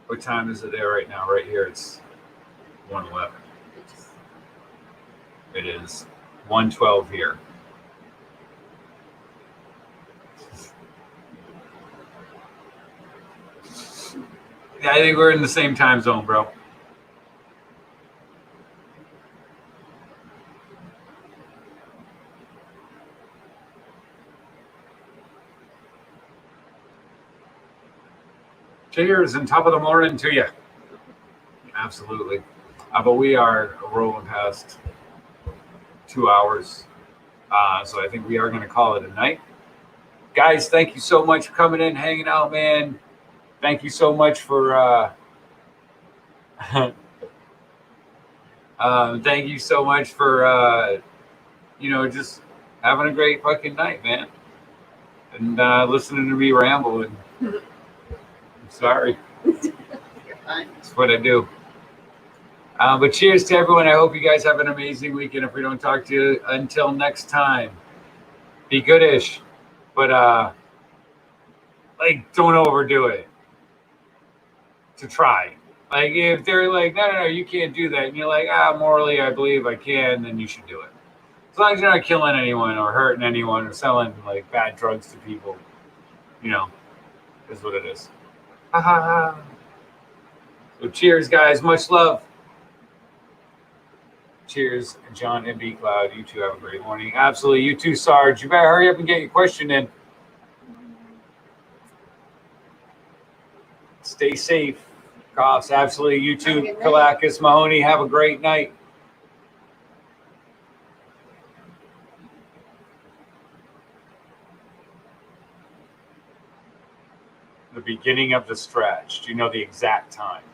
What time is it there right now? Right here, it's 1:11. It is 1:12 here. Yeah, I think we're in the same time zone, bro. Cheers and top of the morning to you. Absolutely. But we are rolling past 2 hours. So I think we are going to call it a night. Guys, thank you so much for coming in, hanging out, man. Thank you so much for thank you so much for just having a great fucking night, man. And listening to me ramble. And I'm sorry. You're fine. That's what I do. But cheers to everyone. I hope you guys have an amazing weekend. If we don't talk to you until next time, be goodish. But don't overdo it. To try. Like if they're like, no, you can't do that, and you're like, morally I believe I can, then you should do it. As long as you're not killing anyone or hurting anyone or selling like bad drugs to people, is what it is. Ha ha ha. So cheers, guys. Much love. Cheers, John and B Cloud. You two have a great morning. Absolutely. You too, Sarge. You better hurry up and get your question in. Stay safe. Coughs. Absolutely. You too, Kalakis Mahoney. Have a great night. The beginning of the stretch. Do you know the exact time?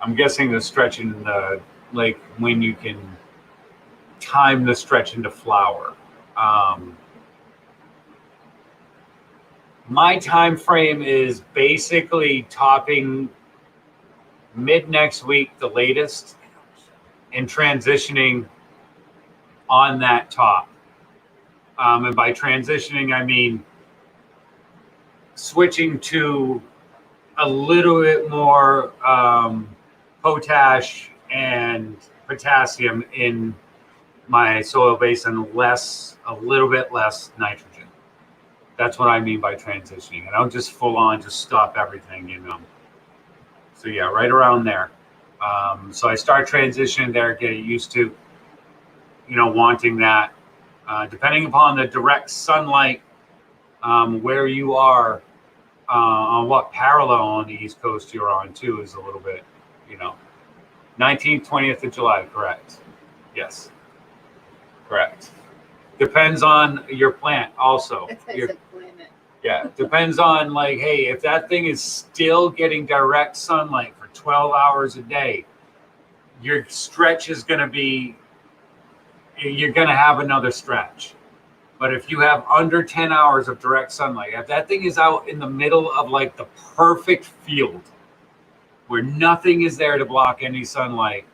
I'm guessing the stretch in the when you can time the stretch into flower. My time frame is basically topping mid next week, the latest, and transitioning on that top. And by transitioning, I mean switching to a little bit more potash and potassium in my soil base and a little bit less nitrogen. That's what I mean by transitioning. I don't just full on just stop everything, So yeah, right around there. So I start transitioning there, getting used to, wanting that. Depending upon the direct sunlight, where you are, on what parallel on the East Coast you're on too is a little bit, 19th, 20th of July, correct? Yes, correct. Depends on your plant also. That's why I Your- said planet. Yeah, depends on like, hey, if that thing is still getting direct sunlight for 12 hours a day, your stretch is going to be, you're going to have another stretch. But if you have under 10 hours of direct sunlight, if that thing is out in the middle of like the perfect field where nothing is there to block any sunlight,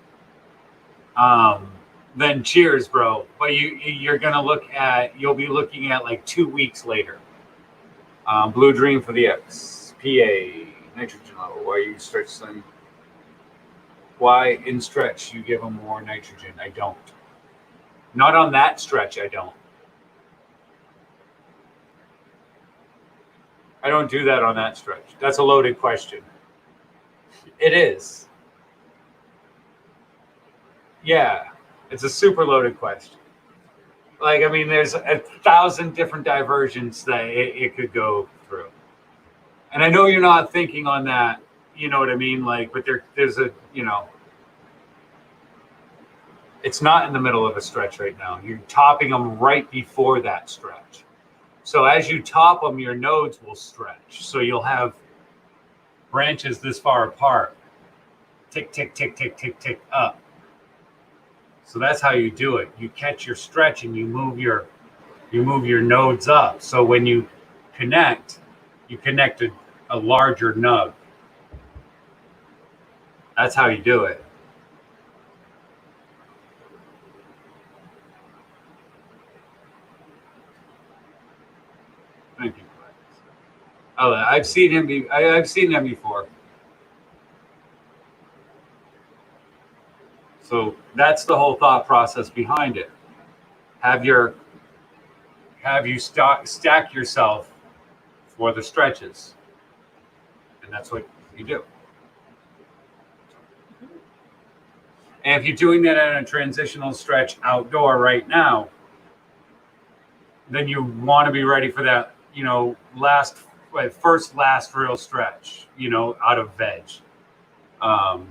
then cheers, bro. But you're going to you'll be looking at like 2 weeks later. Blue Dream for the XPA nitrogen level. Why you stretch them? Why in stretch you give them more nitrogen? I don't. Not on that stretch. I don't do that on that stretch. That's a loaded question. It is. Yeah, it's a super loaded question. Like, I mean, there's 1,000 different diversions that it could go through. And I know you're not thinking on that, you know what I mean? Like, but there's a, it's not in the middle of a stretch right now. You're topping them right before that stretch. So as you top them, your nodes will stretch. So you'll have branches this far apart. Tick, tick, tick, tick, tick, tick up. So that's how you do it. You catch your stretch and you move your nodes up. So when you connect a larger nug. That's how you do it. Thank you. Oh, I've seen him I've seen them before. So that's the whole thought process behind it. Have you stack yourself for the stretches, and that's what you do. And if you're doing that in a transitional stretch outdoor right now, then you want to be ready for that, first last real stretch, out of veg.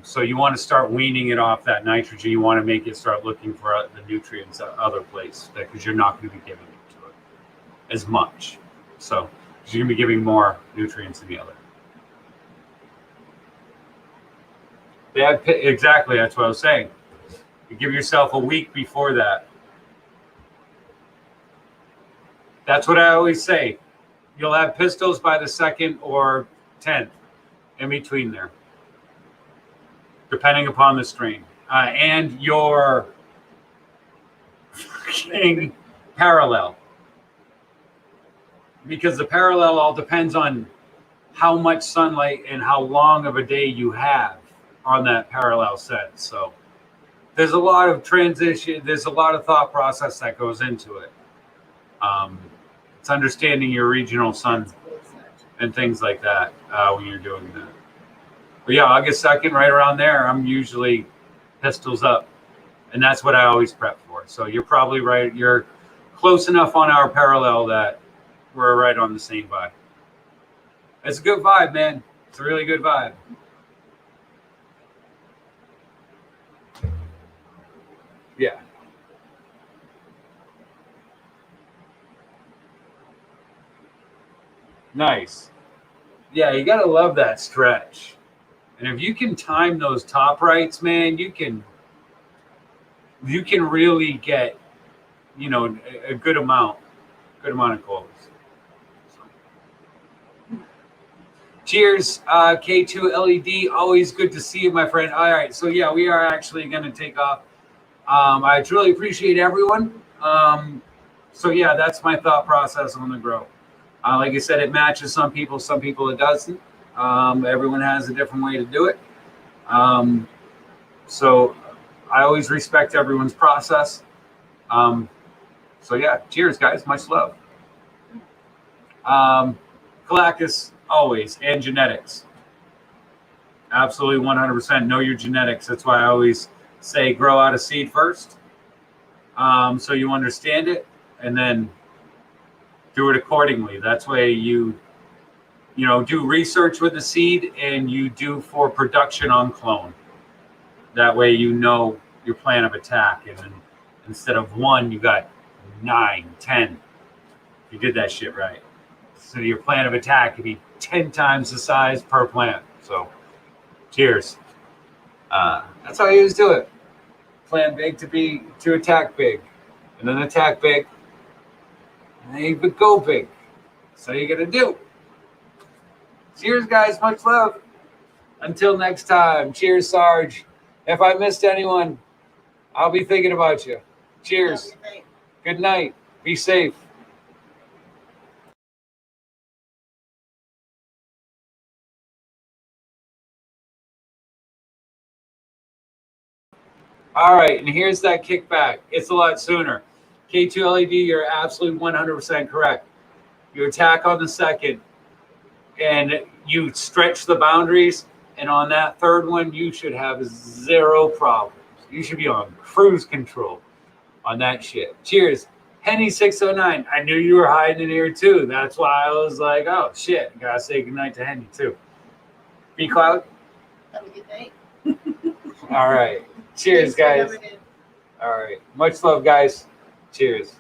So you want to start weaning it off that nitrogen. You want to make it start looking for the nutrients other place, because you're not going to be giving it to it as much. So you're going to be giving more nutrients in the other. Yeah, exactly. That's what I was saying. You give yourself a week before that. That's what I always say. You'll have pistils by the 2nd or 10th, in between there, depending upon the strain and your parallel. Because the parallel all depends on how much sunlight and how long of a day you have on that parallel set. So there's a lot of transition. There's a lot of thought process that goes into it. It's understanding your regional sun and things like that when you're doing that. But yeah, August 2nd, right around there, I'm usually pistols up. And that's what I always prep for. So you're probably right. You're close enough on our parallel that we're right on the same vibe. It's a good vibe, man. It's a really good vibe. Yeah. Nice. Yeah, you got to love that stretch. And if you can time those top rights, man, you can really get, a good amount of goals. So. Cheers, K2 LED. Always good to see you, my friend. All right, so yeah, we are actually going to take off. I truly appreciate everyone. So yeah, that's my thought process on the grow. Like I said, it matches some people it doesn't. Everyone has a different way to do it. So I always respect everyone's process. So yeah, cheers, guys. Much love. Kalakis, always, and genetics. Absolutely 100% know your genetics. That's why I always say grow out a seed first. So you understand it, and then do it accordingly. That's way you do research with the seed, and you do for production on clone. That way you know your plan of attack, and then instead of 1, you got 9, 10. You did that shit right. So your plan of attack could be 10 times the size per plant. So cheers. That's how you do it. Plan big to attack big, and then attack big, and then you would go big. So you gotta do. Cheers, guys. Much love. Until next time. Cheers, Sarge. If I missed anyone, I'll be thinking about you. Cheers. Good night. Be safe. All right, and here's that kickback. It's a lot sooner. K2 LED, you're absolutely 100% correct. You attack on the second, and you stretch the boundaries, and on that third one, you should have 0 problems. You should be on cruise control on that shit. Cheers. Henny609, I knew you were hiding in here too. That's why I was like, oh shit, gotta say goodnight to Henny too. B Cloud? Have a good night. All right. Cheers, Thanks for guys. coming in. All right. Much love, guys. Cheers.